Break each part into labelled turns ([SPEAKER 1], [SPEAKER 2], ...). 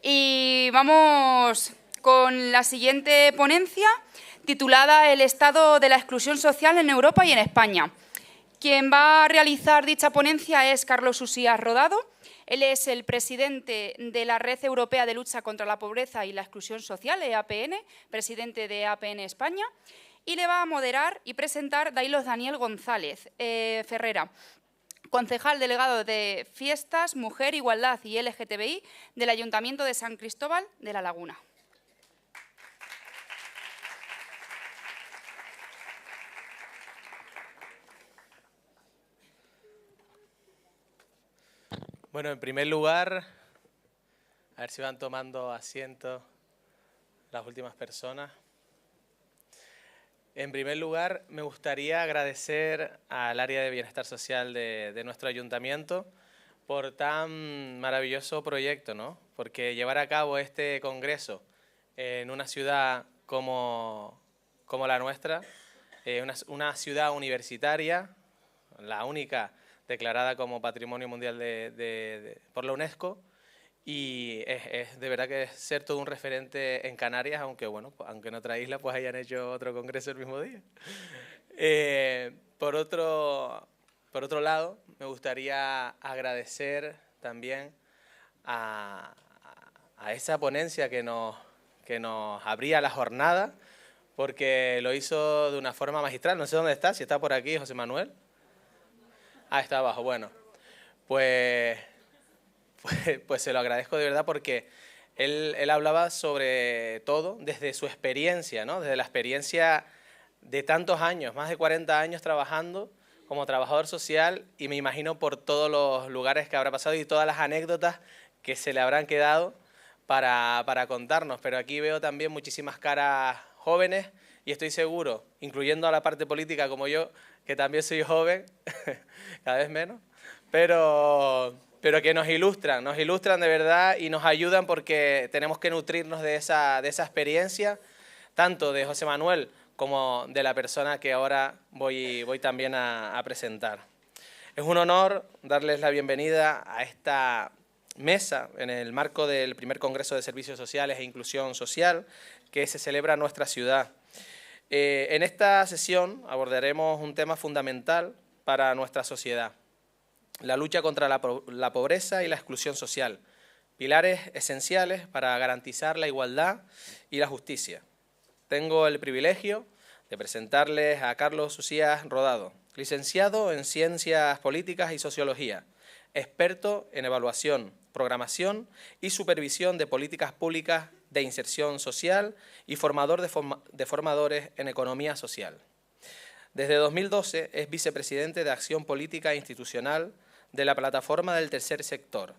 [SPEAKER 1] Y vamos con la siguiente ponencia, titulada El estado de la exclusión social en Europa y en España. Quien va a realizar dicha ponencia es Carlos Usías Rodado. Él es el presidente de la Red Europea de Lucha contra la Pobreza y la Exclusión Social, EAPN, presidente de EAPN España, y le va a moderar y presentar Dailos Daniel González Ferrera, concejal delegado de Fiestas, Mujer, Igualdad y LGTBI del Ayuntamiento de San Cristóbal de la Laguna.
[SPEAKER 2] Bueno, en primer lugar, a ver si van tomando asiento las últimas personas. En primer lugar, me gustaría agradecer al área de bienestar social de nuestro ayuntamiento por tan maravilloso proyecto, ¿no? Porque llevar a cabo este congreso en una ciudad como la nuestra, una ciudad universitaria, la única declarada como Patrimonio Mundial por la UNESCO, y es de verdad que es ser todo un referente en Canarias, aunque bueno, aunque en otra isla pues hayan hecho otro congreso el mismo día. Por otro lado, me gustaría agradecer también a esa ponencia que nos abría la jornada, porque lo hizo de una forma magistral. No sé dónde está, si está por aquí José Manuel. Ah, está abajo, bueno. Pues se lo agradezco de verdad, porque él hablaba sobre todo desde su experiencia, ¿no? Desde la experiencia de tantos años, más de 40 años trabajando como trabajador social, y me imagino por todos los lugares que habrá pasado y todas las anécdotas que se le habrán quedado para contarnos. Pero aquí veo también muchísimas caras jóvenes y estoy seguro, incluyendo a la parte política como yo, que también soy joven, cada vez menos, pero que nos ilustran de verdad y nos ayudan, porque tenemos que nutrirnos de esa experiencia, tanto de José Manuel como de la persona que ahora voy también a presentar. Es un honor darles la bienvenida a esta mesa en el marco del primer Congreso de Servicios Sociales e Inclusión Social que se celebra en nuestra ciudad. En esta sesión abordaremos un tema fundamental para nuestra sociedad: la lucha contra la pobreza y la exclusión social, pilares esenciales para garantizar la igualdad y la justicia. Tengo el privilegio de presentarles a Carlos Usías Rodado, licenciado en Ciencias Políticas y Sociología, experto en evaluación, programación y supervisión de políticas públicas de inserción social y formador de formadores en economía social. Desde 2012 es vicepresidente de Acción Política e Institucional de la Plataforma del Tercer Sector.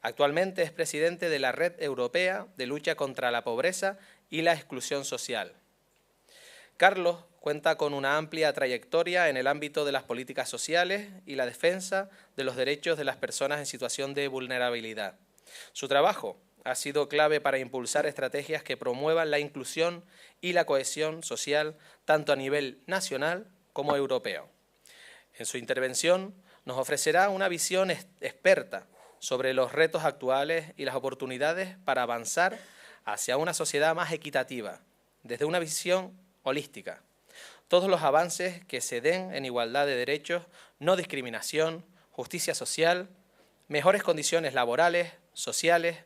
[SPEAKER 2] Actualmente es presidente de la Red Europea de Lucha contra la Pobreza y la Exclusión Social. Carlos cuenta con una amplia trayectoria en el ámbito de las políticas sociales y la defensa de los derechos de las personas en situación de vulnerabilidad. Su trabajo ha sido clave para impulsar estrategias que promuevan la inclusión y la cohesión social tanto a nivel nacional como europeo. En su intervención nos ofrecerá una visión experta sobre los retos actuales y las oportunidades para avanzar hacia una sociedad más equitativa, desde una visión holística. Todos los avances que se den en igualdad de derechos, no discriminación, justicia social, mejores condiciones laborales, sociales,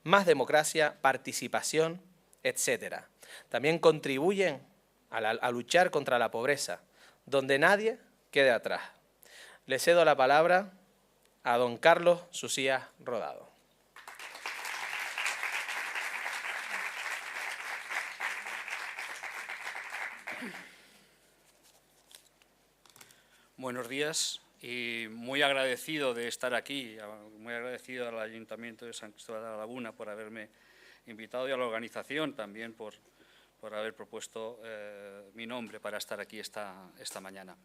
[SPEAKER 2] más democracia, participación, etc. También contribuyen a luchar contra la pobreza, donde nadie quede atrás. Le cedo la palabra a don Carlos Usías Rodado.
[SPEAKER 3] Buenos días y muy agradecido de estar aquí, muy agradecido al Ayuntamiento de San Cristóbal de la Laguna por haberme invitado y a la organización también por haber propuesto mi nombre para estar aquí esta mañana.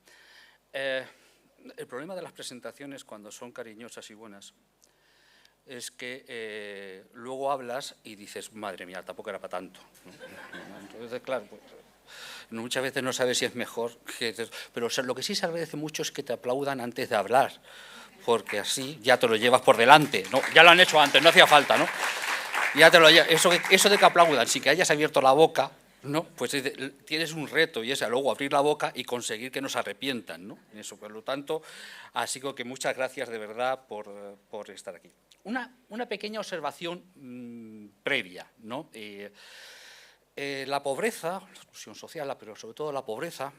[SPEAKER 3] El problema de las presentaciones cuando son cariñosas y buenas es que luego hablas y dices, madre mía, tampoco era para tanto, ¿no? Entonces, claro, pues, muchas veces no sabes si es mejor, pero lo que sí se agradece mucho es que te aplaudan antes de hablar, porque así ya te lo llevas por delante, ¿no? Ya lo han hecho antes, no hacía falta, ¿no? Ya te lo, eso de que aplaudan, sin que hayas abierto la boca, ¿no? Pues tienes un reto y es luego abrir la boca y conseguir que no se arrepientan, ¿no? Eso, por lo tanto, así que muchas gracias de verdad por estar aquí. Una pequeña observación previa, ¿no? La pobreza, la exclusión social, pero sobre todo la pobreza,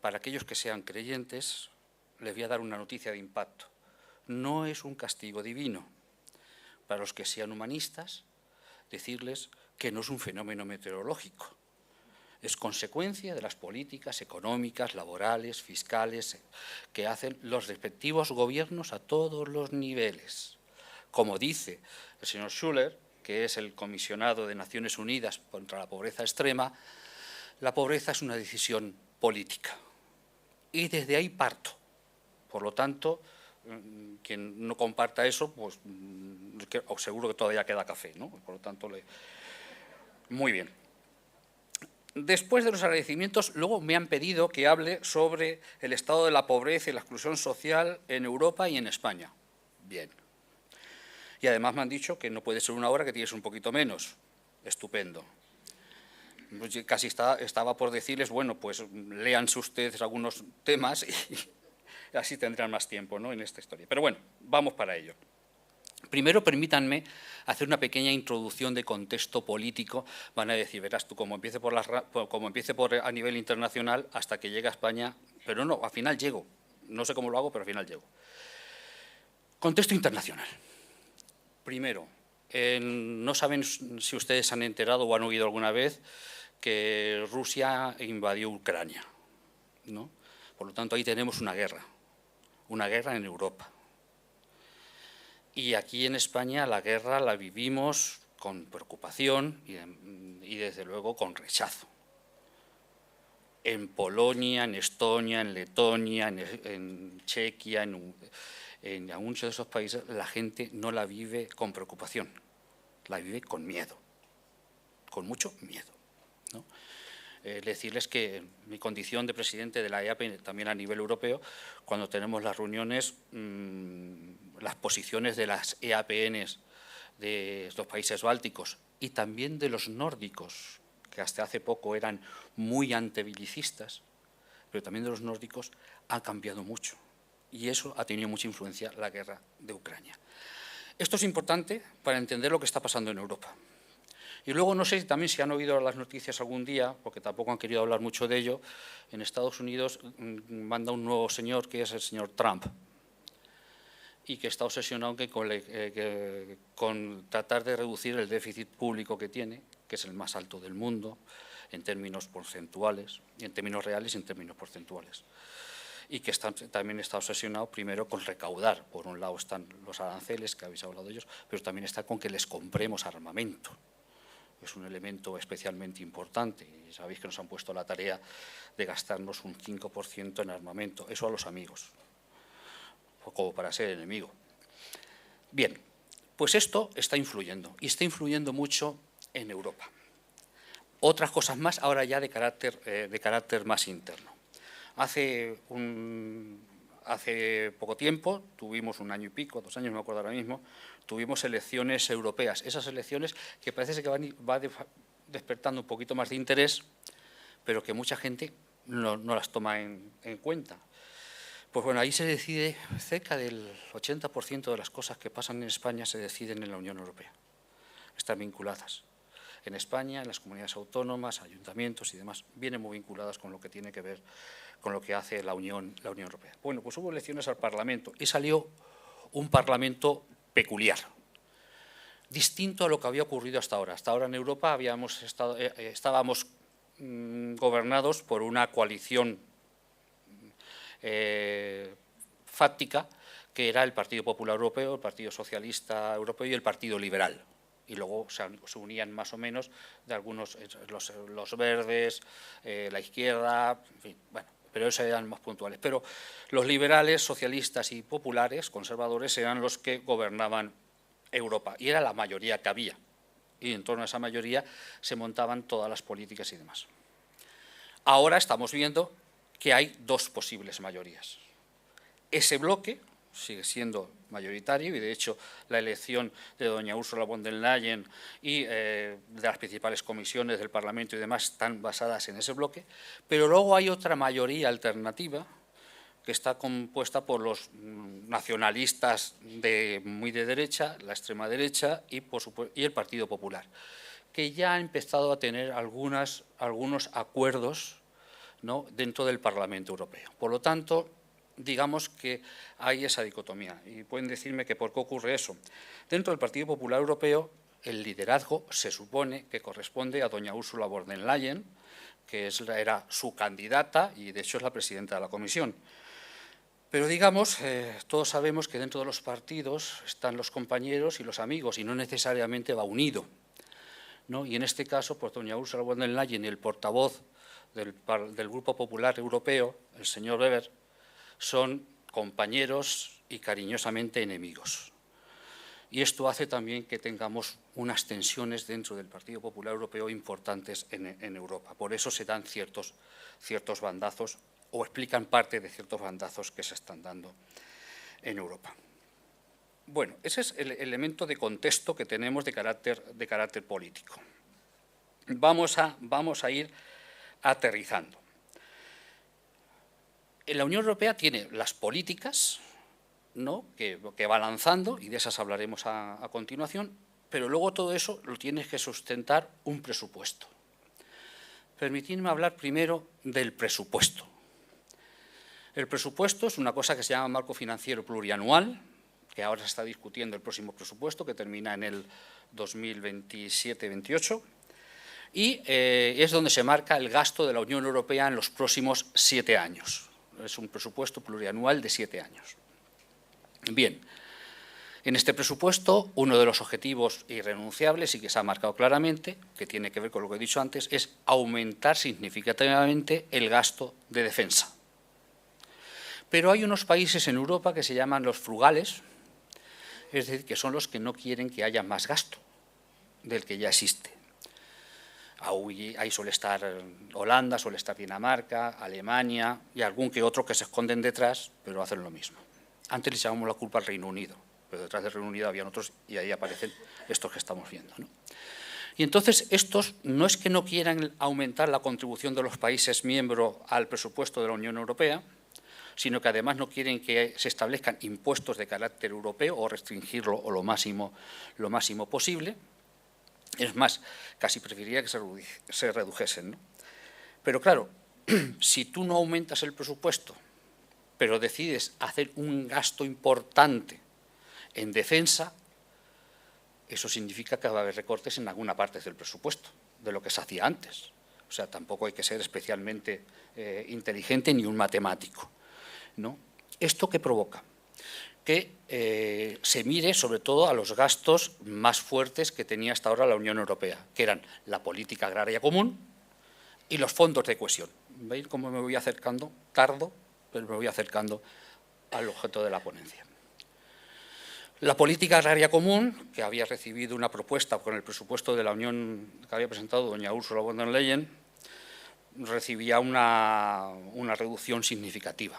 [SPEAKER 3] para aquellos que sean creyentes, les voy a dar una noticia de impacto. No es un castigo divino. Para los que sean humanistas, decirles que no es un fenómeno meteorológico. Es consecuencia de las políticas económicas, laborales, fiscales que hacen los respectivos gobiernos a todos los niveles. Como dice el señor Schuller, que es el comisionado de Naciones Unidas contra la pobreza extrema, la pobreza es una decisión política. Y desde ahí parto. Por lo tanto, quien no comparta eso, pues seguro que todavía queda café, ¿no? Por lo tanto, muy bien. Después de los agradecimientos, luego me han pedido que hable sobre el estado de la pobreza y la exclusión social en Europa y en España. Bien. Y además me han dicho que no puede ser una hora, que tienes un poquito menos. Estupendo. Casi estaba por decirles, bueno, pues léanse ustedes algunos temas y así tendrán más tiempo, ¿no?, en esta historia. Pero bueno, vamos para ello. Primero, permítanme hacer una pequeña introducción de contexto político. Van a decir, verás tú, como empiece a nivel internacional hasta que llegue a España, pero no, al final llego. No sé cómo lo hago, pero al final llego. Contexto internacional. Primero, no saben si ustedes han enterado o han oído alguna vez que Rusia invadió Ucrania, ¿no? Por lo tanto, ahí tenemos una guerra en Europa. Y aquí en España la guerra la vivimos con preocupación y desde luego con rechazo. En Polonia, en Estonia, en Letonia, en Chequia, en muchos de esos países la gente no la vive con preocupación, la vive con miedo, con mucho miedo, ¿no? Decirles que mi condición de presidente de la EAP, también a nivel europeo, cuando tenemos las reuniones, las posiciones de las EAPNs de los países bálticos y también de los nórdicos, que hasta hace poco eran muy antibelicistas, pero también de los nórdicos, han cambiado mucho. Y eso ha tenido mucha influencia la guerra de Ucrania. Esto es importante para entender lo que está pasando en Europa. Y luego, no sé también si han oído las noticias algún día, porque tampoco han querido hablar mucho de ello, en Estados Unidos manda un nuevo señor, que es el señor Trump, y que está obsesionado con tratar de reducir el déficit público que tiene, que es el más alto del mundo, en términos porcentuales, y en términos reales y en términos porcentuales. Y que también está obsesionado primero con recaudar. Por un lado están los aranceles, que habéis hablado de ellos, pero también está con que les compremos armamento. Es un elemento especialmente importante y sabéis que nos han puesto la tarea de gastarnos un 5% en armamento, eso a los amigos, como para ser enemigo. Bien, pues esto está influyendo y está influyendo mucho en Europa. Otras cosas más ahora ya de carácter más interno. Hace poco tiempo, tuvimos un año y pico, 2 años, no me acuerdo ahora mismo, tuvimos elecciones europeas. Esas elecciones que parece que va despertando un poquito más de interés, pero que mucha gente no las toma en cuenta. Pues bueno, ahí se decide, cerca del 80% de las cosas que pasan en España se deciden en la Unión Europea. Están vinculadas. En España, en las comunidades autónomas, ayuntamientos y demás, vienen muy vinculadas con lo que tiene que ver con lo que hace la Unión Europea. Bueno, pues hubo elecciones al Parlamento y salió un Parlamento peculiar, distinto a lo que había ocurrido hasta ahora. Hasta ahora en Europa estábamos gobernados por una coalición fáctica, que era el Partido Popular Europeo, el Partido Socialista Europeo y el Partido Liberal. Y luego se unían más o menos de algunos, los verdes, la izquierda, en fin, bueno, pero esos eran más puntuales. Pero los liberales, socialistas y populares, conservadores, eran los que gobernaban Europa, y era la mayoría que había. Y en torno a esa mayoría se montaban todas las políticas y demás. Ahora estamos viendo que hay 2 posibles mayorías. Ese bloque, sigue siendo mayoritario y, de hecho, la elección de doña Ursula von der Leyen y de las principales comisiones del Parlamento y demás están basadas en ese bloque, pero luego hay otra mayoría alternativa que está compuesta por los nacionalistas muy de derecha, la extrema derecha y el Partido Popular, que ya ha empezado a tener algunos acuerdos, ¿no?, dentro del Parlamento Europeo. Por lo tanto, digamos que hay esa dicotomía. Y pueden decirme que por qué ocurre eso. Dentro del Partido Popular Europeo, el liderazgo se supone que corresponde a doña Ursula von der Leyen, que era su candidata y, de hecho, es la presidenta de la Comisión. Pero, digamos, todos sabemos que dentro de los partidos están los compañeros y los amigos, y no necesariamente va unido, ¿no? Y en este caso, pues doña Ursula von der Leyen y el portavoz del Grupo Popular Europeo, el señor Weber, son compañeros y cariñosamente enemigos. Y esto hace también que tengamos unas tensiones dentro del Partido Popular Europeo importantes en Europa. Por eso se dan ciertos bandazos o explican parte de ciertos bandazos que se están dando en Europa. Bueno, ese es el elemento de contexto que tenemos de carácter político. Vamos a ir aterrizando. La Unión Europea tiene las políticas, ¿no?, que va lanzando, y de esas hablaremos a continuación, pero luego todo eso lo tiene que sustentar un presupuesto. Permitidme hablar primero del presupuesto. El presupuesto es una cosa que se llama marco financiero plurianual, que ahora se está discutiendo el próximo presupuesto, que termina en el 2027-28, y es donde se marca el gasto de la Unión Europea en los próximos 7 años. Es un presupuesto plurianual de 7 años. Bien, en este presupuesto, uno de los objetivos irrenunciables y que se ha marcado claramente, que tiene que ver con lo que he dicho antes, es aumentar significativamente el gasto de defensa. Pero hay unos países en Europa que se llaman los frugales, es decir, que son los que no quieren que haya más gasto del que ya existe. Ahí suele estar Holanda, suele estar Dinamarca, Alemania y algún que otro que se esconden detrás, pero hacen lo mismo. Antes les llamamos la culpa al Reino Unido, pero detrás del Reino Unido habían otros y ahí aparecen estos que estamos viendo, ¿no? Y entonces estos no es que no quieran aumentar la contribución de los países miembros al presupuesto de la Unión Europea, sino que además no quieren que se establezcan impuestos de carácter europeo o restringirlo o lo máximo posible. Es más, casi preferiría que se redujesen, ¿no? Pero claro, si tú no aumentas el presupuesto, pero decides hacer un gasto importante en defensa, eso significa que va a haber recortes en alguna parte del presupuesto, de lo que se hacía antes. O sea, tampoco hay que ser especialmente inteligente ni un matemático, ¿no? ¿Esto qué provoca? Que se mire sobre todo a los gastos más fuertes que tenía hasta ahora la Unión Europea, que eran la política agraria común y los fondos de cohesión. ¿Veis cómo me voy acercando? Tardo, pero me voy acercando al objeto de la ponencia. La política agraria común, que había recibido una propuesta con el presupuesto de la Unión que había presentado doña Ursula von der Leyen, recibía una reducción significativa,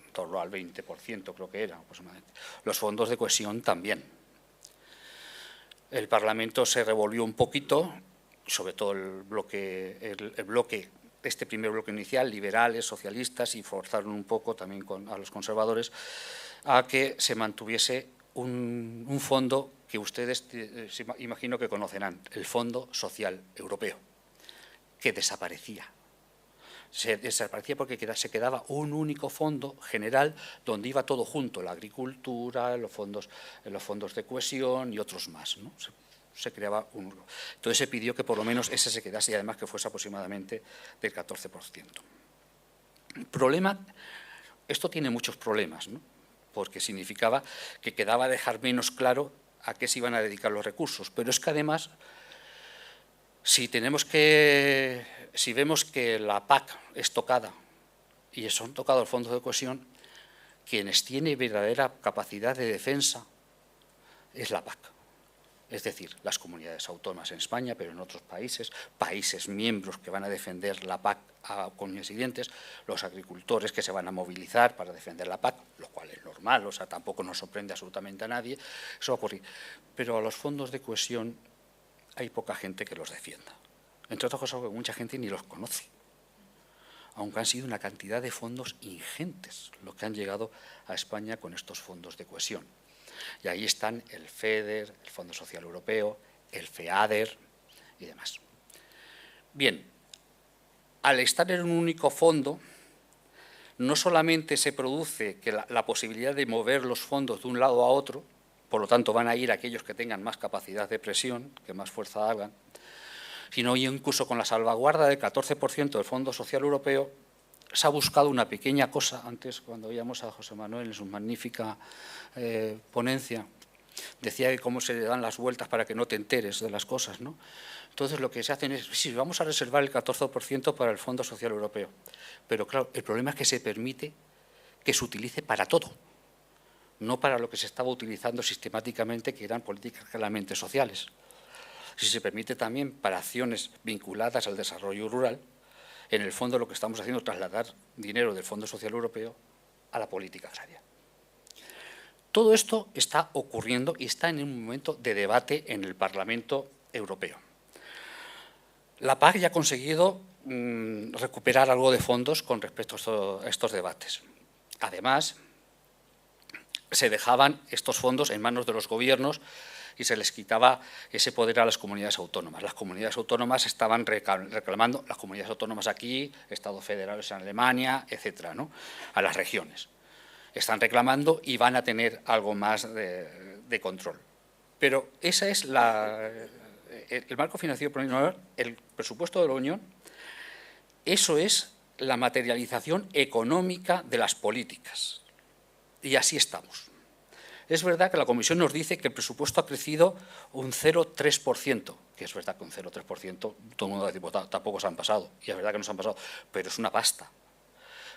[SPEAKER 3] en torno al 20%, creo que era aproximadamente. Los fondos de cohesión también. El Parlamento se revolvió un poquito, sobre todo este primer bloque inicial, liberales, socialistas, y forzaron un poco también a los conservadores a que se mantuviese un fondo que ustedes imagino que conocerán, el Fondo Social Europeo, que desaparecía. Se desaparecía porque se quedaba un único fondo general donde iba todo junto, la agricultura, los fondos de cohesión y otros más, ¿no? Se creaba un... Entonces se pidió que por lo menos ese se quedase y además que fuese aproximadamente del 14%. El problema, esto tiene muchos problemas, ¿no? Porque significaba que quedaba dejar menos claro a qué se iban a dedicar los recursos, pero es que además, si vemos que la PAC es tocada y son tocados los fondos de cohesión, quienes tienen verdadera capacidad de defensa es la PAC. es decir, las comunidades autónomas en España, pero en otros países, países miembros que van a defender la PAC con coincidentes, los agricultores que se van a movilizar para defender la PAC, lo cual es normal, o sea, tampoco nos sorprende absolutamente a nadie, eso va a ocurrir. Pero a los fondos de cohesión hay poca gente que los defienda. Entre otras cosas, porque mucha gente ni los conoce, aunque han sido una cantidad de fondos ingentes los que han llegado a España con estos fondos de cohesión. Y ahí están el FEDER, el Fondo Social Europeo, el FEADER y demás. Bien, al estar en un único fondo, no solamente se produce que la posibilidad de mover los fondos de un lado a otro, por lo tanto van a ir aquellos que tengan más capacidad de presión, que más fuerza hagan, sino incluso con la salvaguarda del 14% del Fondo Social Europeo, se ha buscado una pequeña cosa. Antes, cuando oíamos a José Manuel en su magnífica ponencia, decía que cómo se le dan las vueltas para que no te enteres de las cosas, ¿no? Entonces, lo que se hacen es, sí, vamos a reservar el 14% para el Fondo Social Europeo. Pero, claro, el problema es que se permite que se utilice para todo, no para lo que se estaba utilizando sistemáticamente, que eran políticas claramente sociales. Si se permite también para acciones vinculadas al desarrollo rural, en el fondo lo que estamos haciendo es trasladar dinero del Fondo Social Europeo a la política agraria. Todo esto está ocurriendo y está en un momento de debate en el Parlamento Europeo. La PAC ya ha conseguido recuperar algo de fondos con respecto a estos debates. Además, se dejaban estos fondos en manos de los gobiernos y se les quitaba ese poder a las comunidades autónomas. Las comunidades autónomas estaban reclamando, las comunidades autónomas aquí, Estados federales en Alemania, etcétera, ¿no? A las regiones. Están reclamando y van a tener algo más de control. Pero esa es el marco financiero plurianual, el presupuesto de la Unión, eso es la materialización económica de las políticas. Y así estamos. Es verdad que la Comisión nos dice que el presupuesto ha crecido un 0,3%, que es verdad que un 0,3% todo el mundo dice, tampoco se han pasado, y es verdad que no se han pasado, pero es una pasta.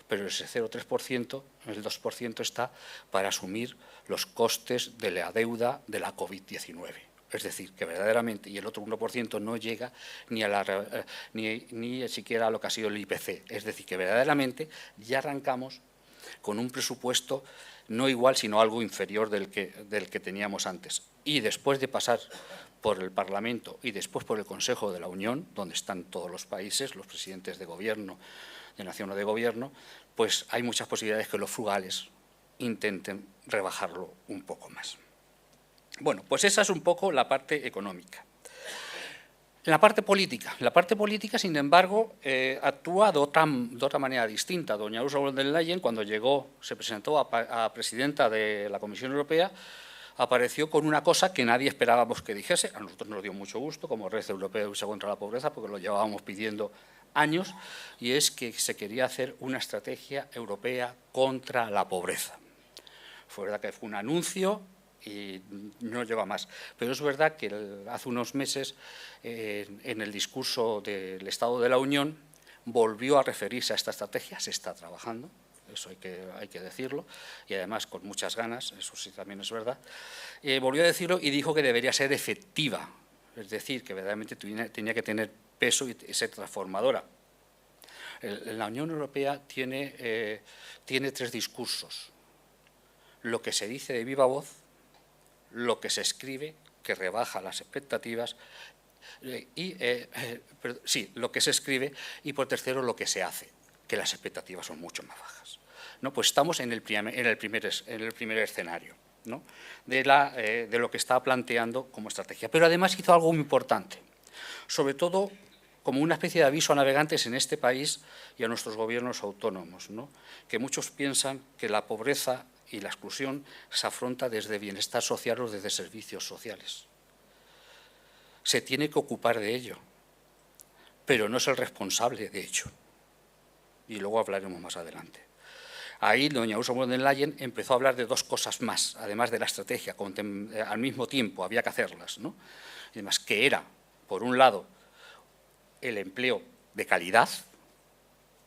[SPEAKER 3] Pero ese 0,3%, el 2% está para asumir los costes de la deuda de la COVID-19. Es decir, que verdaderamente, y el otro 1% no llega ni siquiera a lo que ha sido el IPC. Es decir, que verdaderamente ya arrancamos con un presupuesto no igual, sino algo inferior del que teníamos antes. Y después de pasar por el Parlamento y después por el Consejo de la Unión, donde están todos los países, los presidentes de gobierno, de nación o de gobierno, pues hay muchas posibilidades que los frugales intenten rebajarlo un poco más. Bueno, pues esa es un poco la parte económica. La parte política, sin embargo, actúa de otra manera distinta. Doña Ursula von der Leyen, cuando llegó, se presentó a presidenta de la Comisión Europea, apareció con una cosa que nadie esperábamos que dijese. A nosotros nos dio mucho gusto, como Red Europea de Lucha contra la Pobreza, porque lo llevábamos pidiendo años, y es que se quería hacer una estrategia europea contra la pobreza. Fue verdad que fue un anuncio y no lleva más. Pero es verdad que hace unos meses, en el discurso del Estado de la Unión, volvió a referirse a esta estrategia. Se está trabajando, eso hay que decirlo, y además con muchas ganas, eso sí también es verdad. Volvió a decirlo y dijo que debería ser efectiva, es decir, que verdaderamente tenía que tener peso y ser transformadora. La Unión Europea tiene 3 discursos: lo que se dice de viva voz, lo que se escribe, que rebaja las expectativas, lo que se escribe, y por tercero lo que se hace, que las expectativas son mucho más bajas, ¿no? Pues estamos en el primer escenario, ¿no? de lo que está planteando como estrategia. Pero además hizo algo muy importante, sobre todo como una especie de aviso a navegantes en este país y a nuestros gobiernos autónomos, ¿no? Que muchos piensan que la pobreza y la exclusión se afronta desde bienestar social o desde servicios sociales. Se tiene que ocupar de ello, pero no es el responsable de ello. Y luego hablaremos más adelante. Ahí doña Ursula von der Leyen empezó a hablar de 2 cosas más, además de la estrategia, al mismo tiempo había que hacerlas, ¿no? Y además, que era, por un lado, el empleo de calidad.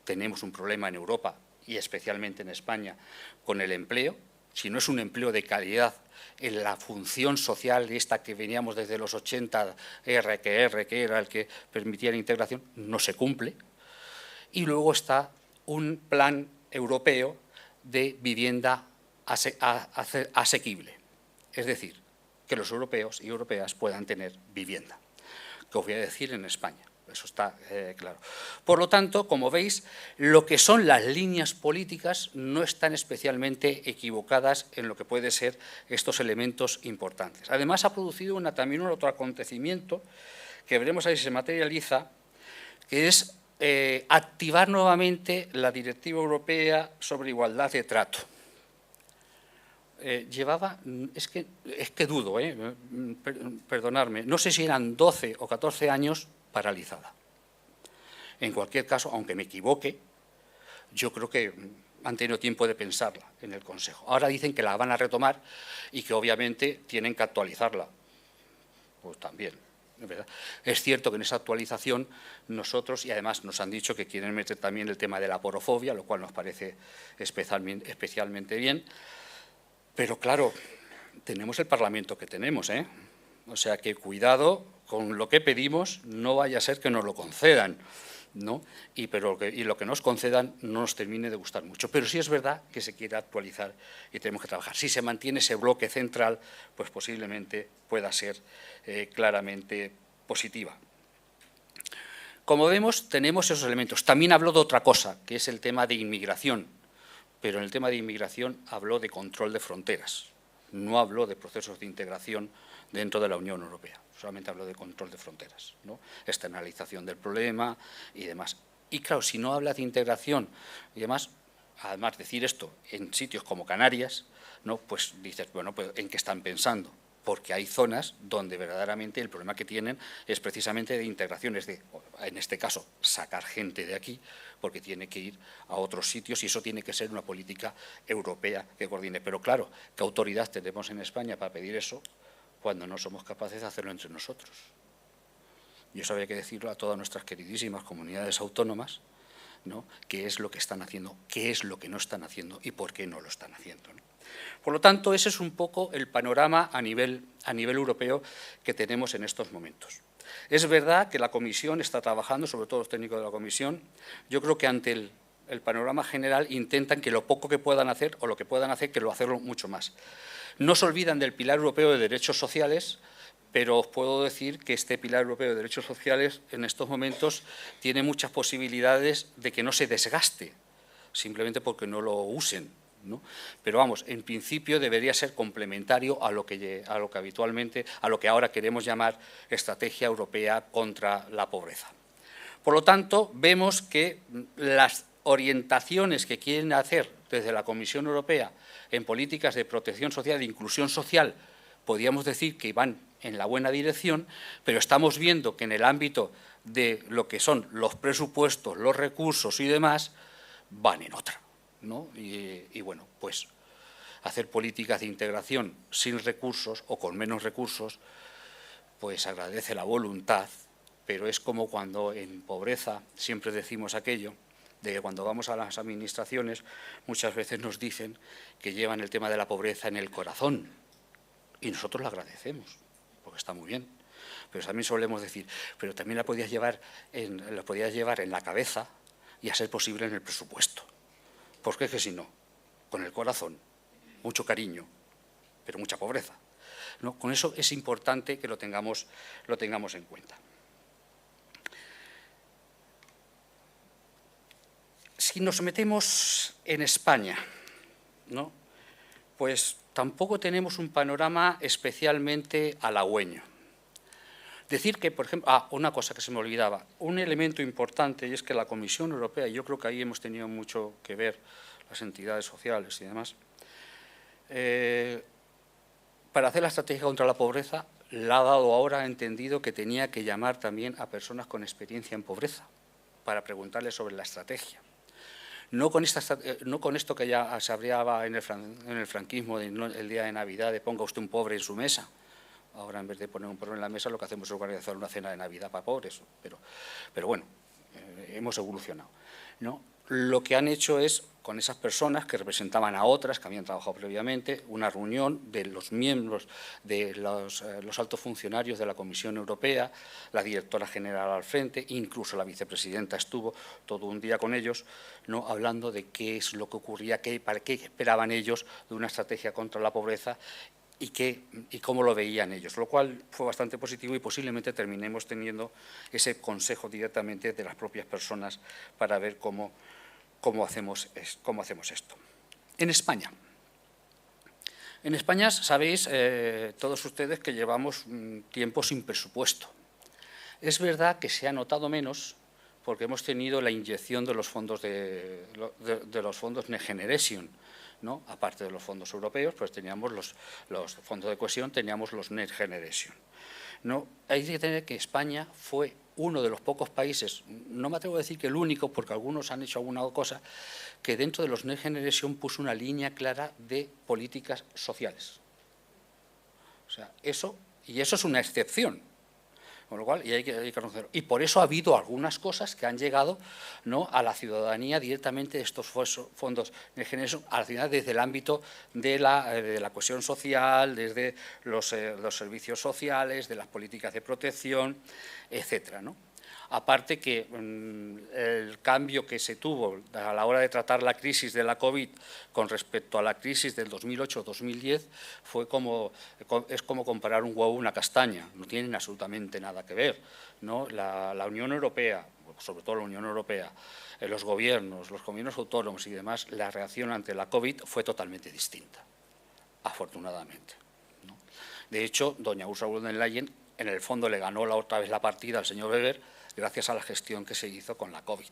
[SPEAKER 3] Tenemos un problema en Europa y especialmente en España con el empleo, si no es un empleo de calidad en la función social esta que veníamos desde los 80, que era el que permitía la integración, no se cumple. Y luego está un plan europeo de vivienda asequible, es decir, que los europeos y europeas puedan tener vivienda, que os voy a decir en España. Eso está claro. Por lo tanto, como veis, lo que son las líneas políticas no están especialmente equivocadas en lo que pueden ser estos elementos importantes. Además, ha producido también un otro acontecimiento que veremos ahí si se materializa, que es activar nuevamente la Directiva Europea sobre Igualdad de Trato. Es que dudo, perdonadme, no sé si eran 12 o 14 años paralizada. En cualquier caso, aunque me equivoque, yo creo que han tenido tiempo de pensarla en el Consejo. Ahora dicen que la van a retomar y que obviamente tienen que actualizarla. Pues también, ¿verdad? Es cierto que en esa actualización nosotros, y además nos han dicho que quieren meter también el tema de la aporofobia, lo cual nos parece especialmente bien. Pero claro, tenemos el Parlamento que tenemos, ¿eh? O sea que cuidado con lo que pedimos, no vaya a ser que nos lo concedan, ¿no? Y lo que nos concedan no nos termine de gustar mucho. Pero sí es verdad que se quiere actualizar y tenemos que trabajar. Si se mantiene ese bloque central, pues posiblemente pueda ser claramente positiva. Como vemos, tenemos esos elementos. También habló de otra cosa, que es el tema de inmigración. Pero en el tema de inmigración habló de control de fronteras, no habló de procesos de integración dentro de la Unión Europea, solamente habló de control de fronteras, ¿no? Externalización del problema y demás. Y claro, si no habla de integración y demás, además decir esto en sitios como Canarias, ¿no? Pues dices, bueno, pues ¿en qué están pensando? Porque hay zonas donde verdaderamente el problema que tienen es precisamente de integración, es de, en este caso, sacar gente de aquí, porque tiene que ir a otros sitios y eso tiene que ser una política europea que coordine. Pero claro, ¿qué autoridad tenemos en España para pedir eso cuando no somos capaces de hacerlo entre nosotros? Y eso habría que decirlo a todas nuestras queridísimas comunidades autónomas, ¿no? ¿Qué es lo que están haciendo, qué es lo que no están haciendo y por qué no lo están haciendo, ¿no? Por lo tanto, ese es un poco el panorama a nivel europeo que tenemos en estos momentos. Es verdad que la Comisión está trabajando, sobre todo los técnicos de la Comisión. Yo creo que ante el panorama general intentan que lo poco que puedan hacer o lo que puedan hacer, que lo hacerlo mucho más. No se olvidan del Pilar Europeo de Derechos Sociales, pero os puedo decir que este Pilar Europeo de Derechos Sociales en estos momentos tiene muchas posibilidades de que no se desgaste, simplemente porque no lo usen, ¿no? Pero vamos, en principio debería ser complementario a lo que habitualmente, a lo que ahora queremos llamar Estrategia Europea contra la Pobreza. Por lo tanto, vemos que las orientaciones que quieren hacer desde la Comisión Europea en políticas de protección social, de inclusión social, podríamos decir que van en la buena dirección, pero estamos viendo que en el ámbito de lo que son los presupuestos, los recursos y demás, van en otra, ¿no? Y bueno, pues hacer políticas de integración sin recursos o con menos recursos, pues agradece la voluntad, pero es como cuando en pobreza siempre decimos aquello, de que cuando vamos a las administraciones muchas veces nos dicen que llevan el tema de la pobreza en el corazón y nosotros lo agradecemos, porque está muy bien, pero también solemos decir, pero también la podías llevar en la cabeza y a ser posible en el presupuesto, porque es que si no, con el corazón, mucho cariño, pero mucha pobreza, ¿no? Con eso es importante que lo tengamos en cuenta. Si nos metemos en España, ¿no? Pues tampoco tenemos un panorama especialmente halagüeño. Decir que, por ejemplo, una cosa que se me olvidaba, un elemento importante, y es que la Comisión Europea, y yo creo que ahí hemos tenido mucho que ver las entidades sociales y demás, para hacer la estrategia contra la pobreza, la ha dado ahora, ha entendido que tenía que llamar también a personas con experiencia en pobreza, para preguntarles sobre la estrategia. No con esto que ya se hablaba en el franquismo, el día de Navidad, de ponga usted un pobre en su mesa. Ahora, en vez de poner un pobre en la mesa, lo que hacemos es organizar una cena de Navidad para pobres. Pero bueno, hemos evolucionado, ¿no? lo que han hecho es, con esas personas que representaban a otras que habían trabajado previamente, una reunión de los miembros de los altos funcionarios de la Comisión Europea, la directora general al frente, incluso la vicepresidenta estuvo todo un día con ellos, ¿no?, hablando de qué es lo que ocurría, para qué esperaban ellos de una estrategia contra la pobreza y cómo lo veían ellos, lo cual fue bastante positivo y posiblemente terminemos teniendo ese consejo directamente de las propias personas para ver cómo hacemos esto. En España, sabéis todos ustedes que llevamos tiempo sin presupuesto. Es verdad que se ha notado menos porque hemos tenido la inyección de los fondos de los fondos Next Generation, ¿no? Aparte de los fondos europeos, pues teníamos los fondos de cohesión, teníamos los Next Generation, ¿no? Hay que tener que España fue uno de los pocos países, no me atrevo a decir que el único, porque algunos han hecho alguna cosa, que dentro de los Next Generation puso una línea clara de políticas sociales. O sea, eso es una excepción. Con lo cual, hay que reconocerlo. Y por eso ha habido algunas cosas que han llegado, ¿no?, a la ciudadanía directamente de estos fondos de generación, al final desde el ámbito de la cohesión social, desde los servicios sociales, de las políticas de protección, etcétera, ¿no? Aparte que el cambio que se tuvo a la hora de tratar la crisis de la COVID con respecto a la crisis del 2008-2010 es como comparar un huevo y una castaña, no tienen absolutamente nada que ver, ¿no? La Unión Europea, sobre todo la Unión Europea, los gobiernos autónomos y demás, la reacción ante la COVID fue totalmente distinta, afortunadamente, ¿no? De hecho, doña Ursula von der Leyen en el fondo le ganó otra vez la partida al señor Weber gracias a la gestión que se hizo con la COVID,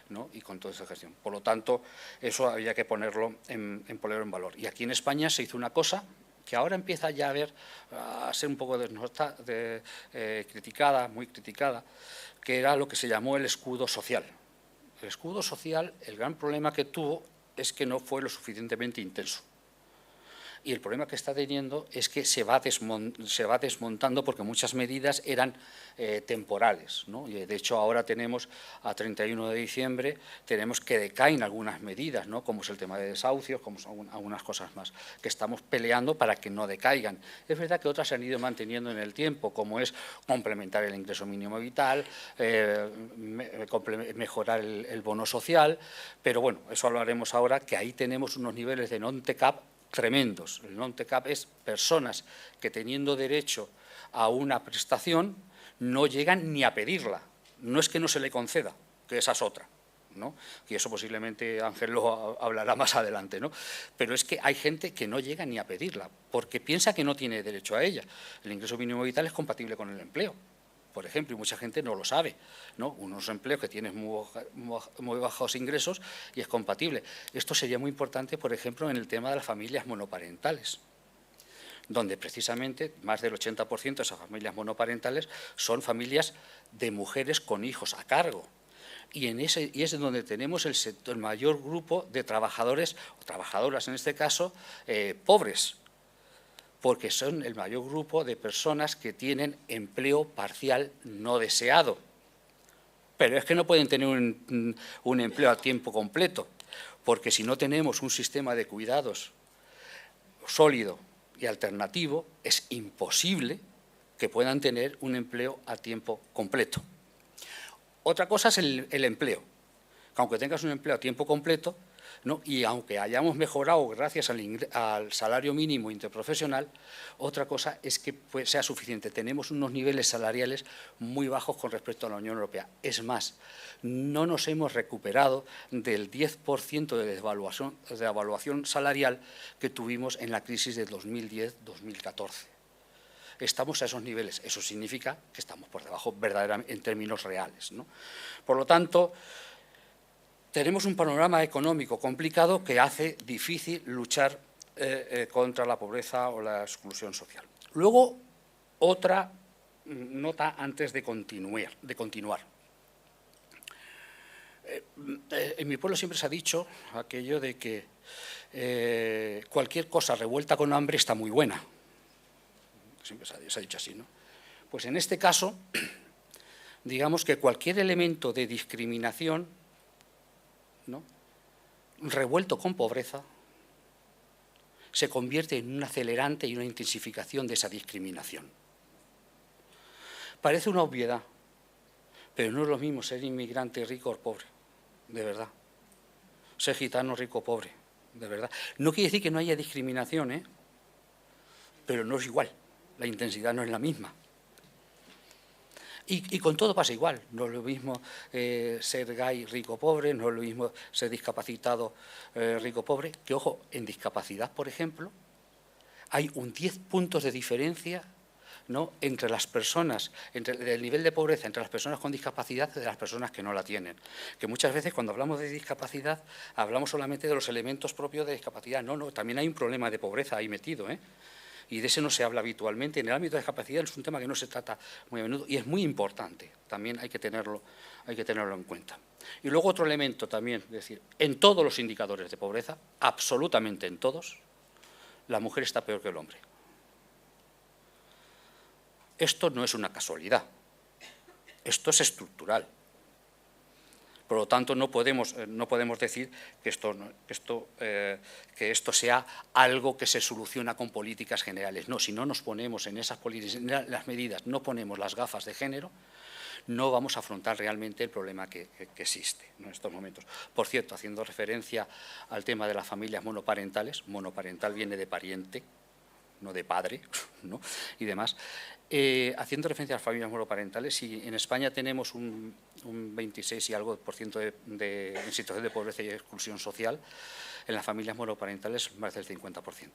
[SPEAKER 3] ¿no?, y con toda esa gestión. Por lo tanto, eso había que ponerlo en valor. Y aquí en España se hizo una cosa que ahora empieza ya a ser un poco criticada, muy criticada, que era lo que se llamó el escudo social. El escudo social, el gran problema que tuvo es que no fue lo suficientemente intenso. Y el problema que está teniendo es que se va desmontando porque muchas medidas eran temporales, ¿no? Y de hecho ahora tenemos a 31 de diciembre, tenemos que decaen algunas medidas, ¿no?, como es el tema de desahucios, como son algunas cosas más, que estamos peleando para que no decaigan. Es verdad que otras se han ido manteniendo en el tiempo, como es complementar el ingreso mínimo vital, mejorar el bono social, pero bueno, eso lo haremos ahora, que ahí tenemos unos niveles de non-TECAP tremendos. El non-TECAP es personas que teniendo derecho a una prestación no llegan ni a pedirla. No es que no se le conceda, que esa es otra, ¿no? Y eso posiblemente Ángel lo hablará más adelante, ¿no? Pero es que hay gente que no llega ni a pedirla porque piensa que no tiene derecho a ella. El ingreso mínimo vital es compatible con el empleo, por ejemplo, y mucha gente no lo sabe, ¿no? Unos empleos que tienen muy bajos ingresos y es compatible. Esto sería muy importante, por ejemplo, en el tema de las familias monoparentales, donde precisamente más del 80% de esas familias monoparentales son familias de mujeres con hijos a cargo. Y es donde tenemos el mayor grupo de trabajadores, o trabajadoras en este caso, pobres, porque son el mayor grupo de personas que tienen empleo parcial no deseado. Pero es que no pueden tener un empleo a tiempo completo, porque si no tenemos un sistema de cuidados sólido y alternativo, es imposible que puedan tener un empleo a tiempo completo. Otra cosa es el empleo, que aunque tengas un empleo a tiempo completo, ¿no?, y aunque hayamos mejorado gracias al salario mínimo interprofesional, otra cosa es que sea suficiente. Tenemos unos niveles salariales muy bajos con respecto a la Unión Europea. Es más, no nos hemos recuperado del 10% de devaluación salarial que tuvimos en la crisis de 2010-2014. Estamos a esos niveles. Eso significa que estamos por debajo verdaderamente en términos reales, ¿no? Por lo tanto, tenemos un panorama económico complicado que hace difícil luchar contra la pobreza o la exclusión social. Luego, otra nota antes de continuar. En mi pueblo siempre se ha dicho aquello de que cualquier cosa revuelta con hambre está muy buena. Siempre se ha dicho así, ¿no? Pues en este caso, digamos que cualquier elemento de discriminación
[SPEAKER 4] ¿no?, revuelto con pobreza, se convierte en un acelerante y una intensificación de esa discriminación. Parece una obviedad, pero no es lo mismo ser inmigrante rico o pobre, de verdad. Ser gitano rico o pobre, de verdad. No quiere decir que no haya discriminación, pero no es igual, la intensidad no es la misma. Y con todo pasa igual, no es lo mismo ser gay rico o pobre, no es lo mismo ser discapacitado rico o pobre, que ojo, en discapacidad, por ejemplo, hay un 10 puntos de diferencia, ¿no?, entre las personas, entre el nivel de pobreza entre las personas con discapacidad y de las personas que no la tienen. Que muchas veces cuando hablamos de discapacidad hablamos solamente de los elementos propios de discapacidad. No, también hay un problema de pobreza ahí metido, y de ese no se habla habitualmente. En el ámbito de discapacidad es un tema que no se trata muy a menudo y es muy importante, también hay que tenerlo en cuenta. Y luego otro elemento también, es decir, en todos los indicadores de pobreza, absolutamente en todos, la mujer está peor que el hombre. Esto no es una casualidad, esto es estructural. Por lo tanto, no podemos decir que esto sea algo que se soluciona con políticas generales. No, si no nos ponemos en esas políticas, en las medidas, no ponemos las gafas de género, no vamos a afrontar realmente el problema que existe, ¿no?, en estos momentos. Por cierto, haciendo referencia al tema de las familias monoparentales, monoparental viene de pariente, no de padre, ¿no?, y demás. Haciendo referencia a las familias monoparentales, si en España tenemos un 26 y algo por ciento en situación de pobreza y exclusión social, en las familias monoparentales más del 50%.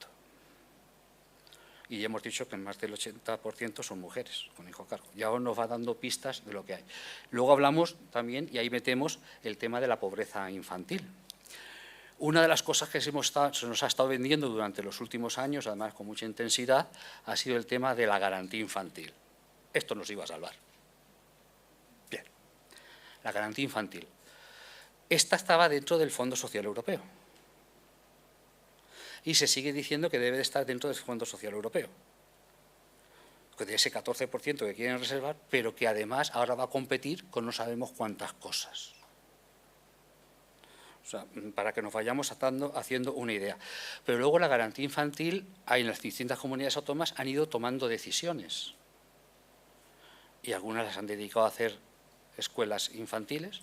[SPEAKER 4] Y ya hemos dicho que más del 80% son mujeres con hijo a cargo. Ya nos va dando pistas de lo que hay. Luego hablamos también, y ahí metemos el tema de la pobreza infantil. Una de las cosas que se nos ha estado vendiendo durante los últimos años, además con mucha intensidad, ha sido el tema de la garantía infantil. Esto nos iba a salvar. Bien, la garantía infantil. Esta estaba dentro del Fondo Social Europeo. Y se sigue diciendo que debe de estar dentro del Fondo Social Europeo. De ese 14% que quieren reservar, pero que además ahora va a competir con no sabemos cuántas cosas. O sea, para que nos vayamos haciendo una idea. Pero luego la garantía infantil, en las distintas comunidades autónomas han ido tomando decisiones. Y algunas las han dedicado a hacer escuelas infantiles,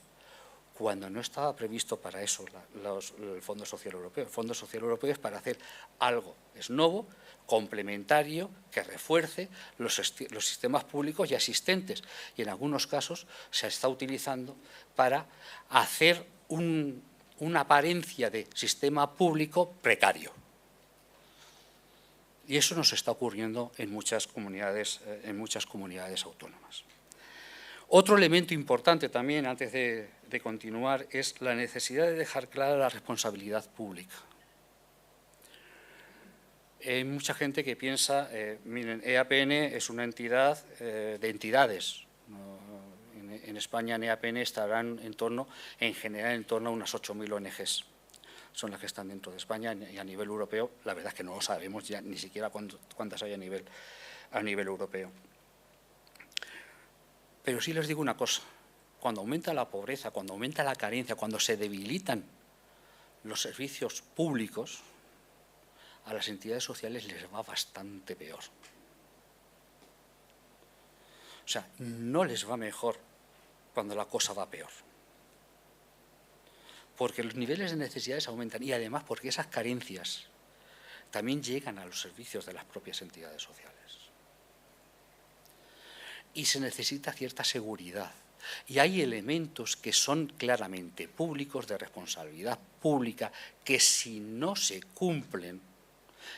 [SPEAKER 4] cuando no estaba previsto para eso el Fondo Social Europeo. El Fondo Social Europeo es para hacer algo, es nuevo, complementario, que refuerce los sistemas públicos y asistentes. Y en algunos casos se está utilizando para hacer una apariencia de sistema público precario. Y eso nos está ocurriendo en muchas comunidades autónomas. Otro elemento importante también, antes de continuar, es la necesidad de dejar clara la responsabilidad pública. Hay mucha gente que piensa, miren, EAPN es una entidad de entidades. En España en EAPN estarán en general en torno a unas 8.000 ONGs. Son las que están dentro de España, y a nivel europeo, la verdad es que no lo sabemos ya ni siquiera cuántas hay a nivel europeo. Pero sí les digo una cosa, cuando aumenta la pobreza, cuando aumenta la carencia, cuando se debilitan los servicios públicos, a las entidades sociales les va bastante peor. O sea, no les va mejor cuando la cosa va peor. Porque los niveles de necesidades aumentan y además porque esas carencias también llegan a los servicios de las propias entidades sociales. Y se necesita cierta seguridad. Y hay elementos que son claramente públicos, de responsabilidad pública, que si no se cumplen,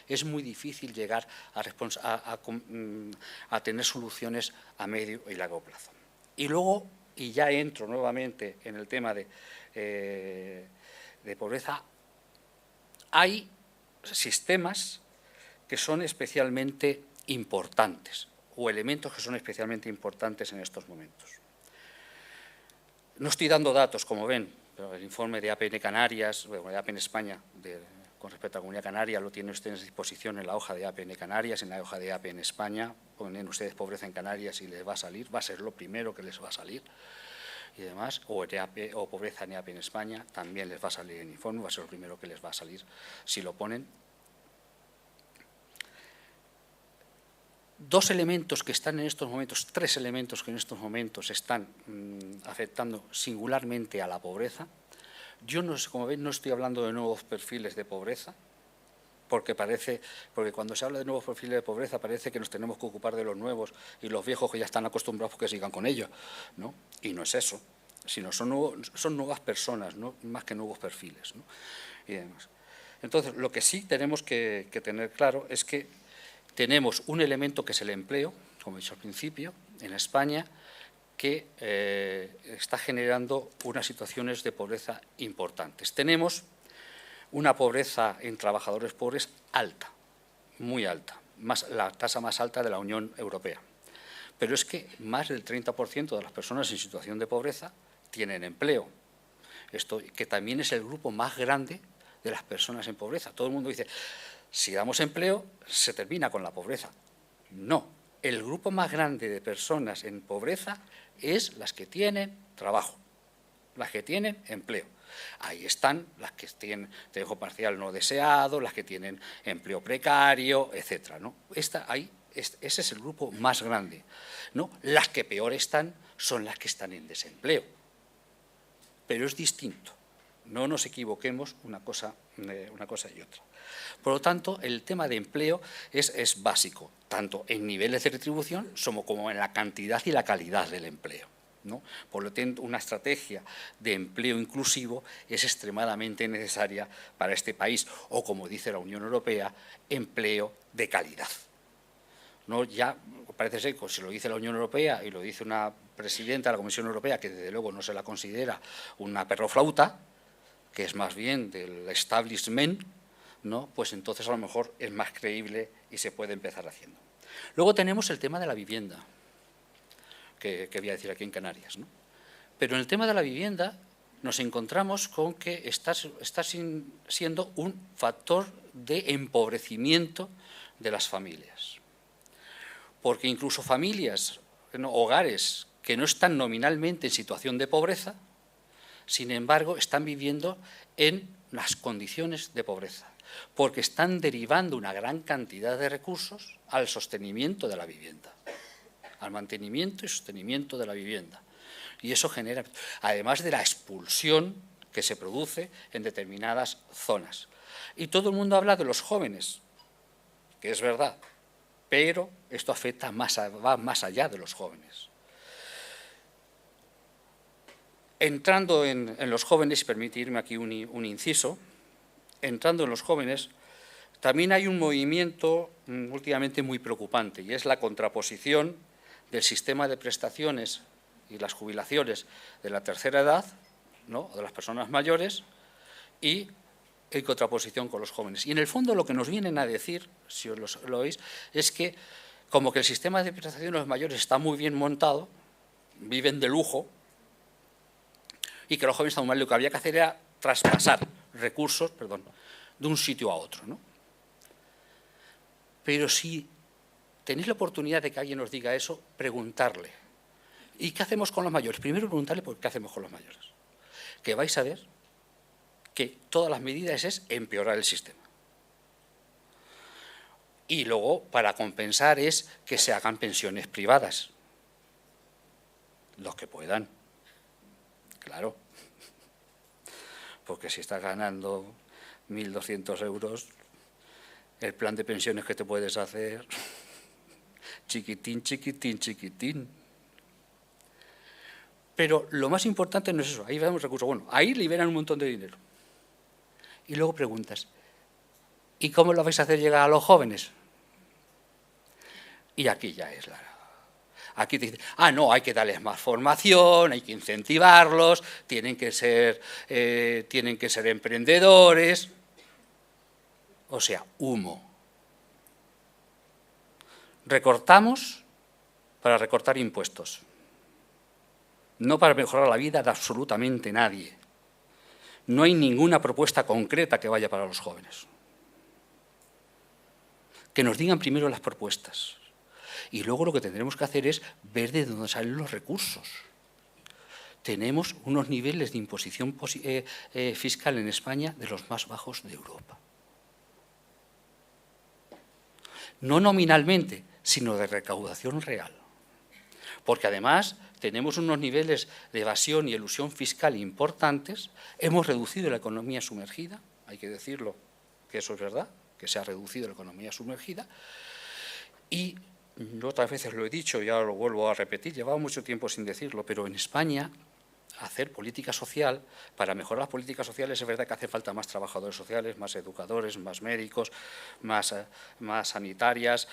[SPEAKER 4] es muy difícil llegar a tener soluciones a medio y largo plazo. Y luego, y ya entro nuevamente en el tema de pobreza, hay sistemas que son especialmente importantes, o elementos que son especialmente importantes en estos momentos. No estoy dando datos, como ven, pero el informe de APN Canarias, bueno, de APN España, con respecto a la Comunidad Canaria, lo tienen ustedes a disposición en la hoja de APN Canarias, en la hoja de APN España. Ponen ustedes pobreza en Canarias y les va a salir, va a ser lo primero que les va a salir. y demás, o pobreza en EAPE en España, también les va a salir en informe, va a ser lo primero que les va a salir si lo ponen. Dos elementos que están en estos momentos, tres elementos que en estos momentos están afectando singularmente a la pobreza. Yo, no sé, como ven, no estoy hablando de nuevos perfiles de pobreza, porque cuando se habla de nuevos perfiles de pobreza parece que nos tenemos que ocupar de los nuevos y los viejos que ya están acostumbrados que sigan con ello, ¿no? Y no es eso, sino son nuevas personas, ¿no? Más que nuevos perfiles, ¿no? Y demás. Entonces, lo que sí tenemos que tener claro es que tenemos un elemento que es el empleo, como he dicho al principio, en España, que está generando unas situaciones de pobreza importantes. Tenemos una pobreza en trabajadores pobres alta, muy alta, la tasa más alta de la Unión Europea. Pero es que más del 30% de las personas en situación de pobreza tienen empleo. Esto que también es el grupo más grande de las personas en pobreza. Todo el mundo dice, si damos empleo, se termina con la pobreza. No, el grupo más grande de personas en pobreza es las que tienen trabajo, las que tienen empleo. Ahí están las que tienen trabajo parcial no deseado, las que tienen empleo precario, etcétera, ¿no? Ese es el grupo más grande, ¿no? Las que peor están son las que están en desempleo. Pero es distinto. No nos equivoquemos una cosa y otra. Por lo tanto, el tema de empleo es básico, tanto en niveles de retribución como en la cantidad y la calidad del empleo, ¿no? Por lo tanto, una estrategia de empleo inclusivo es extremadamente necesaria para este país, o como dice la Unión Europea, empleo de calidad. No, ya parece ser que si lo dice la Unión Europea y lo dice una presidenta de la Comisión Europea, que desde luego no se la considera una perroflauta, que es más bien del establishment, ¿no? Pues entonces a lo mejor es más creíble y se puede empezar haciendo. Luego tenemos el tema de la vivienda, que voy a decir aquí en Canarias, ¿no? Pero en el tema de la vivienda nos encontramos con que está siendo un factor de empobrecimiento de las familias. Porque incluso familias, hogares que no están nominalmente en situación de pobreza, sin embargo, están viviendo en las condiciones de pobreza, porque están derivando una gran cantidad de recursos al sostenimiento de la vivienda, al mantenimiento y sostenimiento de la vivienda. Y eso genera, además de la expulsión que se produce en determinadas zonas. Y todo el mundo habla de los jóvenes, que es verdad, pero esto afecta va más allá de los jóvenes. Entrando en los jóvenes, permitirme aquí un inciso, entrando en los jóvenes, también hay un movimiento últimamente muy preocupante, y es la contraposición del sistema de prestaciones y las jubilaciones de la tercera edad, ¿no?, de las personas mayores, y en contraposición con los jóvenes. Y en el fondo lo que nos vienen a decir, si os lo oís, es que como que el sistema de prestaciones de los mayores está muy bien montado, viven de lujo, y que los jóvenes están mal, lo que había que hacer era traspasar recursos, de un sitio a otro, ¿no? Pero si tenéis la oportunidad de que alguien os diga eso, preguntarle, ¿y qué hacemos con los mayores? Primero preguntarle por qué hacemos con los mayores. Que vais a ver que todas las medidas es empeorar el sistema. Y luego, para compensar, es que se hagan pensiones privadas, los que puedan. Claro, porque si estás ganando 1.200 euros, el plan de pensiones que te puedes hacer, chiquitín, chiquitín, chiquitín. Pero lo más importante no es eso, ahí damos recursos. Bueno, ahí liberan un montón de dinero. Y luego preguntas, ¿y cómo lo vais a hacer llegar a los jóvenes? Y aquí ya es la... Aquí te dicen, no, hay que darles más formación, hay que incentivarlos, tienen que ser emprendedores. O sea, humo. Recortamos para recortar impuestos, no para mejorar la vida de absolutamente nadie. No hay ninguna propuesta concreta que vaya para los jóvenes. Que nos digan primero las propuestas. Y luego lo que tendremos que hacer es ver de dónde salen los recursos. tenemos unos niveles de imposición fiscal en España de los más bajos de Europa. No nominalmente, sino de recaudación real. Porque además tenemos unos niveles de evasión y elusión fiscal importantes, hemos reducido la economía sumergida, hay que decirlo, que eso es verdad, que se ha reducido la economía sumergida, y yo otras veces lo he dicho y ahora lo vuelvo a repetir, llevaba mucho tiempo sin decirlo, pero en España hacer política social, para mejorar las políticas sociales es verdad que hace falta más trabajadores sociales, más educadores, más médicos, más sanitarias,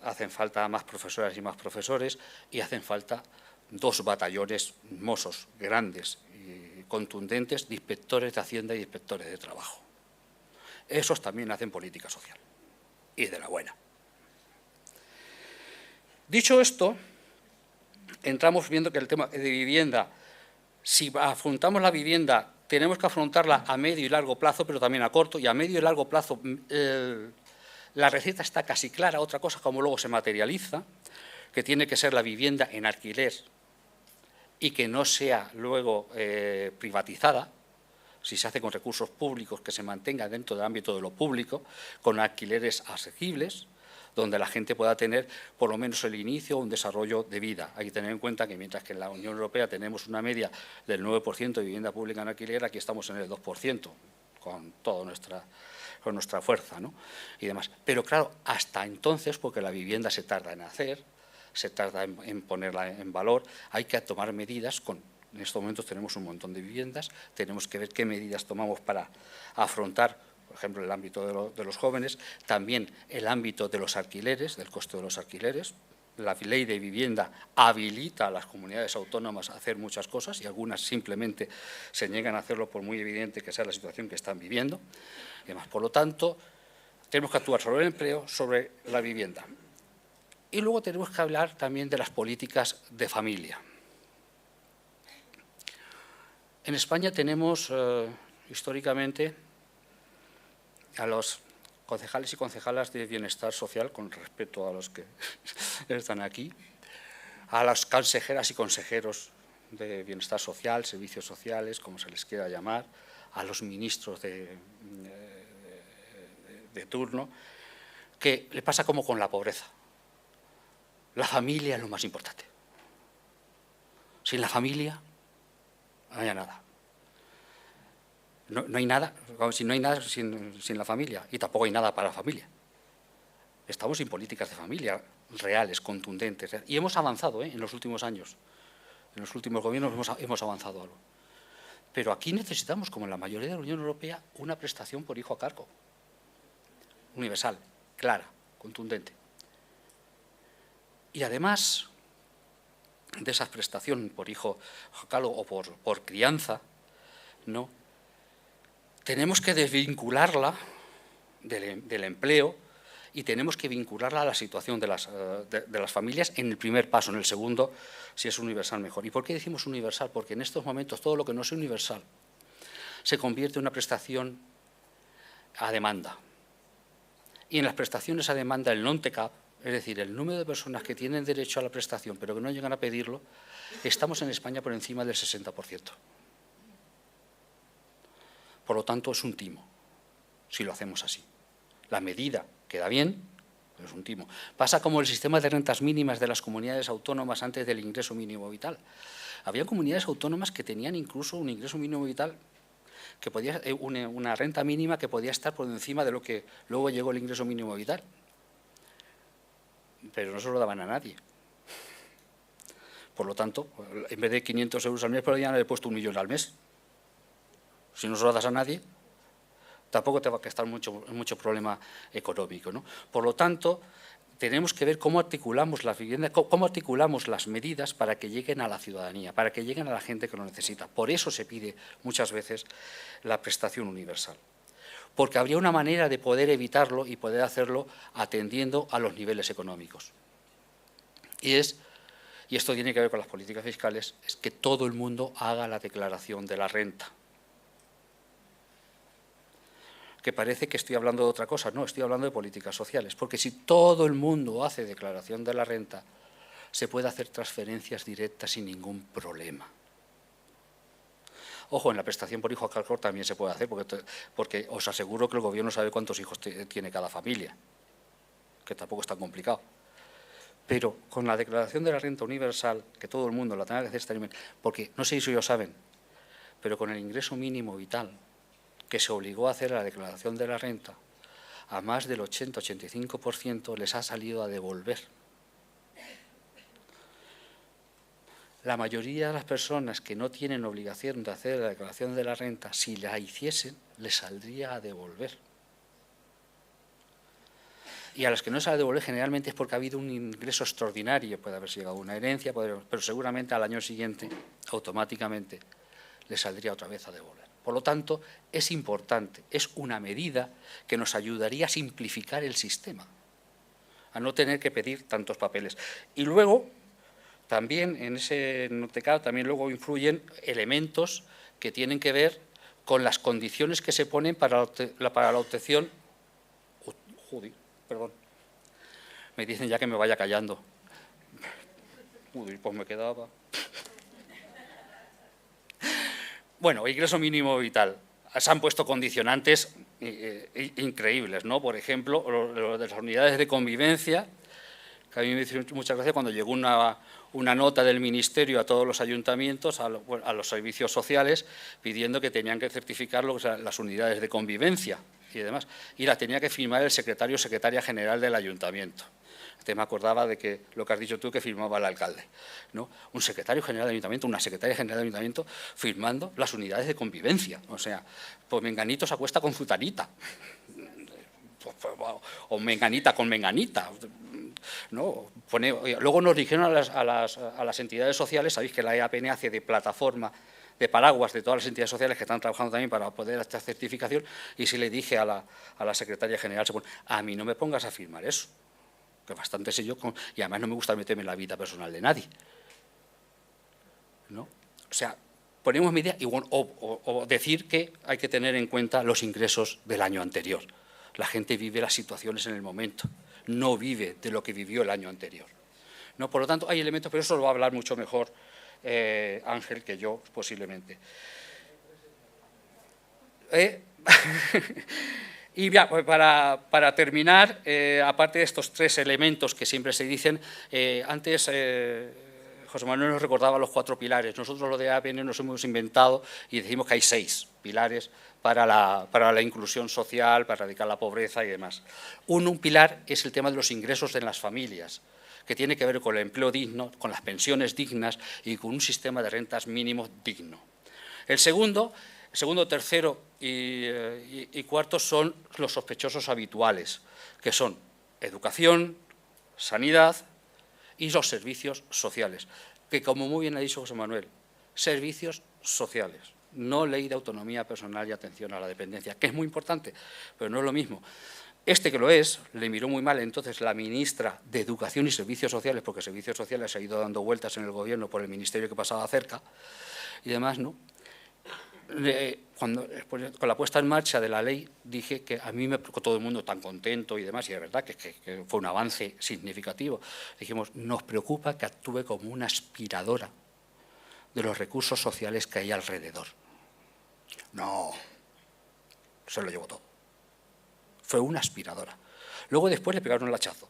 [SPEAKER 4] hacen falta más profesoras y más profesores y hacen falta 2 batallones mozos grandes y contundentes de inspectores de Hacienda y inspectores de trabajo. Esos también hacen política social y de la buena. Dicho esto, entramos viendo que el tema de vivienda, si afrontamos la vivienda, tenemos que afrontarla a medio y largo plazo, pero también a corto, y a medio y largo plazo la receta está casi clara. Otra cosa, como luego se materializa, que tiene que ser la vivienda en alquiler y que no sea luego privatizada, si se hace con recursos públicos, que se mantenga dentro del ámbito de lo público, con alquileres asequibles, donde la gente pueda tener por lo menos el inicio o un desarrollo de vida. Hay que tener en cuenta que mientras que en la Unión Europea tenemos una media del 9% de vivienda pública en alquiler, aquí estamos en el 2%, con toda nuestra fuerza, ¿no? Y demás. Pero claro, hasta entonces, porque la vivienda se tarda en hacer, se tarda en ponerla en valor, hay que tomar medidas en estos momentos tenemos un montón de viviendas, tenemos que ver qué medidas tomamos para afrontar, por ejemplo, el ámbito de los jóvenes, también el ámbito de los alquileres, del coste de los alquileres. La ley de vivienda habilita a las comunidades autónomas a hacer muchas cosas y algunas simplemente se niegan a hacerlo por muy evidente que sea la situación que están viviendo. Y además, por lo tanto, tenemos que actuar sobre el empleo, sobre la vivienda. Y luego tenemos que hablar también de las políticas de familia. En España tenemos históricamente a los concejales y concejalas de bienestar social, con respeto a los que están aquí, a las consejeras y consejeros de bienestar social, servicios sociales, como se les quiera llamar, a los ministros de turno, que le pasa como con la pobreza. La familia es lo más importante. Sin la familia no hay nada. No hay nada, si no hay nada sin la familia, y tampoco hay nada para la familia. Estamos sin políticas de familia reales, contundentes, y hemos avanzado en los últimos años. En los últimos gobiernos hemos avanzado algo. Pero aquí necesitamos, como en la mayoría de la Unión Europea, una prestación por hijo a cargo. Universal, clara, contundente. Y además de esa prestación por hijo a cargo o por crianza, ¿no? Tenemos que desvincularla del empleo y tenemos que vincularla a la situación de las familias en el primer paso. En el segundo, si es universal, mejor. ¿Y por qué decimos universal? Porque en estos momentos todo lo que no es universal se convierte en una prestación a demanda. Y en las prestaciones a demanda, el non-TECAP, es decir, el número de personas que tienen derecho a la prestación pero que no llegan a pedirlo, estamos en España por encima del 60%. Por lo tanto, es un timo, si lo hacemos así. La medida queda bien, pero es un timo. Pasa como el sistema de rentas mínimas de las comunidades autónomas antes del ingreso mínimo vital. Había comunidades autónomas que tenían incluso un ingreso mínimo vital, que podía, una renta mínima que podía estar por encima de lo que luego llegó el ingreso mínimo vital. Pero no se lo daban a nadie. Por lo tanto, en vez de 500 euros al mes, podrían haber puesto 1 millón al mes. Si no se lo das a nadie, tampoco te va a costar mucho problema económico, ¿no? Por lo tanto, tenemos que ver cómo articulamos las viviendas, cómo articulamos las medidas para que lleguen a la ciudadanía, para que lleguen a la gente que lo necesita. Por eso se pide muchas veces la prestación universal. Porque habría una manera de poder evitarlo y poder hacerlo atendiendo a los niveles económicos. Y esto tiene que ver con las políticas fiscales, es que todo el mundo haga la declaración de la renta. Que parece que estoy hablando de otra cosa, no, estoy hablando de políticas sociales, porque si todo el mundo hace declaración de la renta, se puede hacer transferencias directas sin ningún problema. Ojo, en la prestación por hijo a cargo también se puede hacer, porque os aseguro que el gobierno sabe cuántos hijos tiene cada familia, que tampoco es tan complicado. Pero con la declaración de la renta universal, que todo el mundo la tenga que hacer, porque no sé si ellos saben, pero con el ingreso mínimo vital que se obligó a hacer la declaración de la renta, a más del 80-85% les ha salido a devolver. La mayoría de las personas que no tienen obligación de hacer la declaración de la renta, si la hiciesen, les saldría a devolver. Y a las que no se la devuelve generalmente es porque ha habido un ingreso extraordinario, puede haber llegado una herencia, pero seguramente al año siguiente, automáticamente, les saldría otra vez a devolver. Por lo tanto, es importante, es una medida que nos ayudaría a simplificar el sistema, a no tener que pedir tantos papeles. Y luego, también en ese notecado, también luego influyen elementos que tienen que ver con las condiciones que se ponen para la obtención. Joder, perdón. Me dicen ya que me vaya callando. Joder, pues me quedaba. Bueno, ingreso mínimo vital. Se han puesto condicionantes increíbles, ¿no? Por ejemplo, lo de las unidades de convivencia, que a mí me hizo mucha gracia cuando llegó una nota del Ministerio a todos los ayuntamientos, a los servicios sociales, pidiendo que tenían que certificar las unidades de convivencia y demás. Y la tenía que firmar el secretario o secretaria general del ayuntamiento. Te me acordaba de que lo que has dicho tú, que firmaba el alcalde, ¿no? Un secretario general del ayuntamiento, una secretaria general del ayuntamiento firmando las unidades de convivencia. O sea, pues menganito se acuesta con zutanita, o menganita con menganita, ¿no? Luego nos dijeron a las entidades sociales, sabéis que la EAPN hace de plataforma, de paraguas de todas las entidades sociales que están trabajando también para poder hacer certificación, y si le dije a la secretaria general, a mí no me pongas a firmar eso, que bastante sé yo, y además no me gusta meterme en la vida personal de nadie, ¿no? O sea, ponemos medida y bueno, o decir que hay que tener en cuenta los ingresos del año anterior. La gente vive las situaciones en el momento, no vive de lo que vivió el año anterior, ¿no? Por lo tanto, hay elementos, pero eso lo va a hablar mucho mejor Ángel que yo, posiblemente. Y ya, pues para terminar, aparte de estos tres elementos que siempre se dicen, antes José Manuel nos recordaba los 4 pilares. Nosotros lo de APN nos hemos inventado y decimos que hay 6 pilares para la inclusión social, para erradicar la pobreza y demás. Un pilar es el tema de los ingresos en las familias, que tiene que ver con el empleo digno, con las pensiones dignas y con un sistema de rentas mínimos digno. El segundo, tercero y cuarto son los sospechosos habituales, que son educación, sanidad y los servicios sociales, que como muy bien ha dicho José Manuel, servicios sociales, no ley de autonomía personal y atención a la dependencia, que es muy importante, pero no es lo mismo. Este que lo es, le miró muy mal entonces la ministra de Educación y Servicios Sociales, porque Servicios Sociales ha ido dando vueltas en el gobierno por el ministerio que pasaba cerca y demás, ¿no? Con la puesta en marcha de la ley dije que a mí con todo el mundo tan contento y demás, y es verdad que fue un avance significativo, dijimos, nos preocupa que actúe como una aspiradora de los recursos sociales que hay alrededor. No, se lo llevó todo. Fue una aspiradora. Luego después le pegaron el hachazo,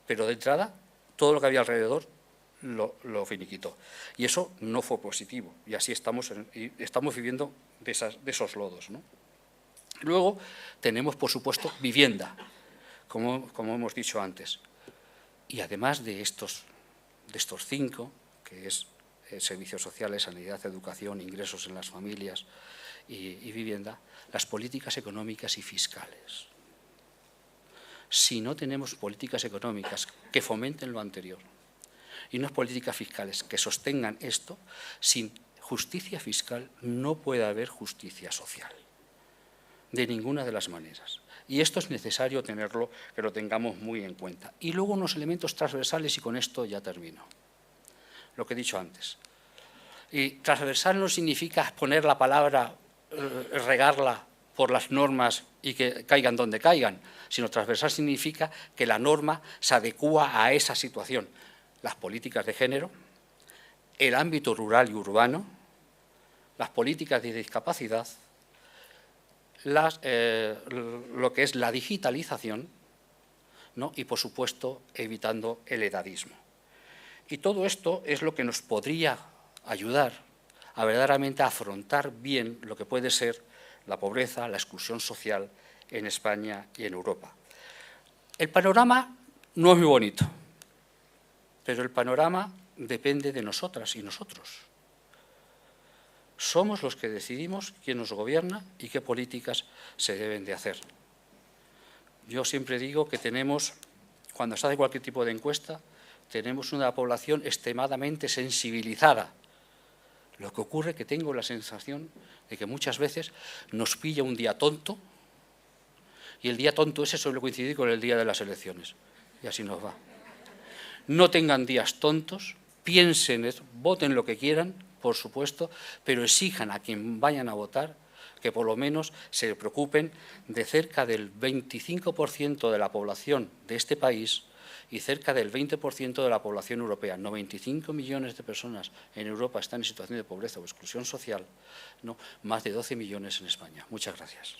[SPEAKER 4] pero de entrada todo lo que había alrededor lo finiquitó. Y eso no fue positivo, y así estamos viviendo de esos lodos, ¿no? Luego tenemos, por supuesto, vivienda, como hemos dicho antes. Y además de estos 5, que es servicios sociales, sanidad, educación, ingresos en las familias y vivienda, las políticas económicas y fiscales. Si no tenemos políticas económicas que fomenten lo anterior y unas políticas fiscales que sostengan esto, sin justicia fiscal no puede haber justicia social, de ninguna de las maneras. Y esto es necesario tenerlo, que lo tengamos muy en cuenta. Y luego unos elementos transversales, y con esto ya termino. Lo que he dicho antes. Y transversal no significa poner la palabra, regarla por las normas y que caigan donde caigan, sino transversal significa que la norma se adecúa a esa situación. Las políticas de género, el ámbito rural y urbano, las políticas de discapacidad, lo que es la digitalización, ¿no? Y, por supuesto, evitando el edadismo. Y todo esto es lo que nos podría ayudar a verdaderamente afrontar bien lo que puede ser la pobreza, la exclusión social en España y en Europa. El panorama no es muy bonito, pero el panorama depende de nosotras y nosotros. Somos los que decidimos quién nos gobierna y qué políticas se deben de hacer. Yo siempre digo que tenemos, cuando se hace cualquier tipo de encuesta, tenemos una población extremadamente sensibilizada. Lo que ocurre es que tengo la sensación de que muchas veces nos pilla un día tonto y el día tonto ese suele coincidir con el día de las elecciones. Y así nos va. No tengan días tontos, piensen, voten lo que quieran, por supuesto, pero exijan a quien vayan a votar que por lo menos se preocupen de cerca del 25% de la población de este país y cerca del 20% de la población europea. 95 millones de personas en Europa están en situación de pobreza o exclusión social, ¿no? Más de 12 millones en España. Muchas gracias.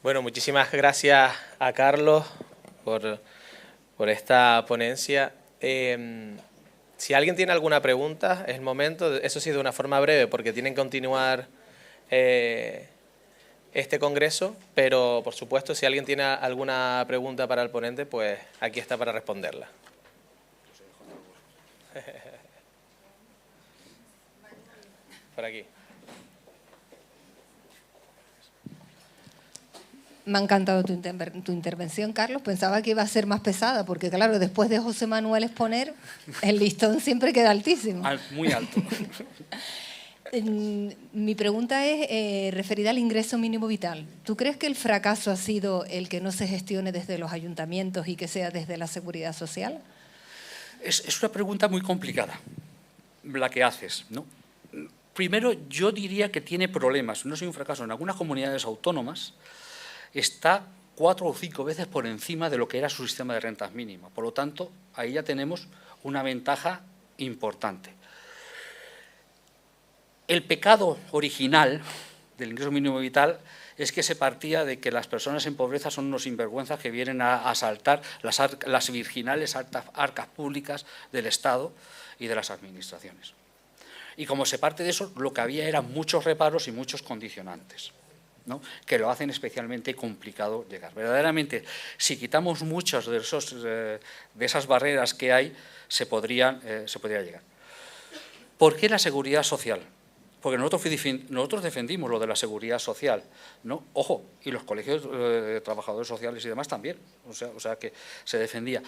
[SPEAKER 2] Bueno, muchísimas gracias a Carlos por esta ponencia. Si alguien tiene alguna pregunta, es el momento, eso sí de una forma breve, porque tienen que continuar este congreso, pero por supuesto si alguien tiene alguna pregunta para el ponente, pues aquí está para responderla. Por aquí.
[SPEAKER 5] Me ha encantado tu intervención, Carlos. Pensaba que iba a ser más pesada, porque claro, después de José Manuel exponer, el listón siempre queda altísimo.
[SPEAKER 4] Muy alto.
[SPEAKER 5] Mi pregunta es referida al ingreso mínimo vital. ¿Tú crees que el fracaso ha sido el que no se gestione desde los ayuntamientos y que sea desde la seguridad social?
[SPEAKER 4] Es una pregunta muy complicada, la que haces, ¿no? Primero, yo diría que tiene problemas. No es un fracaso. En algunas comunidades autónomas está 4 o 5 veces por encima de lo que era su sistema de rentas mínimas. Por lo tanto, ahí ya tenemos una ventaja importante. El pecado original del ingreso mínimo vital es que se partía de que las personas en pobreza son unos sinvergüenzas que vienen a asaltar las virginales arcas públicas del Estado y de las administraciones. Y como se parte de eso, lo que había eran muchos reparos y muchos condicionantes, ¿no? Que lo hacen especialmente complicado llegar. Verdaderamente, si quitamos muchas de esas barreras que hay, se podría llegar. ¿Por qué la seguridad social? Porque nosotros defendimos lo de la seguridad social, ¿no? Ojo, y los colegios de trabajadores sociales y demás también, o sea que se defendía,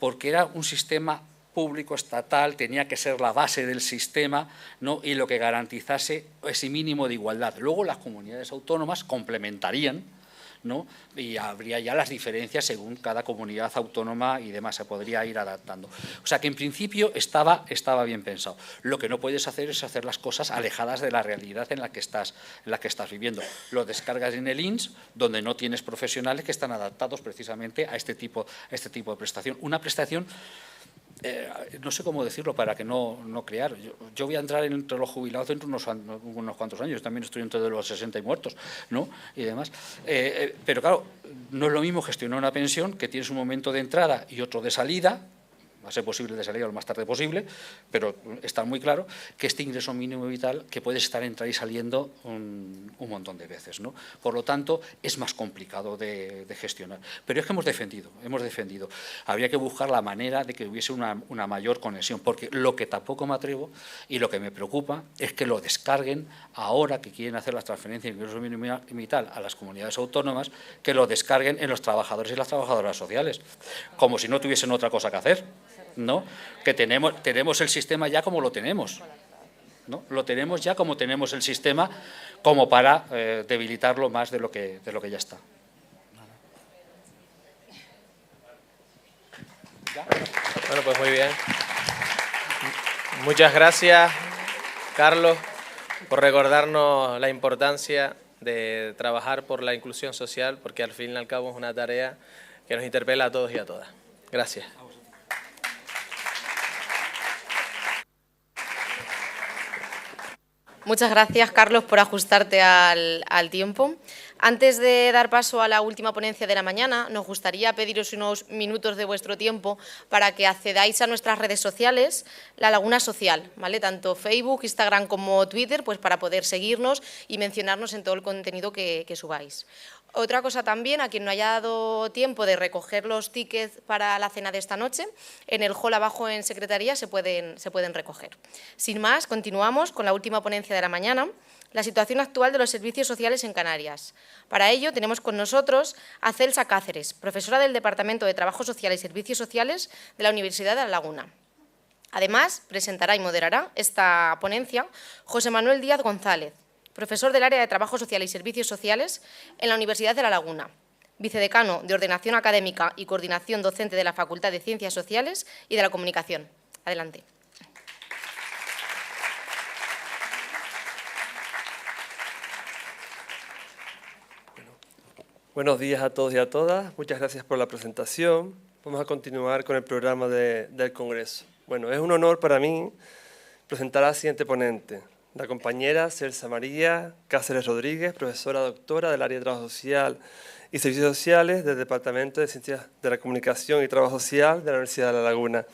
[SPEAKER 4] porque era un sistema público estatal, tenía que ser la base del sistema, ¿no? Y lo que garantizase ese mínimo de igualdad. Luego las comunidades autónomas complementarían, ¿no? Y habría ya las diferencias según cada comunidad autónoma y demás, se podría ir adaptando. O sea que en principio estaba bien pensado. Lo que no puedes hacer es hacer las cosas alejadas de la realidad en la que estás viviendo. Lo descargas en el INS, donde no tienes profesionales que están adaptados precisamente a este tipo de prestación. Una prestación, no sé cómo decirlo para que no crear. Yo voy a entrar entre los jubilados dentro de unos cuantos años. También estoy entre los 60 y muertos, ¿no? Y demás. Pero claro, no es lo mismo gestionar una pensión que tienes un momento de entrada y otro de salida. Va a ser posible de salir lo más tarde posible, pero está muy claro que este ingreso mínimo vital que puedes estar entrando y saliendo un montón de veces, ¿no? Por lo tanto, es más complicado de gestionar. Pero es que hemos defendido. Habría que buscar la manera de que hubiese una mayor conexión, porque lo que tampoco me atrevo y lo que me preocupa es que lo descarguen ahora que quieren hacer las transferencias de ingreso mínimo vital a las comunidades autónomas, que lo descarguen en los trabajadores y las trabajadoras sociales, como si no tuviesen otra cosa que hacer, ¿no? Que tenemos el sistema ya como lo tenemos, ¿no? Lo tenemos ya como tenemos el sistema, como para debilitarlo más de lo que ya está.
[SPEAKER 2] Bueno, pues muy bien. Muchas gracias, Carlos, por recordarnos la importancia de trabajar por la inclusión social, porque al fin y al cabo es una tarea que nos interpela a todos y a todas. Gracias.
[SPEAKER 6] Muchas gracias, Carlos, por ajustarte al tiempo. Antes de dar paso a la última ponencia de la mañana, nos gustaría pediros unos minutos de vuestro tiempo para que accedáis a nuestras redes sociales, La Laguna Social, ¿vale? Tanto Facebook, Instagram como Twitter, pues para poder seguirnos y mencionarnos en todo el contenido que subáis. Otra cosa también, a quien no haya dado tiempo de recoger los tickets para la cena de esta noche, en el hall abajo en Secretaría se pueden recoger. Sin más, continuamos con la última ponencia de la mañana, la situación actual de los servicios sociales en Canarias. Para ello tenemos con nosotros a Celsa Cáceres, profesora del Departamento de Trabajo Social y Servicios Sociales de la Universidad de La Laguna. Además, presentará y moderará esta ponencia José Manuel Díaz González, profesor del área de Trabajo Social y Servicios Sociales en la Universidad de La Laguna, vicedecano de Ordenación Académica y Coordinación Docente de la Facultad de Ciencias Sociales y de la Comunicación. Adelante.
[SPEAKER 7] Buenos días a todos y a todas. Muchas gracias por la presentación. Vamos a continuar con el programa del Congreso. Bueno, es un honor para mí presentar a la siguiente ponente, la compañera Celsa María Cáceres Rodríguez, profesora doctora del área de Trabajo Social y Servicios Sociales del Departamento de Ciencias de la Comunicación y Trabajo Social de la Universidad de La Laguna,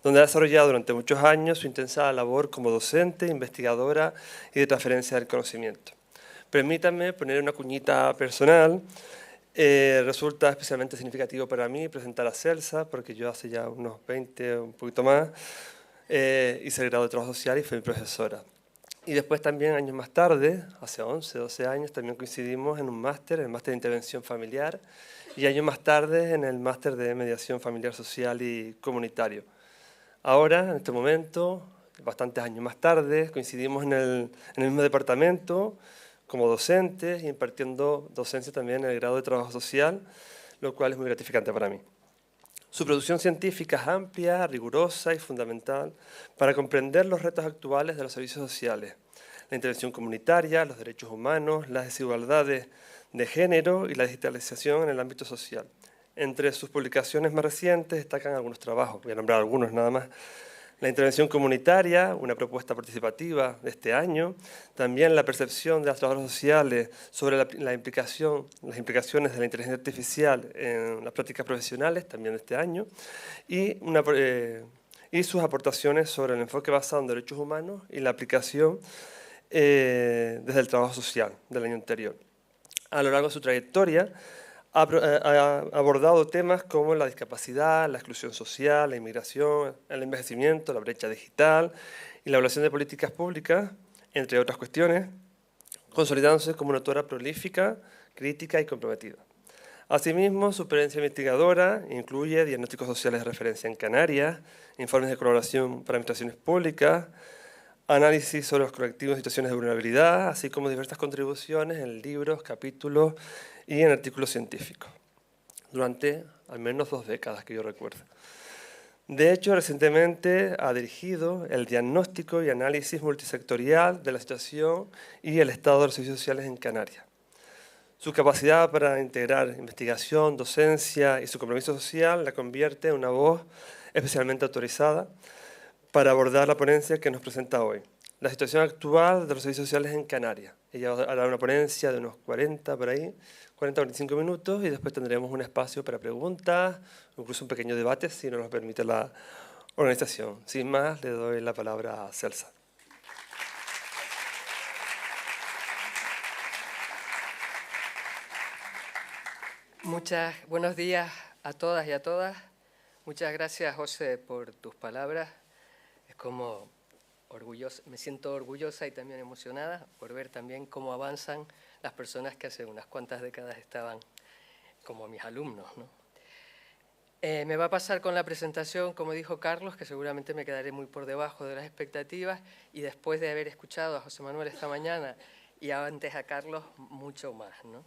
[SPEAKER 7] donde ha desarrollado durante muchos años su intensa labor como docente, investigadora y de transferencia del conocimiento. Permítanme poner una cuñita personal. Resulta especialmente significativo para mí presentar a Celsa, porque yo hace ya unos 20, un poquito más, hice el grado de Trabajo Social y fui profesora. Y después también, años más tarde, hace 11, 12 años, también coincidimos en un máster, el máster de Intervención Familiar, y años más tarde en el máster de Mediación Familiar, Social y Comunitario. Ahora, en este momento, bastantes años más tarde, coincidimos en el mismo departamento como docentes y impartiendo docencia también en el grado de Trabajo Social, lo cual es muy gratificante para mí. Su producción científica es amplia, rigurosa y fundamental para comprender los retos actuales de los servicios sociales, la intervención comunitaria, los derechos humanos, las desigualdades de género y la digitalización en el ámbito social. Entre sus publicaciones más recientes destacan algunos trabajos, voy a nombrar algunos nada más. La intervención comunitaria, una propuesta participativa de este año, también la percepción de las trabajadoras sociales sobre las implicaciones de la inteligencia artificial en las prácticas profesionales, también de este año, y sus aportaciones sobre el enfoque basado en derechos humanos y la aplicación desde el trabajo social del año anterior. A lo largo de su trayectoria, ha abordado temas como la discapacidad, la exclusión social, la inmigración, el envejecimiento, la brecha digital y la evaluación de políticas públicas, entre otras cuestiones, consolidándose como una autora prolífica, crítica y comprometida. Asimismo, su experiencia investigadora incluye diagnósticos sociales de referencia en Canarias, informes de colaboración para administraciones públicas, análisis sobre los colectivos en situaciones de vulnerabilidad, así como diversas contribuciones en libros, capítulos y en artículos científicos, durante al menos 2 décadas que yo recuerdo. De hecho, recientemente ha dirigido el diagnóstico y análisis multisectorial de la situación y el estado de los servicios sociales en Canarias. Su capacidad para integrar investigación, docencia y su compromiso social la convierte en una voz especialmente autorizada para abordar la ponencia que nos presenta hoy, la situación actual de los servicios sociales en Canarias. Ella hará una ponencia de unos 40 por ahí, 40-45 minutos, y después tendremos un espacio para preguntas, incluso un pequeño debate, si nos lo permite la organización. Sin más, le doy la palabra a Celsa.
[SPEAKER 8] Buenos días a todas y a todas. Muchas gracias, José, por tus palabras. Es como me siento orgullosa y también emocionada por ver también cómo avanzan las personas que hace unas cuantas décadas estaban como mis alumnos, ¿no? Me va a pasar con la presentación, como dijo Carlos, que seguramente me quedaré muy por debajo de las expectativas, y después de haber escuchado a José Manuel esta mañana y antes a Carlos, mucho más, ¿no?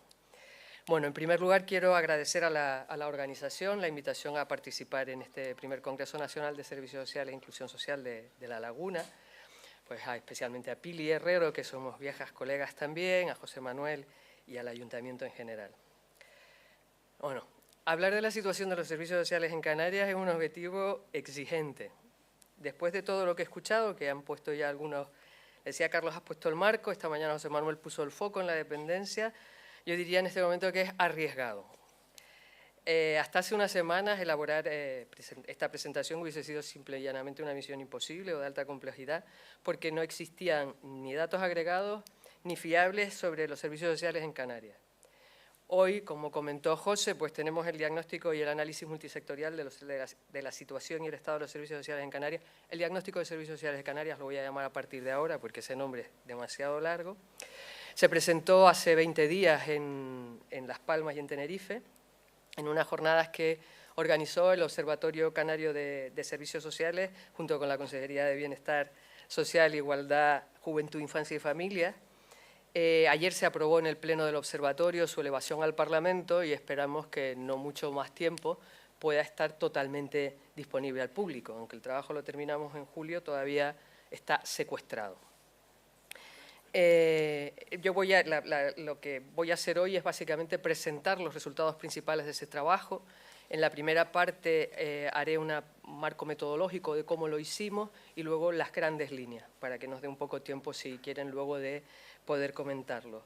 [SPEAKER 8] Bueno, en primer lugar quiero agradecer a la organización la invitación a participar en este primer Congreso Nacional de Servicios Sociales e Inclusión Social de La Laguna, pues especialmente a Pili Herrero, que somos viejas colegas también, a José Manuel y al ayuntamiento en general. Bueno, hablar de la situación de los servicios sociales en Canarias es un objetivo exigente. Después de todo lo que he escuchado, que han puesto ya algunos, decía Carlos, has puesto el marco, esta mañana José Manuel puso el foco en la dependencia, yo diría en este momento que es arriesgado. Hasta hace unas semanas elaborar esta presentación hubiese sido simple y llanamente una misión imposible o de alta complejidad, porque no existían ni datos agregados ni fiables sobre los servicios sociales en Canarias. Hoy, como comentó José, pues tenemos el diagnóstico y el análisis multisectorial de la situación y el estado de los servicios sociales en Canarias. El diagnóstico de servicios sociales de Canarias lo voy a llamar a partir de ahora porque ese nombre es demasiado largo. Se presentó hace 20 días en Las Palmas y en Tenerife, en unas jornadas que organizó el Observatorio Canario de Servicios Sociales junto con la Consejería de Bienestar Social, Igualdad, Juventud, Infancia y Familia. Ayer se aprobó en el Pleno del Observatorio su elevación al Parlamento y esperamos que no mucho más tiempo pueda estar totalmente disponible al público. Aunque el trabajo lo terminamos en julio, todavía está secuestrado. Lo que voy a hacer hoy es básicamente presentar los resultados principales de ese trabajo. En la primera parte haré un marco metodológico de cómo lo hicimos y luego las grandes líneas, para que nos dé un poco tiempo, si quieren, luego de poder comentarlo.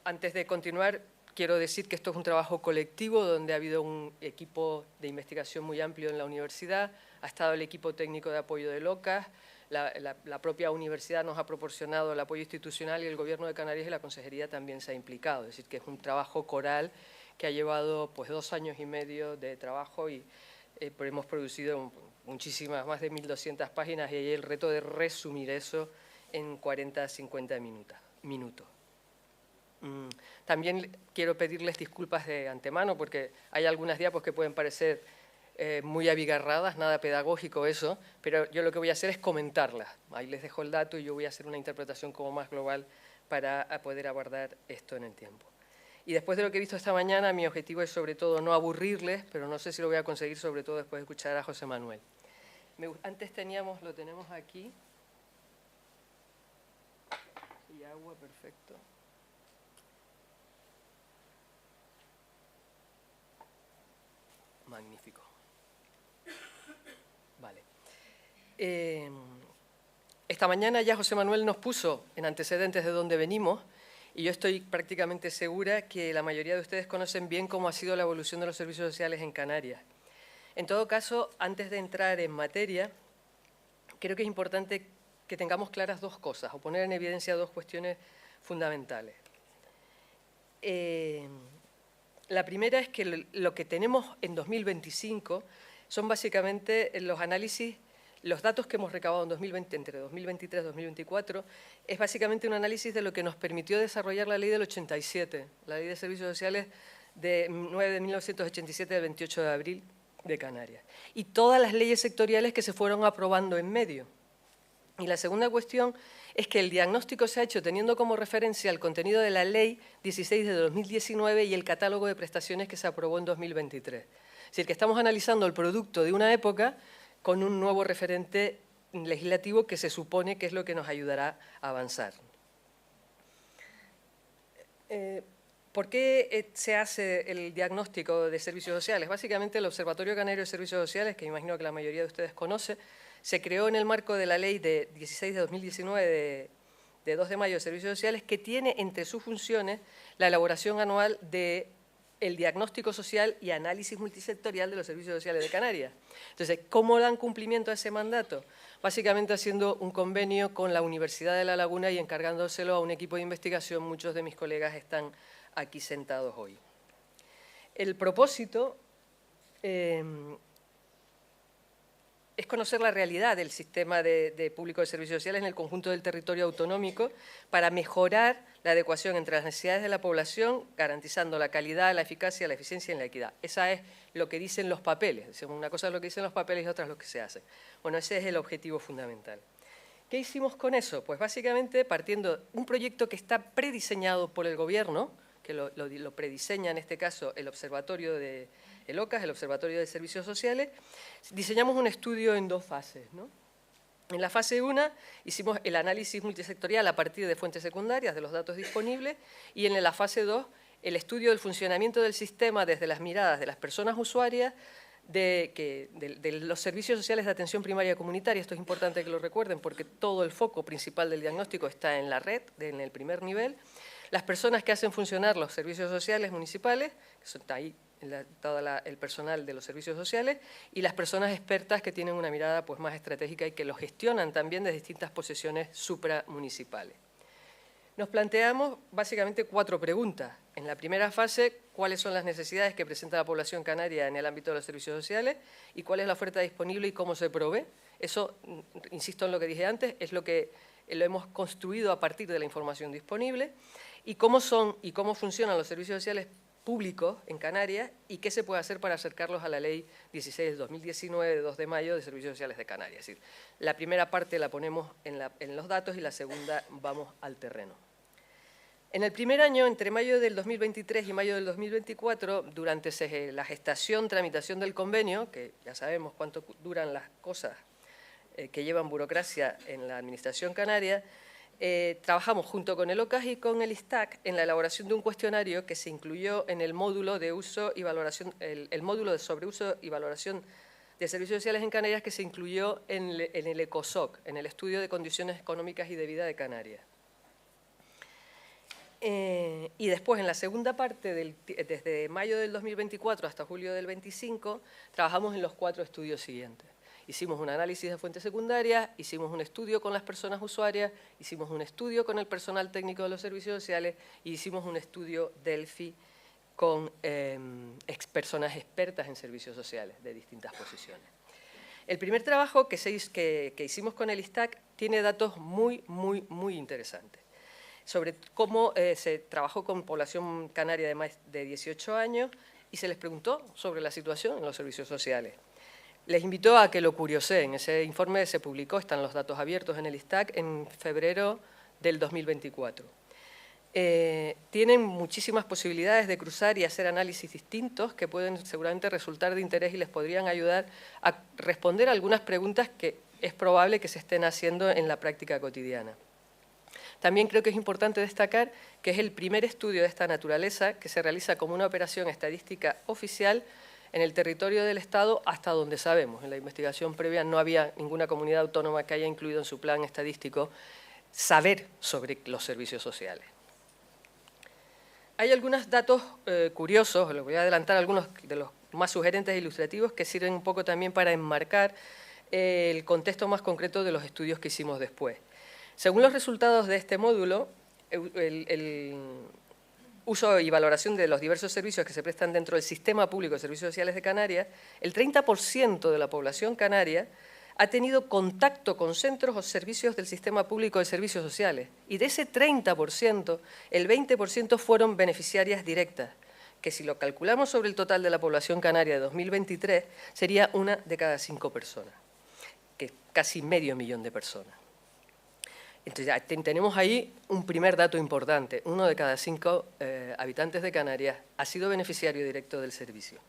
[SPEAKER 8] Antes de continuar, quiero decir que esto es un trabajo colectivo donde ha habido un equipo de investigación muy amplio en la universidad, ha estado el equipo técnico de apoyo de LOCAS, la propia universidad nos ha proporcionado el apoyo institucional y el Gobierno de Canarias y la Consejería también se ha implicado. Es decir, que es un trabajo coral que ha llevado pues 2 años y medio de trabajo y hemos producido muchísimas, más de 1.200 páginas y hay el reto de resumir eso en 40 a 50 minutos. También quiero pedirles disculpas de antemano porque hay algunas diapos que pueden parecer muy abigarradas, nada pedagógico eso, pero yo lo que voy a hacer es comentarlas. Ahí les dejo el dato y yo voy a hacer una interpretación como más global para poder abordar esto en el tiempo. Y después de lo que he visto esta mañana, mi objetivo es sobre todo no aburrirles, pero no sé si lo voy a conseguir, sobre todo después de escuchar a José Manuel. Antes lo tenemos aquí. Y agua, perfecto. Magnífico. Vale. Esta mañana ya José Manuel nos puso en antecedentes de dónde venimos y yo estoy prácticamente segura que la mayoría de ustedes conocen bien cómo ha sido la evolución de los servicios sociales en Canarias. En todo caso, antes de entrar en materia, creo que es importante que tengamos claras 2 cosas, o poner en evidencia 2 cuestiones fundamentales. La primera es que lo que tenemos en 2025 son básicamente los análisis, los datos que hemos recabado en 2020, entre 2023 y 2024, es básicamente un análisis de lo que nos permitió desarrollar la ley del 87, la ley de servicios sociales de 1987, del 28 de abril de Canarias, y todas las leyes sectoriales que se fueron aprobando en medio. Y la segunda cuestión es que el diagnóstico se ha hecho teniendo como referencia el contenido de la Ley 16 de 2019 y el catálogo de prestaciones que se aprobó en 2023. Es decir, que estamos analizando el producto de una época con un nuevo referente legislativo que se supone que es lo que nos ayudará a avanzar. ¿Por qué se hace el diagnóstico de servicios sociales? Básicamente el Observatorio Canario de Servicios Sociales, que imagino que la mayoría de ustedes conoce, se creó en el marco de la Ley de 16 de 2019 de 2 de mayo de Servicios Sociales, que tiene entre sus funciones la elaboración anual del diagnóstico social y análisis multisectorial de los servicios sociales de Canarias. Entonces, ¿cómo dan cumplimiento a ese mandato? Básicamente haciendo un convenio con la Universidad de La Laguna y encargándoselo a un equipo de investigación. Muchos de mis colegas están aquí sentados hoy. El propósito es conocer la realidad del sistema de público de servicios sociales en el conjunto del territorio autonómico para mejorar la adecuación entre las necesidades de la población, garantizando la calidad, la eficacia, la eficiencia y la equidad. Esa es lo que dicen los papeles. Una cosa es lo que dicen los papeles y otra es lo que se hace. Bueno, ese es el objetivo fundamental. ¿Qué hicimos con eso? Pues básicamente partiendo de un proyecto que está prediseñado por el Gobierno, que lo prediseña en este caso el Observatorio de el OCAS, el Observatorio de Servicios Sociales, diseñamos un estudio en 2 fases, ¿no? En la fase 1 hicimos el análisis multisectorial a partir de fuentes secundarias de los datos disponibles y en la fase 2 el estudio del funcionamiento del sistema desde las miradas de las personas usuarias de los servicios sociales de atención primaria comunitaria. Esto es importante que lo recuerden porque todo el foco principal del diagnóstico está en la red, en el primer nivel. Las personas que hacen funcionar los servicios sociales municipales, que son ahí todo el personal de los servicios sociales, y las personas expertas que tienen una mirada pues, más estratégica y que lo gestionan también de distintas posiciones supramunicipales. Nos planteamos básicamente 4 preguntas. En la primera fase, ¿cuáles son las necesidades que presenta la población canaria en el ámbito de los servicios sociales? ¿Y cuál es la oferta disponible y cómo se provee? Eso, insisto en lo que dije antes, es lo que lo hemos construido a partir de la información disponible. ¿Y cómo son y cómo funcionan los servicios sociales públicos en Canarias y qué se puede hacer para acercarlos a la Ley 16 de 2019 de 2 de mayo de Servicios Sociales de Canarias? Es decir, la primera parte la ponemos en los datos y la segunda vamos al terreno. En el primer año, entre mayo del 2023 y mayo del 2024, durante la gestación, tramitación del convenio, que ya sabemos cuánto duran las cosas que llevan burocracia en la Administración canaria, trabajamos junto con el OCAS y con el ISTAC en la elaboración de un cuestionario que se incluyó en el módulo de uso y valoración, el módulo de sobreuso y valoración de servicios sociales en Canarias que se incluyó en el ECOSOC, en el Estudio de Condiciones Económicas y de Vida de Canarias. Y después, en la segunda parte, desde mayo del 2024 hasta julio del 25, trabajamos en los 4 estudios siguientes. Hicimos un análisis de fuentes secundarias, hicimos un estudio con las personas usuarias, hicimos un estudio con el personal técnico de los servicios sociales y hicimos un estudio Delphi con personas expertas en servicios sociales de distintas posiciones. El primer trabajo que hicimos con el ISTAC tiene datos muy interesantes sobre cómo se trabajó con población canaria de más de 18 años y se les preguntó sobre la situación en los servicios sociales. Les invito a que lo curioseen. Ese informe se publicó, están los datos abiertos en el ISTAC en febrero del 2024. Tienen muchísimas posibilidades de cruzar y hacer análisis distintos que pueden seguramente resultar de interés y les podrían ayudar a responder a algunas preguntas que es probable que se estén haciendo en la práctica cotidiana. También creo que es importante destacar que es el primer estudio de esta naturaleza que se realiza como una operación estadística oficial en el territorio del Estado hasta donde sabemos. En la investigación previa no había ninguna comunidad autónoma que haya incluido en su plan estadístico saber sobre los servicios sociales. Hay algunos datos curiosos, les voy a adelantar algunos de los más sugerentes e ilustrativos que sirven un poco también para enmarcar el contexto más concreto de los estudios que hicimos después. Según los resultados de este módulo, el uso y valoración de los diversos servicios que se prestan dentro del sistema público de servicios sociales de Canarias, el 30% de la población canaria ha tenido contacto con centros o servicios del sistema público de servicios sociales. Y de ese 30%, el 20% fueron beneficiarias directas, que si lo calculamos sobre el total de la población canaria de 2023, sería 1 de cada 5 personas, que es casi medio millón de personas. Entonces ya tenemos ahí un primer dato importante. 1 de cada 5 habitantes de Canarias ha sido beneficiario directo del servicio.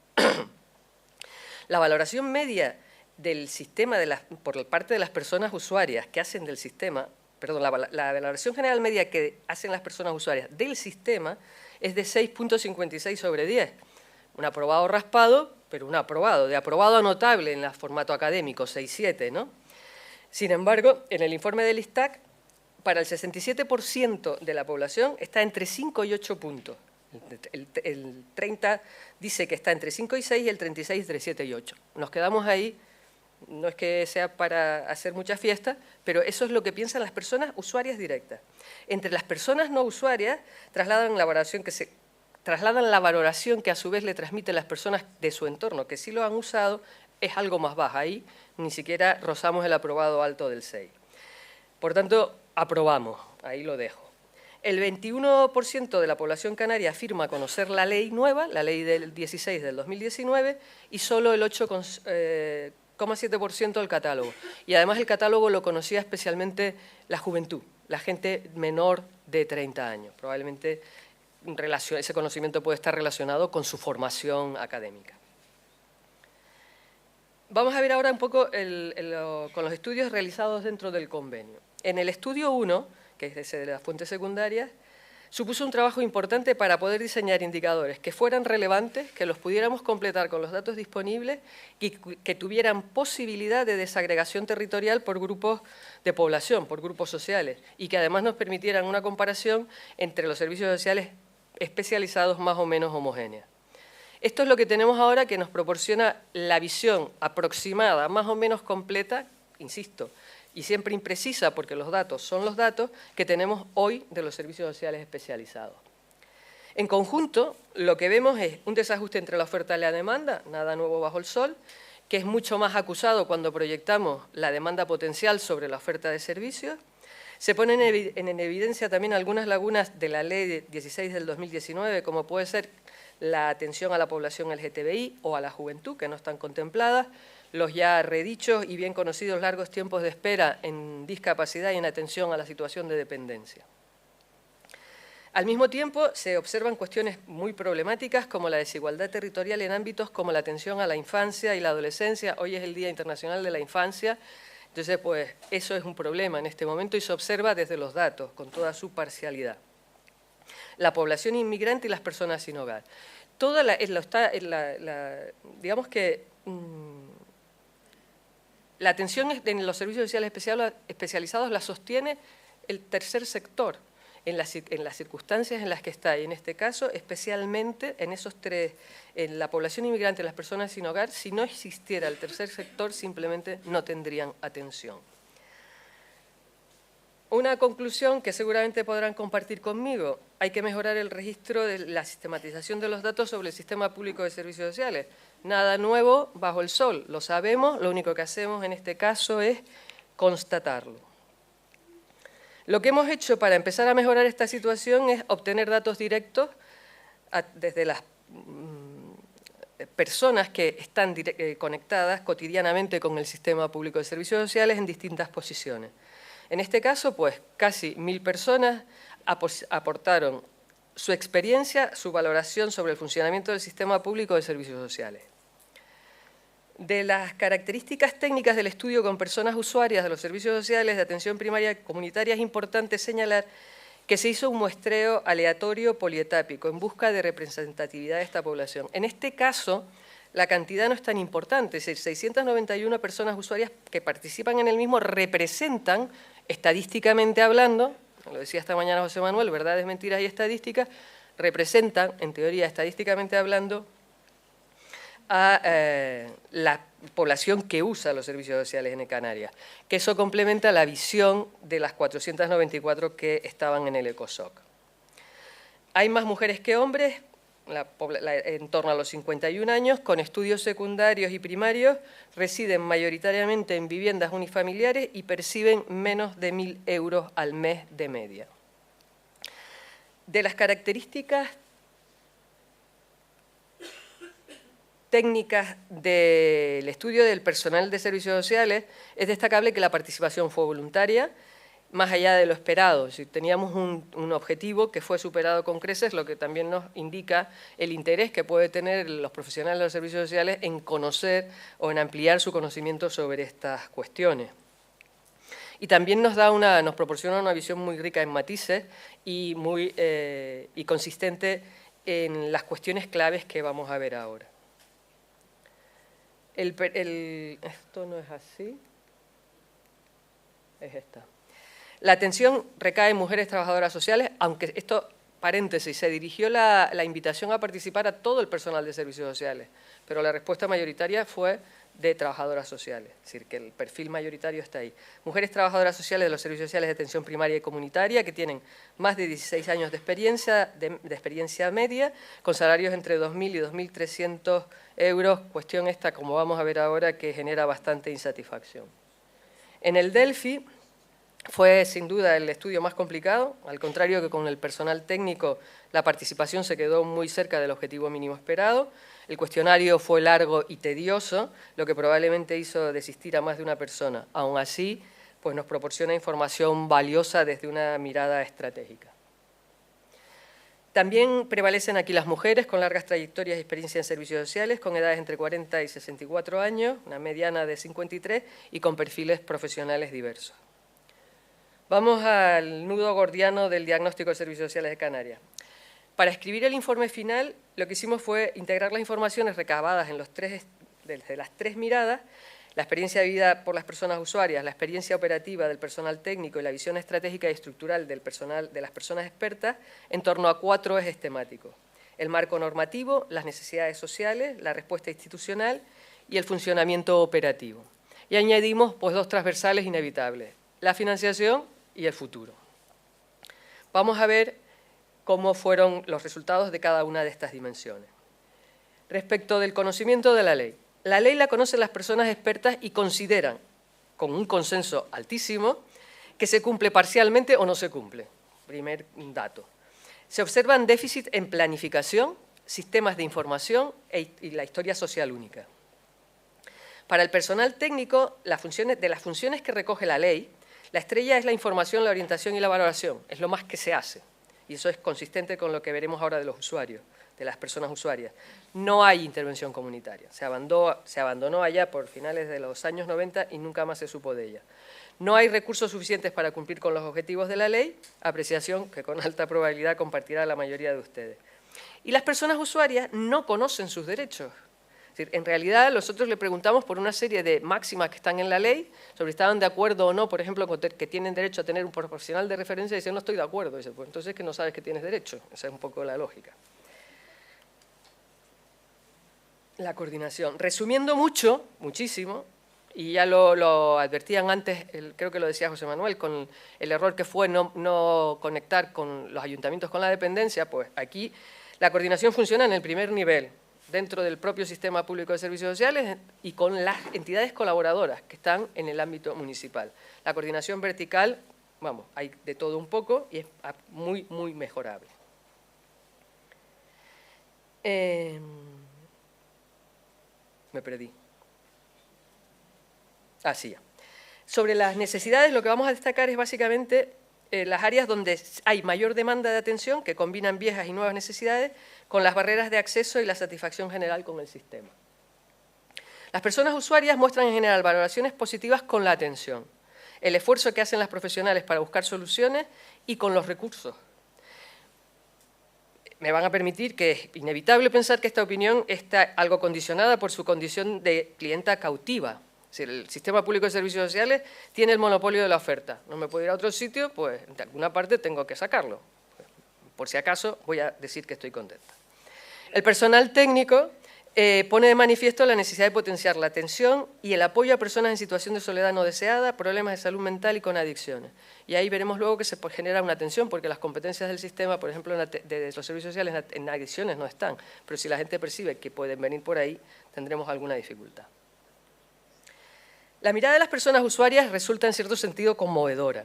[SPEAKER 8] La valoración media del sistema por parte de las personas usuarias que hacen del sistema, perdón, la valoración general media que hacen las personas usuarias del sistema es de 6.56 sobre 10. Un aprobado raspado, pero un aprobado. De aprobado a notable en el formato académico, 6-7, ¿no? Sin embargo, en el informe del ISTAC, para el 67% de la población está entre 5 y 8 puntos. El 30 dice que está entre 5 y 6 y el 36 entre 7 y 8. Nos quedamos ahí, no es que sea para hacer mucha fiesta, pero eso es lo que piensan las personas usuarias directas. Entre las personas no usuarias trasladan la valoración que a su vez le transmiten las personas de su entorno, que sí lo han usado, es algo más baja. Ahí ni siquiera rozamos el aprobado alto del 6. Por tanto, aprobamos, ahí lo dejo. El 21% de la población canaria afirma conocer la ley nueva, la ley del 16 del 2019, y solo el 8,7% el catálogo. Y además el catálogo lo conocía especialmente la juventud, la gente menor de 30 años. Probablemente ese conocimiento puede estar relacionado con su formación académica. Vamos a ver ahora un poco con los estudios realizados dentro del convenio. En el estudio 1, que es ese de las fuentes secundarias, supuso un trabajo importante para poder diseñar indicadores que fueran relevantes, que los pudiéramos completar con los datos disponibles y que tuvieran posibilidad de desagregación territorial por grupos de población, por grupos sociales, y que además nos permitieran una comparación entre los servicios sociales especializados más o menos homogéneas. Esto es lo que tenemos ahora, que nos proporciona la visión aproximada, más o menos completa, insisto, y siempre imprecisa, porque los datos son los datos que tenemos hoy de los servicios sociales especializados. En conjunto, lo que vemos es un desajuste entre la oferta y la demanda, nada nuevo bajo el sol, que es mucho más acusado cuando proyectamos la demanda potencial sobre la oferta de servicios. Se ponen en evidencia también algunas lagunas de la Ley 16 del 2019, como puede ser la atención a la población LGTBI o a la juventud, que no están contempladas, los ya redichos y bien conocidos largos tiempos de espera en discapacidad y en atención a la situación de dependencia. Al mismo tiempo, se observan cuestiones muy problemáticas como la desigualdad territorial en ámbitos como la atención a la infancia y la adolescencia. Hoy es el Día Internacional de la Infancia, entonces pues eso es un problema en este momento y se observa desde los datos, con toda su parcialidad. La población inmigrante y las personas sin hogar. Digamos que la atención en los servicios sociales especializados la sostiene el tercer sector en las circunstancias en las que está, y en este caso especialmente en esos tres, en la población inmigrante y las personas sin hogar. Si no existiera el tercer sector, simplemente no tendrían atención. Una conclusión que seguramente podrán compartir conmigo: hay que mejorar el registro de la sistematización de los datos sobre el sistema público de servicios sociales. Nada nuevo bajo el sol, lo sabemos, lo único que hacemos en este caso es constatarlo. Lo que hemos hecho para empezar a mejorar esta situación es obtener datos directos desde las personas que están conectadas cotidianamente con el sistema público de servicios sociales en distintas posiciones. En este caso, pues, casi 1000 personas aportaron su experiencia, su valoración sobre el funcionamiento del sistema público de servicios sociales. De las características técnicas del estudio con personas usuarias de los servicios sociales de atención primaria y comunitaria, es importante señalar que se hizo un muestreo aleatorio polietápico en busca de representatividad de esta población. En este caso, la cantidad no es tan importante, es decir, 691 personas usuarias que participan en el mismo representan, estadísticamente hablando, lo decía esta mañana José Manuel, verdades, mentiras y estadísticas, representan, en teoría, estadísticamente hablando, a la población que usa los servicios sociales en Canarias, que eso complementa la visión de las 494 que estaban en el ECOSOC. Hay más mujeres que hombres, en torno a los 51 años, con estudios secundarios y primarios, residen mayoritariamente en viviendas unifamiliares y perciben menos de 1.000 euros al mes de media. De las características técnicas del estudio del personal de servicios sociales, es destacable que la participación fue voluntaria, más allá de lo esperado. Si teníamos un objetivo que fue superado con creces, lo que también nos indica el interés que puede tener los profesionales de los servicios sociales en conocer o en ampliar su conocimiento sobre estas cuestiones. Y también nos proporciona una visión muy rica en matices y muy consistente en las cuestiones claves que vamos a ver ahora. Esto no es así, es esta. La atención recae en mujeres trabajadoras sociales, aunque esto, paréntesis, se dirigió la invitación a participar a todo el personal de servicios sociales, pero la respuesta mayoritaria fue de trabajadoras sociales, es decir, que el perfil mayoritario está ahí. Mujeres trabajadoras sociales de los servicios sociales de atención primaria y comunitaria que tienen más de 16 años de experiencia media, con salarios entre 2.000 y 2.300 euros, cuestión esta, como vamos a ver ahora, que genera bastante insatisfacción. En el Delphi fue sin duda el estudio más complicado, al contrario que con el personal técnico, la participación se quedó muy cerca del objetivo mínimo esperado. El cuestionario fue largo y tedioso, lo que probablemente hizo desistir a más de una persona. Aún así, pues nos proporciona información valiosa desde una mirada estratégica. También prevalecen aquí las mujeres con largas trayectorias y experiencias en servicios sociales, con edades entre 40 y 64 años, una mediana de 53 y con perfiles profesionales diversos. Vamos al nudo gordiano del diagnóstico de servicios sociales de Canarias. Para escribir el informe final, lo que hicimos fue integrar las informaciones recabadas desde las tres miradas, la experiencia vivida por las personas usuarias, la experiencia operativa del personal técnico y la visión estratégica y estructural del personal, de las personas expertas, en torno a 4 ejes temáticos: el marco normativo, las necesidades sociales, la respuesta institucional y el funcionamiento operativo. Y añadimos pues 2 transversales inevitables: la financiación y el futuro. Vamos a ver cómo fueron los resultados de cada una de estas dimensiones. Respecto del conocimiento de la ley. La ley la conocen las personas expertas y consideran, con un consenso altísimo, que se cumple parcialmente o no se cumple. Primer dato. Se observan déficits en planificación, sistemas de información y la historia social única. Para el personal técnico, de las funciones que recoge la ley, la estrella es la información, la orientación y la valoración. Es lo más que se hace. Y eso es consistente con lo que veremos ahora de los usuarios, de las personas usuarias. No hay intervención comunitaria. Se abandonó allá por finales de los años 90 y nunca más se supo de ella. No hay recursos suficientes para cumplir con los objetivos de la ley, apreciación que con alta probabilidad compartirá la mayoría de ustedes. Y las personas usuarias no conocen sus derechos. Es decir, en realidad, nosotros le preguntamos por una serie de máximas que están en la ley, sobre si estaban de acuerdo o no, por ejemplo, que tienen derecho a tener un profesional de referencia, y dicen, no estoy de acuerdo. Dice, pues entonces es que no sabes que tienes derecho. Esa es un poco la lógica. La coordinación. Resumiendo muchísimo, y ya lo advertían antes, creo que lo decía José Manuel, con el error que fue no conectar con los ayuntamientos con la dependencia, pues aquí la coordinación funciona en el primer nivel, dentro del propio sistema público de servicios sociales y con las entidades colaboradoras que están en el ámbito municipal. La coordinación vertical, vamos, hay de todo un poco y es muy, muy mejorable. Me perdí. Así ya. Sobre las necesidades, lo que vamos a destacar es básicamente las áreas donde hay mayor demanda de atención, que combinan viejas y nuevas necesidades, con las barreras de acceso y la satisfacción general con el sistema. Las personas usuarias muestran en general valoraciones positivas con la atención, el esfuerzo que hacen las profesionales para buscar soluciones y con los recursos. Me van a permitir que es inevitable pensar que esta opinión está algo condicionada por su condición de clienta cautiva. Es decir, el sistema público de servicios sociales tiene el monopolio de la oferta. No me puedo ir a otro sitio, pues de alguna parte tengo que sacarlo. Por si acaso voy a decir que estoy contenta. El personal técnico pone de manifiesto la necesidad de potenciar la atención y el apoyo a personas en situación de soledad no deseada, problemas de salud mental y con adicciones. Y ahí veremos luego que se genera una tensión, porque las competencias del sistema, por ejemplo, de los servicios sociales en adicciones no están, pero si la gente percibe que pueden venir por ahí, tendremos alguna dificultad. La mirada de las personas usuarias resulta en cierto sentido conmovedora,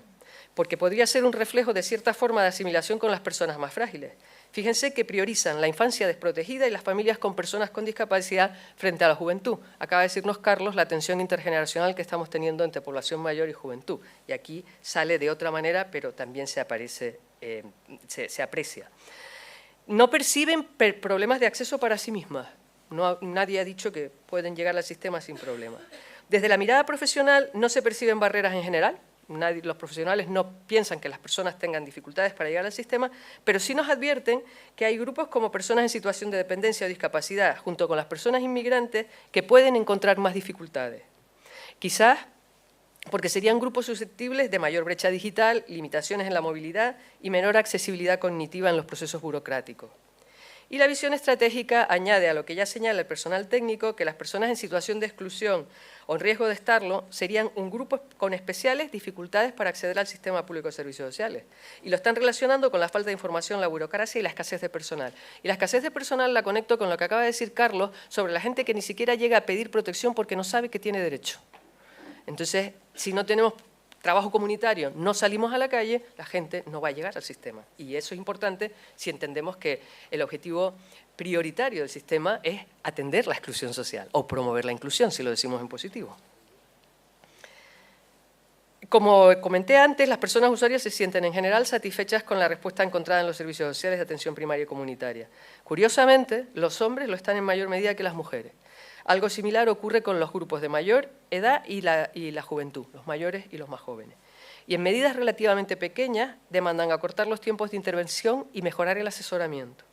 [SPEAKER 8] porque podría ser un reflejo de cierta forma de asimilación con las personas más frágiles. Fíjense que priorizan la infancia desprotegida y las familias con personas con discapacidad frente a la juventud. Acaba de decirnos Carlos la atención intergeneracional que estamos teniendo entre población mayor y juventud. Y aquí sale de otra manera, pero también se aprecia. No perciben problemas de acceso para sí mismas. Nadie ha dicho que pueden llegar al sistema sin problemas. Desde la mirada profesional no se perciben barreras en general. Los profesionales no piensan que las personas tengan dificultades para llegar al sistema, pero sí nos advierten que hay grupos como personas en situación de dependencia o discapacidad, junto con las personas inmigrantes, que pueden encontrar más dificultades. Quizás porque serían grupos susceptibles de mayor brecha digital, limitaciones en la movilidad y menor accesibilidad cognitiva en los procesos burocráticos. Y la visión estratégica añade a lo que ya señala el personal técnico que las personas en situación de exclusión o en riesgo de estarlo serían un grupo con especiales dificultades para acceder al sistema público de servicios sociales. Y lo están relacionando con la falta de información, la burocracia y la escasez de personal. Y la escasez de personal la conecto con lo que acaba de decir Carlos sobre la gente que ni siquiera llega a pedir protección porque no sabe que tiene derecho. Entonces, si no tenemos trabajo comunitario, no salimos a la calle, la gente no va a llegar al sistema. Y eso es importante si entendemos que el objetivo prioritario del sistema es atender la exclusión social o promover la inclusión, si lo decimos en positivo. Como comenté antes, las personas usuarias se sienten en general satisfechas con la respuesta encontrada en los servicios sociales de atención primaria y comunitaria. Curiosamente, los hombres lo están en mayor medida que las mujeres. Algo similar ocurre con los grupos de mayor edad y la juventud, los mayores y los más jóvenes. Y en medidas relativamente pequeñas demandan acortar los tiempos de intervención y mejorar el asesoramiento.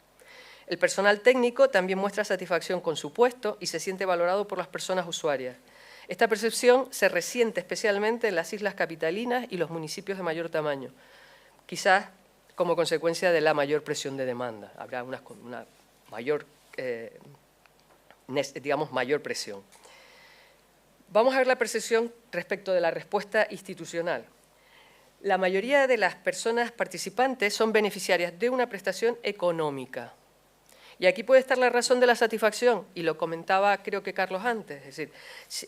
[SPEAKER 8] El personal técnico también muestra satisfacción con su puesto y se siente valorado por las personas usuarias. Esta percepción se resiente especialmente en las islas capitalinas y los municipios de mayor tamaño, quizás como consecuencia de la mayor presión de demanda. Habrá una mayor, mayor presión. Vamos a ver la percepción respecto de la respuesta institucional. La mayoría de las personas participantes son beneficiarias de una prestación económica. Y aquí puede estar la razón de la satisfacción, y lo comentaba creo que Carlos antes, es decir,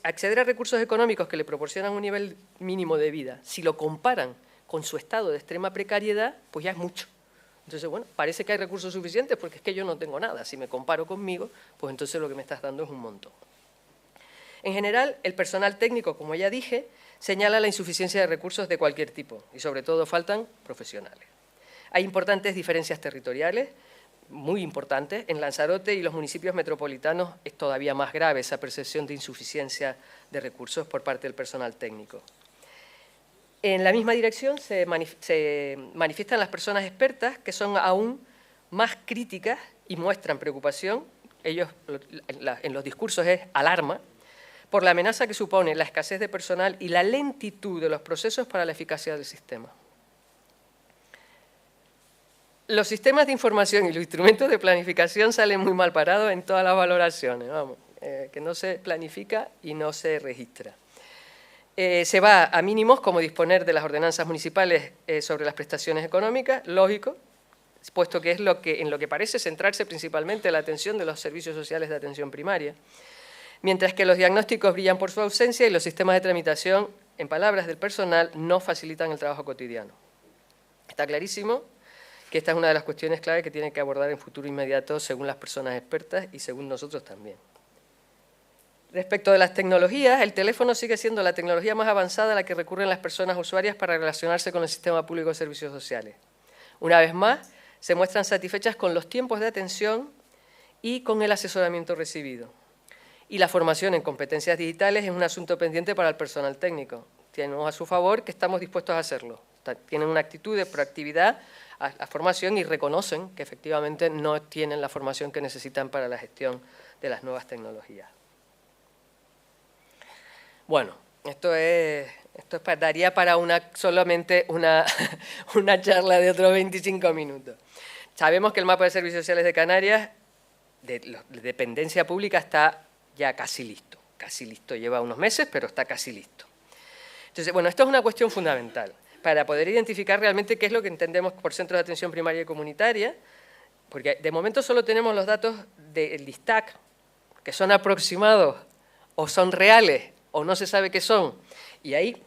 [SPEAKER 8] acceder a recursos económicos que le proporcionan un nivel mínimo de vida, si lo comparan con su estado de extrema precariedad, pues ya es mucho. Entonces, bueno, parece que hay recursos suficientes porque es que yo no tengo nada. Si me comparo conmigo, pues entonces lo que me estás dando es un montón. En general, el personal técnico, como ya dije, señala la insuficiencia de recursos de cualquier tipo y sobre todo faltan profesionales. Hay importantes diferencias territoriales, muy importantes. En Lanzarote y los municipios metropolitanos es todavía más grave esa percepción de insuficiencia de recursos por parte del personal técnico. En la misma dirección se manifiestan las personas expertas, que son aún más críticas y muestran preocupación. Ellos, en los discursos es alarma, por la amenaza que supone la escasez de personal y la lentitud de los procesos para la eficacia del sistema. Los sistemas de información y los instrumentos de planificación salen muy mal parados en todas las valoraciones, que no se planifica y no se registra. Se va a mínimos como disponer de las ordenanzas municipales sobre las prestaciones económicas, lógico, puesto que es en lo que parece centrarse principalmente la atención de los servicios sociales de atención primaria, mientras que los diagnósticos brillan por su ausencia y los sistemas de tramitación, en palabras del personal, no facilitan el trabajo cotidiano. Está clarísimo que esta es una de las cuestiones clave que tiene que abordar en futuro inmediato según las personas expertas y según nosotros también. Respecto de las tecnologías, el teléfono sigue siendo la tecnología más avanzada a la que recurren las personas usuarias para relacionarse con el sistema público de servicios sociales. Una vez más, se muestran satisfechas con los tiempos de atención y con el asesoramiento recibido. Y la formación en competencias digitales es un asunto pendiente para el personal técnico. Tenemos a su favor que estamos dispuestos a hacerlo. Tienen una actitud de proactividad a la formación y reconocen que efectivamente no tienen la formación que necesitan para la gestión de las nuevas tecnologías. Bueno, esto daría para solamente una charla de otros 25 minutos. Sabemos que el mapa de servicios sociales de Canarias, de dependencia pública, está ya casi listo, lleva unos meses, pero está casi listo. Entonces, bueno, esto es una cuestión fundamental para poder identificar realmente qué es lo que entendemos por centros de atención primaria y comunitaria, porque de momento solo tenemos los datos del LISTAC, que son aproximados, o son reales, o no se sabe qué son. Y ahí,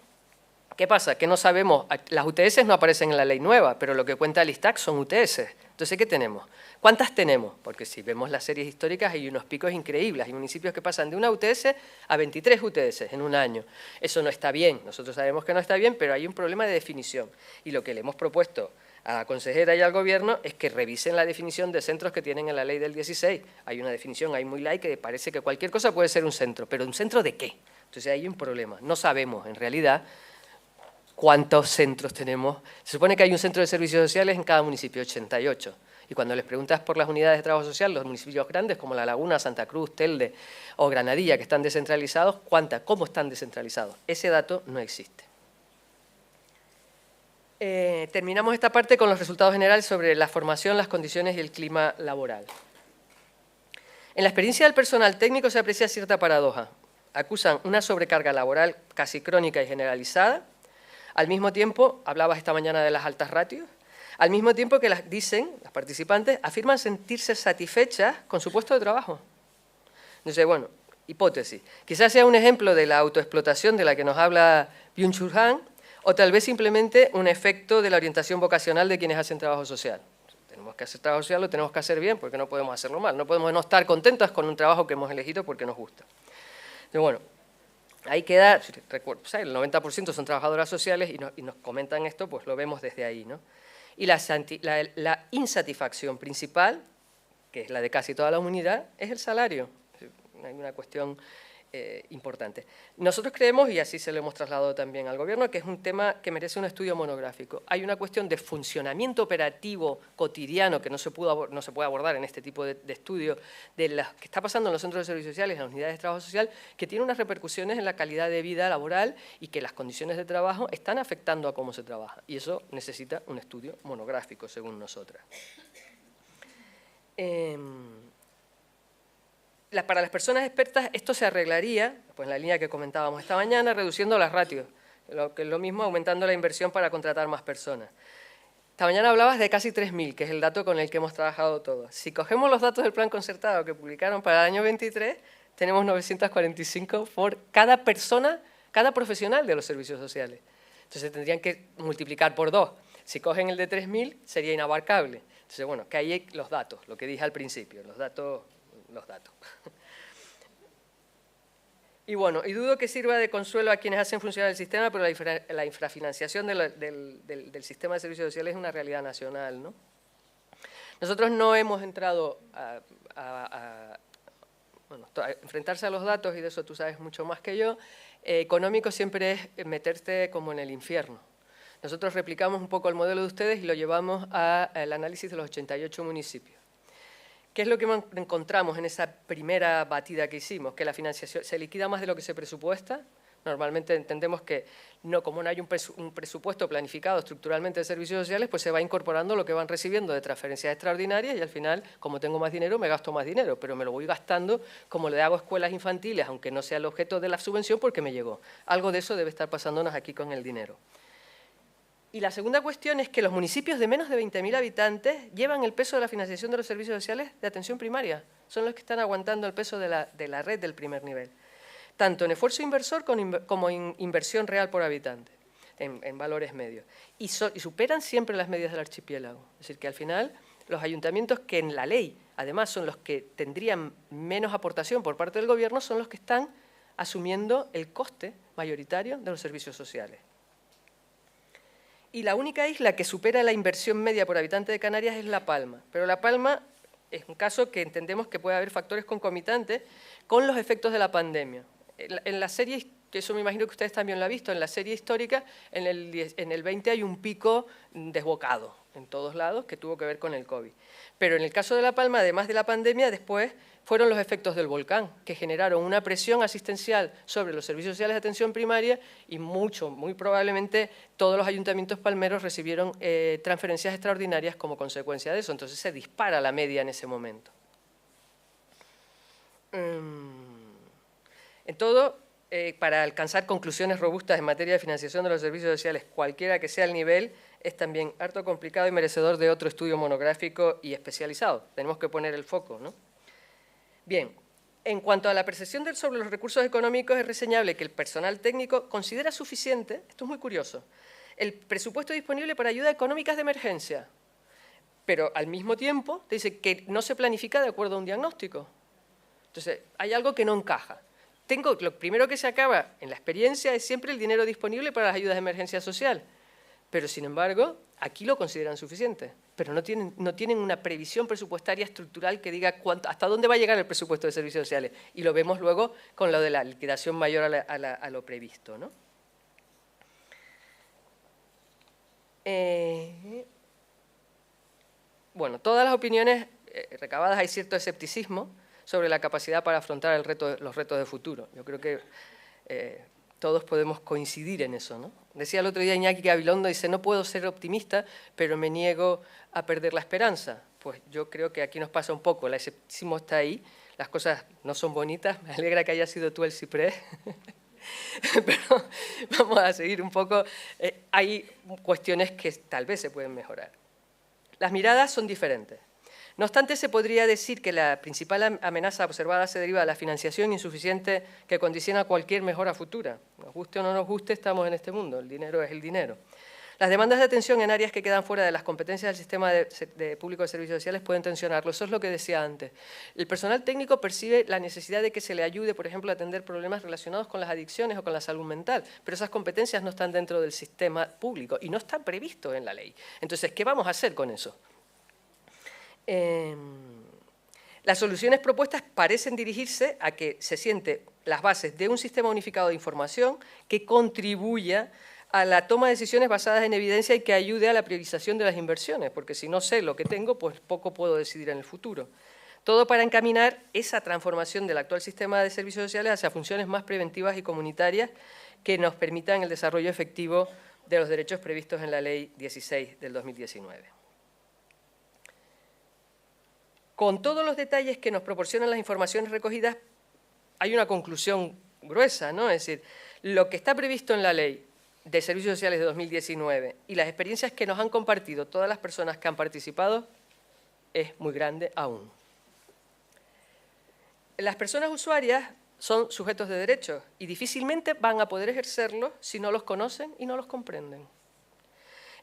[SPEAKER 8] ¿qué pasa? Que no sabemos, las UTS no aparecen en la ley nueva, pero lo que cuenta el LISTAC son UTS. Entonces, ¿qué tenemos? ¿Cuántas tenemos? Porque si vemos las series históricas hay unos picos increíbles. Hay municipios que pasan de una UTS a 23 UTS en un año. Eso no está bien. Nosotros sabemos que no está bien, pero hay un problema de definición. Y lo que le hemos propuesto a la consejera y al Gobierno es que revisen la definición de centros que tienen en la ley del 16. Hay una definición ahí muy light que parece que cualquier cosa puede ser un centro. ¿Pero un centro de qué? Entonces hay un problema. No sabemos, en realidad, cuántos centros tenemos. Se supone que hay un centro de servicios sociales en cada municipio, 88. Y cuando les preguntas por las unidades de trabajo social, los municipios grandes como La Laguna, Santa Cruz, Telde o Granadilla, que están descentralizados, ¿cómo están descentralizados? Ese dato no existe. Terminamos esta parte con los resultados generales sobre la formación, las condiciones y el clima laboral. En la experiencia del personal técnico se aprecia cierta paradoja. Acusan una sobrecarga laboral casi crónica y generalizada. Al mismo tiempo, hablabas esta mañana de las altas ratios, al mismo tiempo que las participantes afirman sentirse satisfechas con su puesto de trabajo. Entonces, bueno, hipótesis. Quizás sea un ejemplo de la autoexplotación de la que nos habla Byung-Chul Han, o tal vez simplemente un efecto de la orientación vocacional de quienes hacen trabajo social. Tenemos que hacer trabajo social, lo tenemos que hacer bien, porque no podemos hacerlo mal. No podemos no estar contentos con un trabajo que hemos elegido porque nos gusta. Entonces, bueno, Ahí queda, el 90% son trabajadoras sociales y nos comentan esto, pues lo vemos desde ahí, ¿no? Y la insatisfacción principal, que es la de casi toda la humanidad, es el salario. Hay una cuestión importante. Nosotros creemos, y así se lo hemos trasladado también al Gobierno, que es un tema que merece un estudio monográfico. Hay una cuestión de funcionamiento operativo cotidiano que no se puede abordar en este tipo de estudio, de lo que está pasando en los centros de servicios sociales, en las unidades de trabajo social, que tiene unas repercusiones en la calidad de vida laboral y que las condiciones de trabajo están afectando a cómo se trabaja. Y eso necesita un estudio monográfico, según nosotras. Para las personas expertas esto se arreglaría, pues en la línea que comentábamos esta mañana, reduciendo las ratios, que es lo mismo aumentando la inversión para contratar más personas. Esta mañana hablabas de casi 3.000, que es el dato con el que hemos trabajado todos. Si cogemos los datos del plan concertado que publicaron para el año 23, tenemos 945 por cada persona, cada profesional de los servicios sociales. Entonces tendrían que multiplicar por 2. Si cogen el de 3.000, sería inabarcable. Entonces, bueno, que hay los datos, lo que dije al principio, los datos. Y bueno, y dudo que sirva de consuelo a quienes hacen funcionar el sistema, pero la infrafinanciación del sistema de servicios sociales es una realidad nacional, ¿no? Nosotros no hemos entrado a enfrentarse a los datos, y de eso tú sabes mucho más que yo. Económico siempre es meterte como en el infierno. Nosotros replicamos un poco el modelo de ustedes y lo llevamos al análisis de los 88 municipios. ¿Qué es lo que encontramos en esa primera batida que hicimos? Que la financiación se liquida más de lo que se presupuesta. Normalmente entendemos que como no hay un presupuesto planificado estructuralmente de servicios sociales, pues se va incorporando lo que van recibiendo de transferencias extraordinarias y al final, como tengo más dinero, me gasto más dinero, pero me lo voy gastando como le hago a escuelas infantiles, aunque no sea el objeto de la subvención porque me llegó. Algo de eso debe estar pasándonos aquí con el dinero. Y la segunda cuestión es que los municipios de menos de 20.000 habitantes llevan el peso de la financiación de los servicios sociales de atención primaria. Son los que están aguantando el peso de la red del primer nivel. Tanto en esfuerzo inversor como en inversión real por habitante, en valores medios. Y superan siempre las medias del archipiélago. Es decir, que al final los ayuntamientos que en la ley, además, son los que tendrían menos aportación por parte del Gobierno, son los que están asumiendo el coste mayoritario de los servicios sociales. Y la única isla que supera la inversión media por habitante de Canarias es La Palma. Pero La Palma es un caso que entendemos que puede haber factores concomitantes con los efectos de la pandemia. En la serie, que eso me imagino que ustedes también lo han visto, en la serie histórica, en el 20 hay un pico desbocado en todos lados que tuvo que ver con el COVID. Pero en el caso de La Palma, además de la pandemia, después fueron los efectos del volcán, que generaron una presión asistencial sobre los servicios sociales de atención primaria y muy probablemente todos los ayuntamientos palmeros recibieron transferencias extraordinarias como consecuencia de eso. Entonces se dispara la media en ese momento. En todo, para alcanzar conclusiones robustas en materia de financiación de los servicios sociales, cualquiera que sea el nivel, es también harto complicado y merecedor de otro estudio monográfico y especializado. Tenemos que poner el foco, ¿no? Bien, en cuanto a la percepción sobre los recursos económicos, es reseñable que el personal técnico considera suficiente, esto es muy curioso, el presupuesto disponible para ayudas económicas de emergencia, pero al mismo tiempo te dice que no se planifica de acuerdo a un diagnóstico. Entonces, hay algo que no encaja. Lo primero que se acaba en la experiencia es siempre el dinero disponible para las ayudas de emergencia social, pero sin embargo, aquí lo consideran suficiente, pero no tienen una previsión presupuestaria estructural que diga hasta dónde va a llegar el presupuesto de servicios sociales. Y lo vemos luego con lo de la liquidación mayor a lo previsto, ¿no? Bueno, todas las opiniones recabadas hay cierto escepticismo sobre la capacidad para afrontar los retos de futuro. Yo creo que todos podemos coincidir en eso, ¿no? Decía el otro día Iñaki Gabilondo, dice, no puedo ser optimista, pero me niego a perder la esperanza. Pues yo creo que aquí nos pasa un poco, el escepticismo está ahí, las cosas no son bonitas, me alegra que hayas sido tú el ciprés, pero vamos a seguir un poco. Hay cuestiones que tal vez se pueden mejorar. Las miradas son diferentes. No obstante, se podría decir que la principal amenaza observada se deriva de la financiación insuficiente que condiciona cualquier mejora futura. Nos guste o no nos guste, estamos en este mundo, el dinero es el dinero. Las demandas de atención en áreas que quedan fuera de las competencias del sistema público de servicios sociales pueden tensionarlo. Eso es lo que decía antes. El personal técnico percibe la necesidad de que se le ayude, por ejemplo, a atender problemas relacionados con las adicciones o con la salud mental, pero esas competencias no están dentro del sistema público y no están previstos en la ley. Entonces, ¿qué vamos a hacer con eso? Las soluciones propuestas parecen dirigirse a que se sienten las bases de un sistema unificado de información que contribuya a la toma de decisiones basadas en evidencia y que ayude a la priorización de las inversiones, porque si no sé lo que tengo, pues poco puedo decidir en el futuro. Todo para encaminar esa transformación del actual sistema de servicios sociales hacia funciones más preventivas y comunitarias que nos permitan el desarrollo efectivo de los derechos previstos en la Ley 16 del 2019. Con todos los detalles que nos proporcionan las informaciones recogidas, hay una conclusión gruesa, ¿no? Es decir, lo que está previsto en la Ley de Servicios Sociales de 2019 y las experiencias que nos han compartido todas las personas que han participado es muy grande aún. Las personas usuarias son sujetos de derechos y difícilmente van a poder ejercerlos si no los conocen y no los comprenden.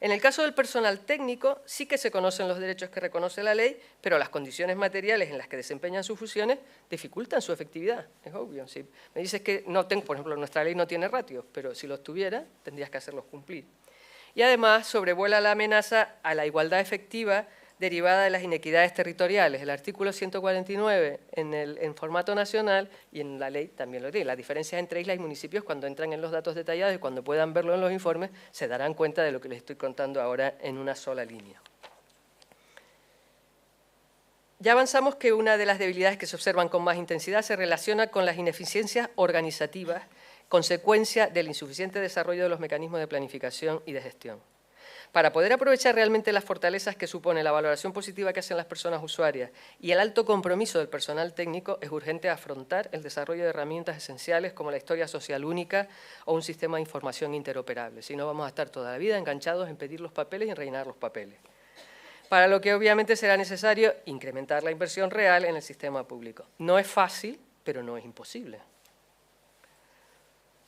[SPEAKER 8] En el caso del personal técnico, sí que se conocen los derechos que reconoce la ley, pero las condiciones materiales en las que desempeñan sus funciones dificultan su efectividad, es obvio. Si me dices que no tengo, por ejemplo, nuestra ley no tiene ratios, pero si los tuviera, tendrías que hacerlos cumplir. Y además sobrevuela la amenaza a la igualdad efectiva derivada de las inequidades territoriales. El artículo 149 en formato nacional y en la ley también lo tiene. Las diferencias entre islas y municipios, cuando entran en los datos detallados y cuando puedan verlo en los informes, se darán cuenta de lo que les estoy contando ahora en una sola línea. Ya avanzamos que una de las debilidades que se observan con más intensidad se relaciona con las ineficiencias organizativas, consecuencia del insuficiente desarrollo de los mecanismos de planificación y de gestión. Para poder aprovechar realmente las fortalezas que supone la valoración positiva que hacen las personas usuarias y el alto compromiso del personal técnico, es urgente afrontar el desarrollo de herramientas esenciales como la historia social única o un sistema de información interoperable. Si no, vamos a estar toda la vida enganchados en pedir los papeles y en rellenar los papeles. Para lo que obviamente será necesario incrementar la inversión real en el sistema público. No es fácil, pero no es imposible.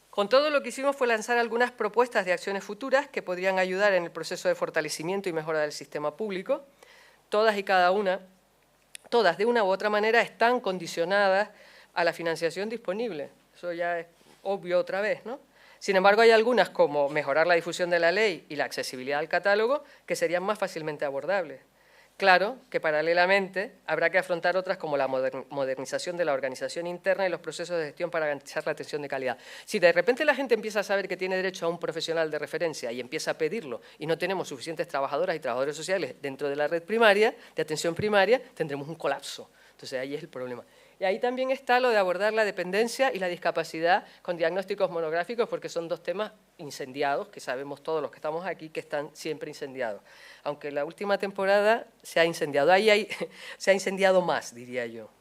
[SPEAKER 8] Con todo, lo que hicimos fue lanzar algunas propuestas de acciones futuras que podrían ayudar en el proceso de fortalecimiento y mejora del sistema público. Todas y cada una, todas de una u otra manera, están condicionadas a la financiación disponible. Eso ya es obvio otra vez, ¿no? Sin embargo, hay algunas, como mejorar la difusión de la ley y la accesibilidad al catálogo, que serían más fácilmente abordables. Claro que paralelamente habrá que afrontar otras como la modernización de la organización interna y los procesos de gestión para garantizar la atención de calidad. Si de repente la gente empieza a saber que tiene derecho a un profesional de referencia y empieza a pedirlo y no tenemos suficientes trabajadoras y trabajadores sociales dentro de la red primaria, de atención primaria, tendremos un colapso. Entonces ahí es el problema. Y ahí también está lo de abordar la dependencia y la discapacidad con diagnósticos monográficos, porque son dos temas incendiados, que sabemos todos los que estamos aquí que están siempre incendiados. Aunque la última temporada se ha incendiado, se ha incendiado más, diría yo.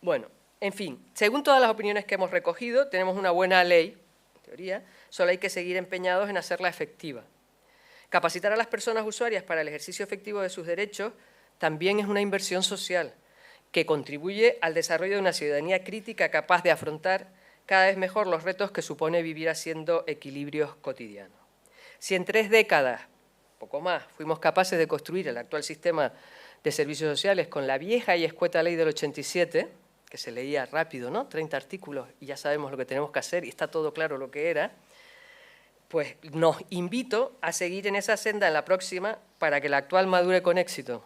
[SPEAKER 8] Bueno, en fin, según todas las opiniones que hemos recogido, tenemos una buena ley, en teoría, solo hay que seguir empeñados en hacerla efectiva. Capacitar a las personas usuarias para el ejercicio efectivo de sus derechos también es una inversión social que contribuye al desarrollo de una ciudadanía crítica capaz de afrontar cada vez mejor los retos que supone vivir haciendo equilibrios cotidianos. Si en 3 décadas, poco más, fuimos capaces de construir el actual sistema de servicios sociales con la vieja y escueta ley del 87, que se leía rápido, ¿no? 30 artículos y ya sabemos lo que tenemos que hacer y está todo claro lo que era, pues nos invito a seguir en esa senda en la próxima para que la actual madure con éxito.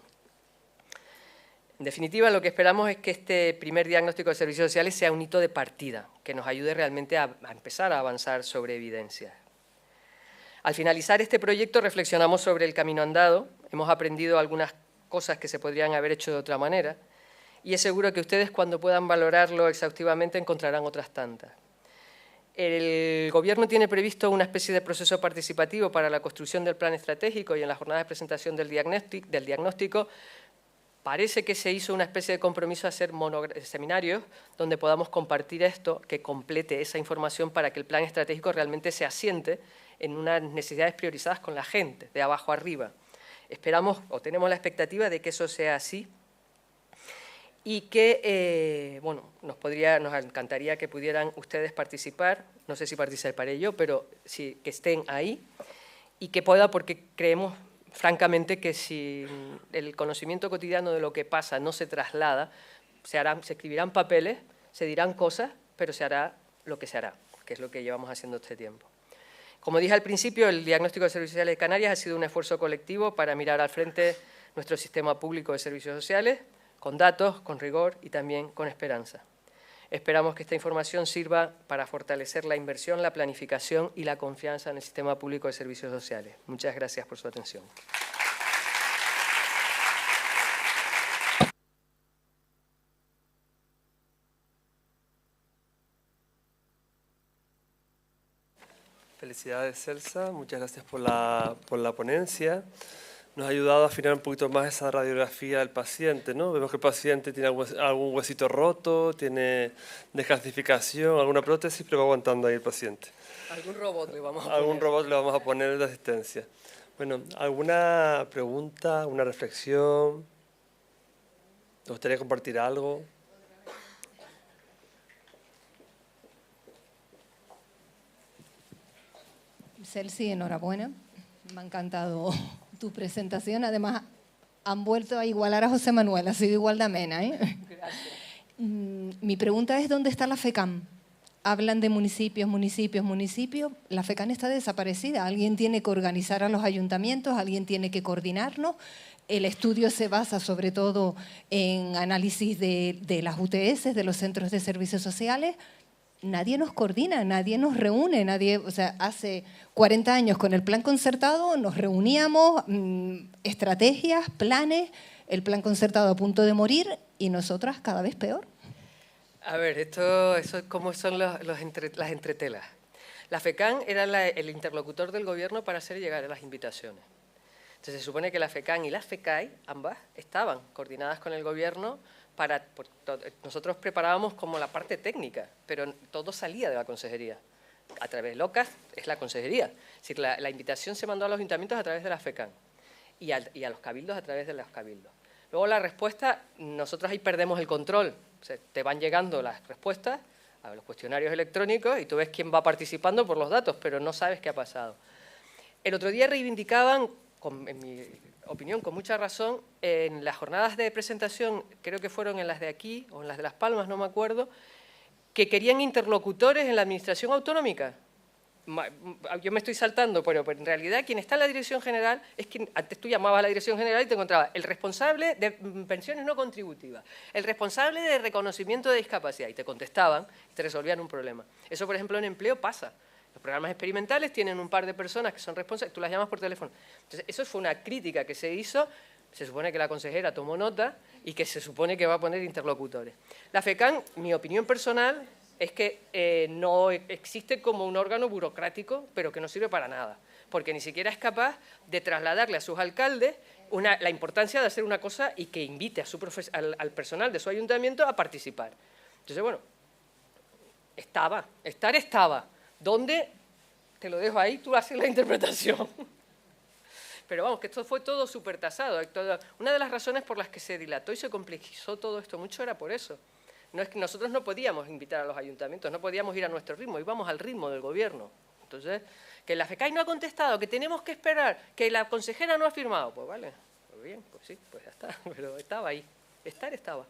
[SPEAKER 8] En definitiva, lo que esperamos es que este primer diagnóstico de servicios sociales sea un hito de partida, que nos ayude realmente a empezar a avanzar sobre evidencias. Al finalizar este proyecto reflexionamos sobre el camino andado, hemos aprendido algunas cosas que se podrían haber hecho de otra manera y es seguro que ustedes cuando puedan valorarlo exhaustivamente encontrarán otras tantas. El Gobierno tiene previsto una especie de proceso participativo para la construcción del plan estratégico y en la jornada de presentación del diagnóstico parece que se hizo una especie de compromiso a hacer seminarios donde podamos compartir esto, que complete esa información para que el plan estratégico realmente se asiente en unas necesidades priorizadas con la gente, de abajo arriba. Esperamos o tenemos la expectativa de que eso sea así. y que, bueno, nos encantaría que pudieran ustedes participar, no sé si participaré yo, pero sí, que estén ahí y que pueda, porque creemos francamente que si el conocimiento cotidiano de lo que pasa no se traslada, se escribirán papeles, se dirán cosas, pero se hará lo que se hará, que es lo que llevamos haciendo este tiempo. Como dije al principio, el diagnóstico de servicios sociales de Canarias ha sido un esfuerzo colectivo para mirar al frente nuestro sistema público de servicios sociales, con datos, con rigor y también con esperanza. Esperamos que esta información sirva para fortalecer la inversión, la planificación y la confianza en el sistema público de servicios sociales. Muchas gracias por su atención.
[SPEAKER 7] Felicidades, Celsa. Muchas gracias por la ponencia. Nos ha ayudado a afinar un poquito más esa radiografía del paciente, ¿no? Vemos que el paciente tiene algún huesito roto, tiene descalcificación, alguna prótesis, pero va aguantando ahí el paciente.
[SPEAKER 8] Algún robot le vamos a poner.
[SPEAKER 7] Algún robot le vamos a poner de asistencia. Bueno, ¿alguna pregunta, una reflexión? ¿Te gustaría compartir algo?
[SPEAKER 5] Celsi, enhorabuena. Me ha encantado tu presentación. Además, han vuelto a igualar a José Manuel. Ha sido igual de amena, ¿eh?
[SPEAKER 8] Gracias.
[SPEAKER 5] Mi pregunta es, ¿dónde está la FECAM? Hablan de municipios, municipios, municipios. La FECAM está desaparecida. Alguien tiene que organizar a los ayuntamientos, alguien tiene que coordinarnos. El estudio se basa sobre todo en análisis de las UTS, de los centros de servicios sociales. Nadie nos coordina, nadie nos reúne, o sea, hace 40 años con el plan concertado nos reuníamos, estrategias, planes, el plan concertado a punto de morir y nosotras cada vez peor.
[SPEAKER 8] A ver, eso es como son las entretelas. La FECAM era el interlocutor del gobierno para hacer llegar las invitaciones. Entonces se supone que la FECAM y la FECAI, ambas, estaban coordinadas con el gobierno. Nosotros preparábamos como la parte técnica, pero todo salía de la consejería. A través de LOCAS es la consejería. Es decir, la invitación se mandó a los ayuntamientos a través de la FECAM y a los cabildos a través de los cabildos. Luego la respuesta, nosotros ahí perdemos el control. O sea, te van llegando las respuestas a los cuestionarios electrónicos y tú ves quién va participando por los datos, pero no sabes qué ha pasado. El otro día reivindicaban, en mi opinión, con mucha razón, en las jornadas de presentación, creo que fueron en las de aquí o en las de Las Palmas, no me acuerdo, que querían interlocutores en la administración autonómica. Yo me estoy saltando, pero en realidad quien está en la dirección general es quien, antes tú llamabas a la dirección general y te encontrabas el responsable de pensiones no contributivas, el responsable de reconocimiento de discapacidad, y te contestaban y te resolvían un problema. Eso, por ejemplo, en empleo pasa. Los programas experimentales tienen un par de personas que son responsables, tú las llamas por teléfono. Entonces, eso fue una crítica que se hizo, se supone que la consejera tomó nota y que se supone que va a poner interlocutores. La FECAM, mi opinión personal, es que no existe como un órgano burocrático, pero que no sirve para nada, porque ni siquiera es capaz de trasladarle a sus alcaldes la importancia de hacer una cosa y que invite a al personal de su ayuntamiento a participar. Entonces, bueno, estaba. ¿Dónde? Te lo dejo ahí, tú haces la interpretación. Pero vamos, que esto fue todo súper tasado. Una de las razones por las que se dilató y se complejizó todo esto mucho era por eso. No es que nosotros no podíamos invitar a los ayuntamientos, no podíamos ir a nuestro ritmo, íbamos al ritmo del gobierno. Entonces, que la FECAI no ha contestado, que tenemos que esperar, que la consejera no ha firmado, pues vale, pues bien, pues sí, pues ya está, pero estaba ahí, estaba.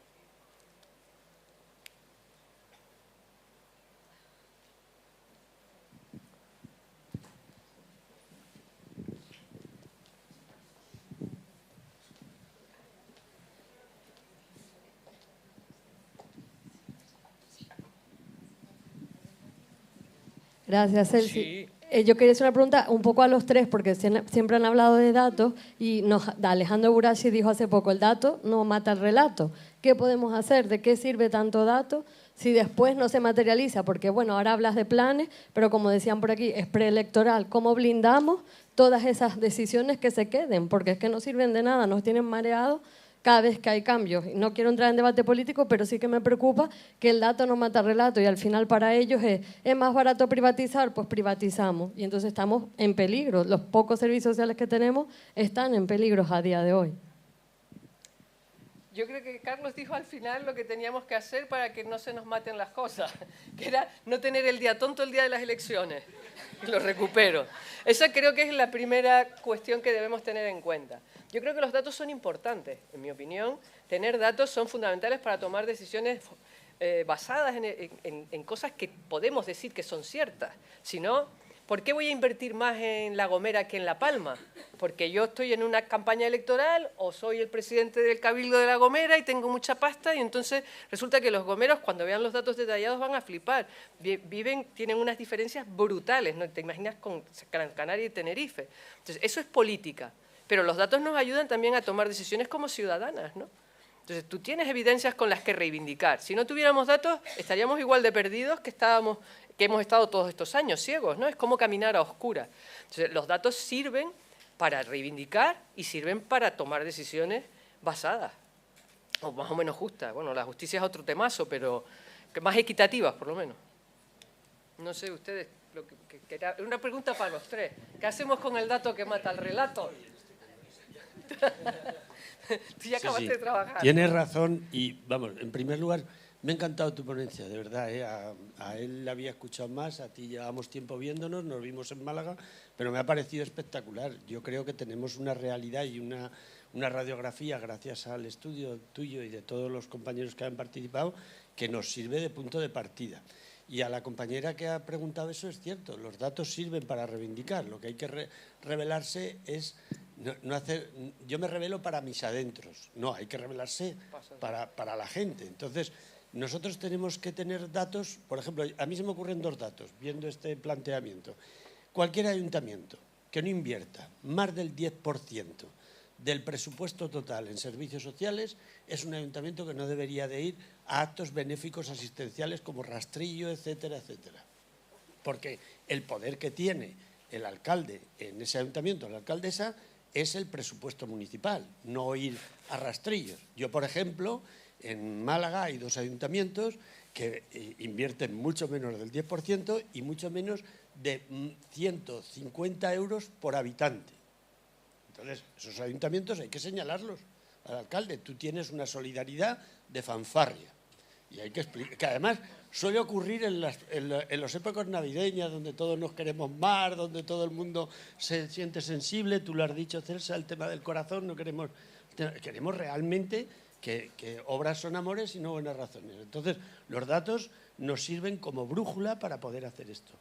[SPEAKER 9] Gracias, Celsi. Yo quería hacer una pregunta un poco a los tres, porque siempre han hablado de datos y Alejandro Burachi dijo hace poco, el dato no mata el relato. ¿Qué podemos hacer? ¿De qué sirve tanto dato si después no se materializa? Porque, bueno, ahora hablas de planes, pero como decían por aquí, es preelectoral. ¿Cómo blindamos todas esas decisiones que se queden? Porque es que no sirven de nada, nos tienen mareados cada vez que hay cambios. No quiero entrar en debate político, pero sí que me preocupa que el dato no mata el relato y al final para ellos es más barato privatizar, pues privatizamos. Y entonces estamos en peligro. Los pocos servicios sociales que tenemos están en peligro a día de hoy.
[SPEAKER 8] Yo creo que Carlos dijo al final lo que teníamos que hacer para que no se nos maten las cosas, que era no tener el día tonto el día de las elecciones. Y lo recupero. Esa creo que es la primera cuestión que debemos tener en cuenta. Yo creo que los datos son importantes, en mi opinión. Tener datos son fundamentales para tomar decisiones basadas en cosas que podemos decir que son ciertas. Si no, ¿por qué voy a invertir más en La Gomera que en La Palma? Porque yo estoy en una campaña electoral o soy el presidente del Cabildo de La Gomera y tengo mucha pasta y entonces resulta que los gomeros cuando vean los datos detallados van a flipar. Tienen unas diferencias brutales, ¿no? Te imaginas con Gran Canaria y Tenerife. Entonces, eso es política, pero los datos nos ayudan también a tomar decisiones como ciudadanas, ¿no? Entonces, tú tienes evidencias con las que reivindicar. Si no tuviéramos datos, estaríamos igual de perdidos que hemos estado todos estos años ciegos, ¿no? Es como caminar a oscuras. Entonces, los datos sirven para reivindicar y sirven para tomar decisiones basadas, o más o menos justas. Bueno, la justicia es otro temazo, pero que más equitativas, por lo menos. No sé, ustedes, era una pregunta para los tres. ¿Qué hacemos con el dato que mata al relato? Tú ya acabaste de trabajar.
[SPEAKER 10] Tienes razón y, vamos, en primer lugar, me ha encantado tu ponencia, de verdad. A él le había escuchado más, a ti llevamos tiempo viéndonos, nos vimos en Málaga, pero me ha parecido espectacular. Yo creo que tenemos una realidad y una radiografía, gracias al estudio tuyo y de todos los compañeros que han participado, que nos sirve de punto de partida. Y a la compañera que ha preguntado eso es cierto, los datos sirven para reivindicar, lo que hay que revelarse es no hacer, yo me revelo para mis adentros, no, hay que revelarse para la gente. Entonces, nosotros tenemos que tener datos, por ejemplo, a mí se me ocurren dos datos, viendo este planteamiento. Cualquier ayuntamiento que no invierta más del 10% del presupuesto total en servicios sociales es un ayuntamiento que no debería de ir a actos benéficos asistenciales como rastrillo, etcétera, etcétera. Porque el poder que tiene el alcalde en ese ayuntamiento, la alcaldesa, es el presupuesto municipal, no ir a rastrillos. Yo, por ejemplo, en Málaga hay dos ayuntamientos que invierten mucho menos del 10% y mucho menos de 150 euros por habitante. Entonces, esos ayuntamientos hay que señalarlos al alcalde. Tú tienes una solidaridad de fanfarria. Y hay que explicar, que además suele ocurrir en las épocas navideñas, donde todos nos queremos más, donde todo el mundo se siente sensible. Tú lo has dicho, Celsa, el tema del corazón, no queremos realmente que obras son amores y no buenas razones. Entonces, los datos nos sirven como brújula para poder hacer esto.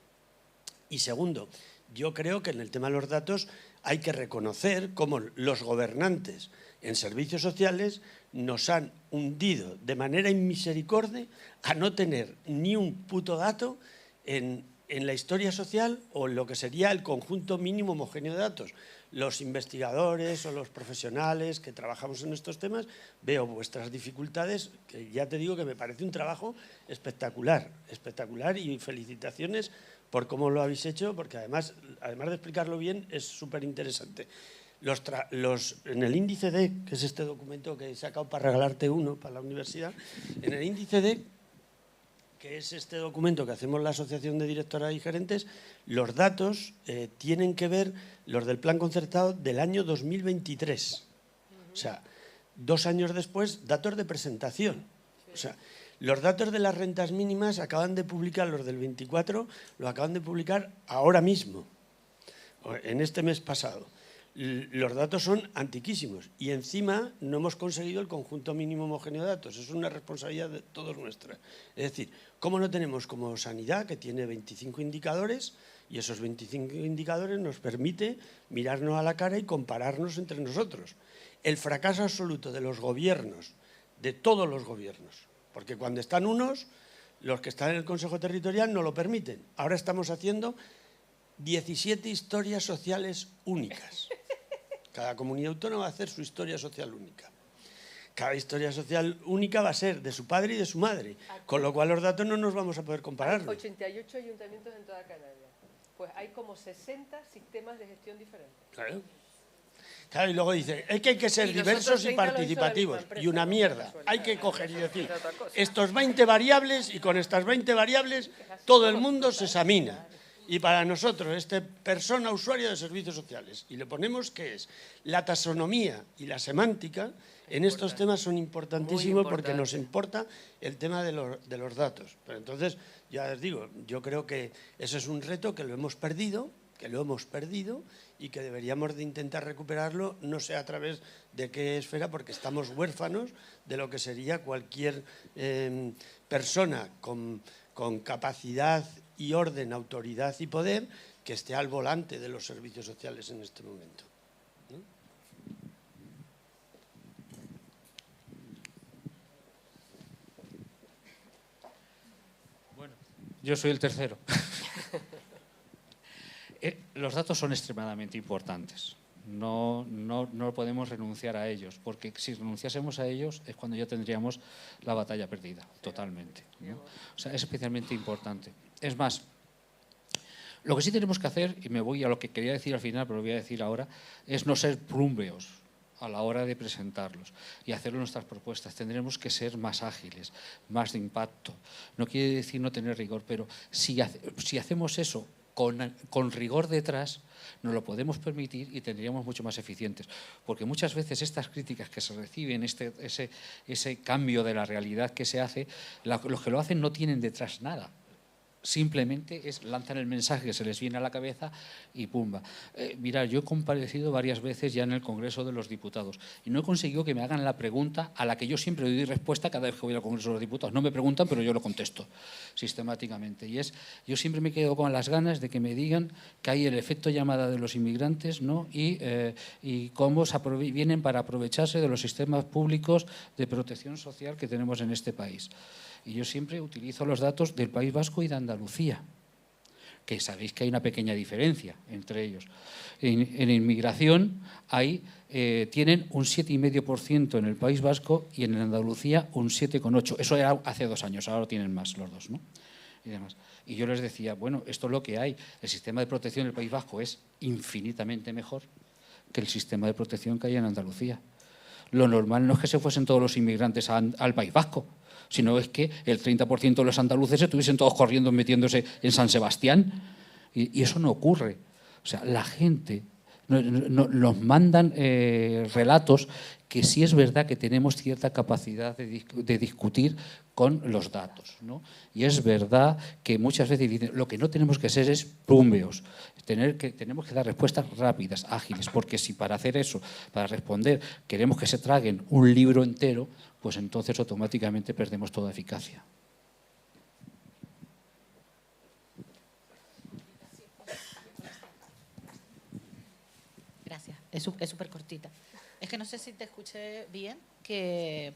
[SPEAKER 10] Y segundo, yo creo que en el tema de los datos hay que reconocer cómo los gobernantes en servicios sociales nos han hundido de manera inmisericordia a no tener ni un puto dato en la historia social o en lo que sería el conjunto mínimo homogéneo de datos. Los investigadores o los profesionales que trabajamos en estos temas, veo vuestras dificultades, que ya te digo que me parece un trabajo espectacular, espectacular, y felicitaciones por cómo lo habéis hecho, porque además de explicarlo bien, es súper interesante. En el índice D, que es este documento que he sacado para regalarte uno para la universidad, en el índice D, que es este documento que hacemos la Asociación de Directoras y Gerentes, los datos tienen que ver, los del plan concertado del año 2023. O sea, 2 años después, datos de presentación. O sea, los datos de las rentas mínimas acaban de publicar, los del 24, lo acaban de publicar ahora mismo, en este mes pasado. Los datos son antiquísimos y encima no hemos conseguido el conjunto mínimo homogéneo de datos. Es una responsabilidad de todos nuestra. Es decir, ¿cómo no tenemos como sanidad, que tiene 25 indicadores, y esos 25 indicadores nos permite mirarnos a la cara y compararnos entre nosotros? El fracaso absoluto de los gobiernos, de todos los gobiernos, porque cuando están unos, los que están en el Consejo Territorial no lo permiten. Ahora estamos haciendo 17 historias sociales únicas. Cada comunidad autónoma va a hacer su historia social única. Cada historia social única va a ser de su padre y de su madre, con lo cual los datos no nos vamos a poder comparar.
[SPEAKER 8] Hay 88 ayuntamientos en toda Canarias. Pues hay como 60 sistemas de gestión diferentes.
[SPEAKER 10] Claro. Claro, y luego dice, es que hay que ser diversos y participativos. Y una mierda. Hay que coger y decir, estos 20 variables, y con estas 20 variables todo el mundo se examina. Y para nosotros, persona usuario de servicios sociales, y le ponemos que es la taxonomía y la semántica, en estos temas son importantísimos porque nos importa el tema de los datos. Pero entonces, ya les digo, yo creo que eso es un reto que lo hemos perdido y que deberíamos de intentar recuperarlo, no sé a través de qué esfera, porque estamos huérfanos de lo que sería cualquier persona con capacidad y orden, autoridad y poder que esté al volante de los servicios sociales en este momento, ¿no?
[SPEAKER 4] Bueno, yo soy el tercero. Los datos son extremadamente importantes. No podemos renunciar a ellos, porque si renunciásemos a ellos es cuando ya tendríamos la batalla perdida, totalmente, ¿no? O sea, es especialmente importante. Es más, lo que sí tenemos que hacer, y me voy a lo que quería decir al final, pero lo voy a decir ahora, es no ser plumbeos a la hora de presentarlos y hacer nuestras propuestas. Tendremos que ser más ágiles, más de impacto. No quiere decir no tener rigor, pero si hacemos eso con rigor detrás, nos lo podemos permitir y tendríamos mucho más eficientes. Porque muchas veces estas críticas que se reciben, ese cambio de la realidad que se hace, los que lo hacen no tienen detrás nada. Simplemente lanzan el mensaje que se les viene a la cabeza y pumba. Mirad, yo he comparecido varias veces ya en el Congreso de los Diputados y no he conseguido que me hagan la pregunta a la que yo siempre doy respuesta cada vez que voy al Congreso de los Diputados. No me preguntan, pero yo lo contesto sistemáticamente. Y yo siempre me quedo con las ganas de que me digan que hay el efecto llamada de los inmigrantes, ¿no? y cómo vienen para aprovecharse de los sistemas públicos de protección social que tenemos en este país. Y yo siempre utilizo los datos del País Vasco y de Andalucía, que sabéis que hay una pequeña diferencia entre ellos. En inmigración tienen un 7,5% en el País Vasco y en Andalucía un 7,8%. Eso era hace 2 años, ahora lo tienen más los dos, ¿no? Y demás. Y yo les decía, bueno, esto es lo que hay. El sistema de protección del País Vasco es infinitamente mejor que el sistema de protección que hay en Andalucía. Lo normal no es que se fuesen todos los inmigrantes al País Vasco, sino es que el 30% de los andaluces estuviesen todos corriendo, metiéndose en San Sebastián. Y eso no ocurre. O sea, la gente nos mandan relatos que sí es verdad que tenemos cierta capacidad de discutir con los datos, ¿no? Y es verdad que muchas veces dicen, lo que no tenemos que ser es plumbeos. Tenemos que dar respuestas rápidas, ágiles, porque si para hacer eso, para responder, queremos que se traguen un libro entero, pues entonces automáticamente perdemos toda eficacia.
[SPEAKER 11] Gracias. Es súper cortita. Es que no sé si te escuché bien, que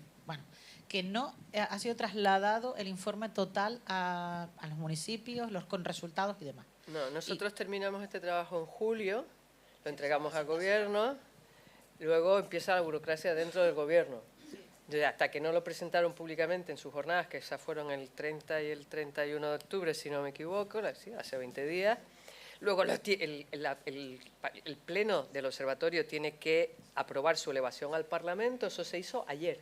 [SPEAKER 11] no ha sido trasladado el informe total a los municipios, con resultados y demás.
[SPEAKER 8] No, nosotros terminamos este trabajo en julio, lo entregamos al gobierno, luego empieza la burocracia dentro del gobierno. Hasta que no lo presentaron públicamente en sus jornadas, que esas fueron el 30 y el 31 de octubre, si no me equivoco, sí, hace 20 días. Luego el pleno del observatorio tiene que aprobar su elevación al Parlamento, eso se hizo ayer.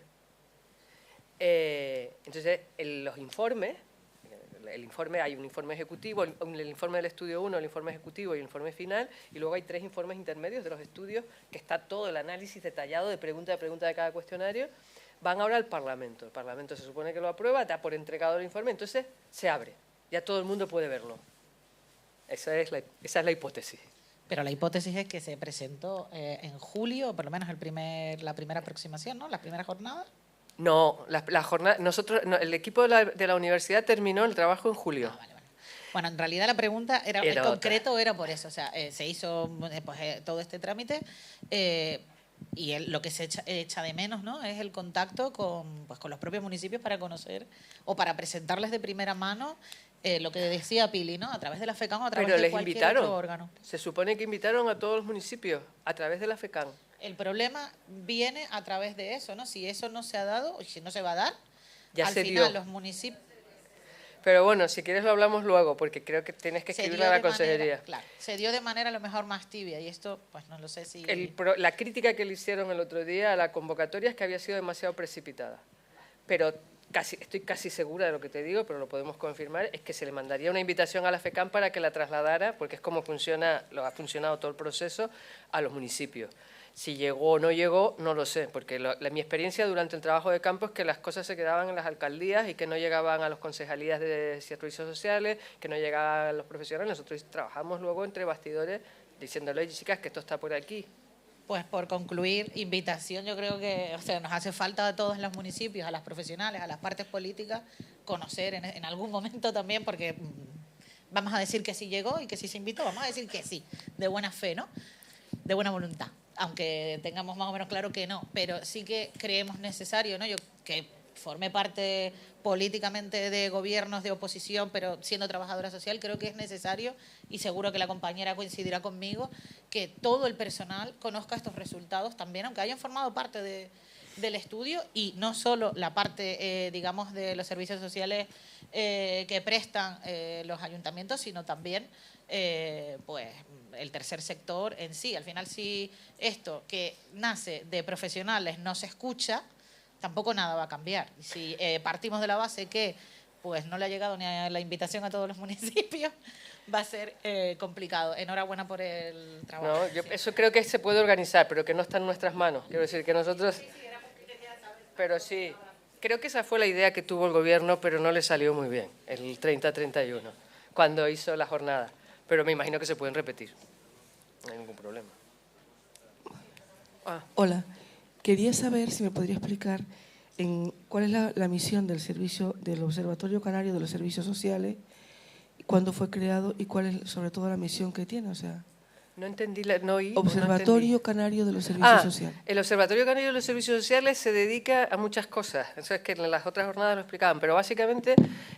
[SPEAKER 8] Entonces, los informes, hay un informe ejecutivo, el informe del estudio 1, el informe ejecutivo y el informe final, y luego hay 3 informes intermedios de los estudios, que está todo el análisis detallado de pregunta a pregunta de cada cuestionario. Van ahora al Parlamento. El Parlamento se supone que lo aprueba, da por entregado el informe, entonces se abre. Ya todo el mundo puede verlo. Esa es la hipótesis.
[SPEAKER 11] Pero la hipótesis es que se presentó en julio, por lo menos la primera aproximación, ¿no? ¿La primera jornada?
[SPEAKER 8] No, la jornada, el equipo de la universidad terminó el trabajo en julio.
[SPEAKER 11] Vale. Bueno, en realidad la pregunta era en concreto era por eso. O sea, se hizo todo este trámite y lo que se echa de menos, ¿no? Es el contacto con los propios municipios para conocer o para presentarles de primera mano lo que decía Pili, ¿no? A través de la FECAN o a través de cualquier otro órgano.
[SPEAKER 8] Se supone que invitaron a todos los municipios a través de la FECAN.
[SPEAKER 11] El problema viene a través de eso, ¿no? Si eso no se ha dado, o si no se va a dar,
[SPEAKER 8] ya
[SPEAKER 11] al
[SPEAKER 8] se
[SPEAKER 11] final
[SPEAKER 8] dio.
[SPEAKER 11] Los municipios...
[SPEAKER 8] Pero bueno, si quieres lo hablamos luego, porque creo que tienes que escribirle a la consejería.
[SPEAKER 11] Claro, se dio de manera a lo mejor más tibia y esto, pues no lo sé si...
[SPEAKER 8] La crítica que le hicieron el otro día a la convocatoria es que había sido demasiado precipitada. Pero estoy casi segura de lo que te digo, pero lo podemos confirmar, es que se le mandaría una invitación a la FECAM para que la trasladara, porque es como ha funcionado todo el proceso, a los municipios. Si llegó o no llegó, no lo sé, porque mi experiencia durante el trabajo de campo es que las cosas se quedaban en las alcaldías y que no llegaban a las concejalías de servicios sociales, que no llegaban a los profesionales. Nosotros trabajamos luego entre bastidores diciéndole, chicas, que esto está por aquí.
[SPEAKER 11] Pues por concluir, invitación, yo creo que nos hace falta a todos los municipios, a las profesionales, a las partes políticas, conocer en algún momento también, porque vamos a decir que sí llegó y que sí se invitó, vamos a decir que sí, de buena fe, ¿no? De buena voluntad, aunque tengamos más o menos claro que no, pero sí que creemos necesario, ¿no? Yo que formé parte políticamente de gobiernos de oposición, pero siendo trabajadora social, creo que es necesario, y seguro que la compañera coincidirá conmigo, que todo el personal conozca estos resultados también, aunque hayan formado parte del estudio, y no solo la parte, digamos, de los servicios sociales que prestan los ayuntamientos, sino también pues el tercer sector en sí. Al final, si esto que nace de profesionales no se escucha, tampoco nada va a cambiar. Si partimos de la base que pues no le ha llegado ni a la invitación a todos los municipios, va a ser complicado. Enhorabuena por el trabajo.
[SPEAKER 8] No, eso creo que se puede organizar, pero que no está en nuestras manos. Quiero decir que nosotros... Pero sí, creo que esa fue la idea que tuvo el gobierno, pero no le salió muy bien, el 30-31, cuando hizo la jornada. Pero me imagino que se pueden repetir. No hay ningún problema.
[SPEAKER 12] Hola. Quería saber si me podría explicar cuál es la misión del Observatorio Canario de los Servicios Sociales, cuándo fue creado y cuál es sobre todo la misión que tiene. O sea,
[SPEAKER 8] no entendí.
[SPEAKER 12] Observatorio Canario de los Servicios Sociales.
[SPEAKER 8] El Observatorio Canario de los Servicios Sociales se dedica a muchas cosas. Eso es que en las otras jornadas lo explicaban, pero básicamente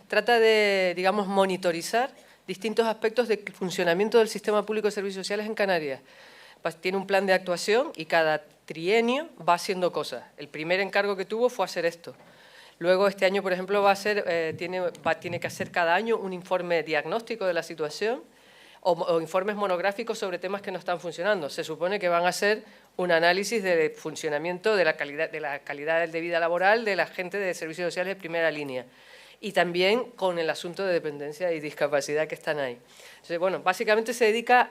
[SPEAKER 8] trata de, digamos, monitorizar distintos aspectos del funcionamiento del sistema público de servicios sociales en Canarias. Tiene un plan de actuación y cada trienio va haciendo cosas. El primer encargo que tuvo fue hacer esto. Luego este año, por ejemplo, tiene que hacer cada año un informe diagnóstico de la situación o informes monográficos sobre temas que no están funcionando. Se supone que van a hacer un análisis del funcionamiento de la calidad de vida laboral de la gente de servicios sociales de primera línea. Y también con el asunto de dependencia y discapacidad que están ahí. Entonces, bueno, básicamente se dedica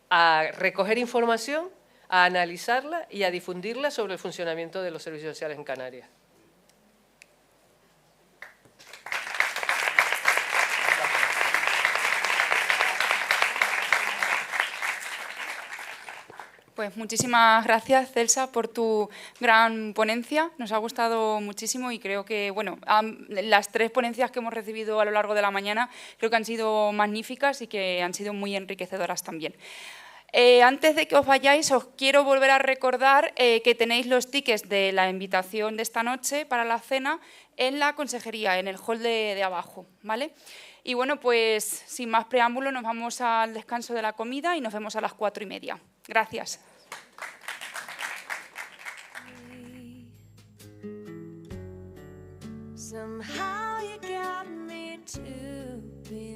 [SPEAKER 8] a recoger información, a analizarla y a difundirla sobre el funcionamiento de los servicios sociales en Canarias.
[SPEAKER 1] Pues muchísimas gracias, Celsa, por tu gran ponencia. Nos ha gustado muchísimo y creo que, bueno, las 3 ponencias que hemos recibido a lo largo de la mañana creo que han sido magníficas y que han sido muy enriquecedoras también. Antes de que os vayáis, os quiero volver a recordar que tenéis los tickets de la invitación de esta noche para la cena en la consejería, en el hall de abajo, ¿vale? Y bueno, pues sin más preámbulo nos vamos al descanso de la comida y nos vemos a las 4:30. Gracias.
[SPEAKER 13] Somehow you got me to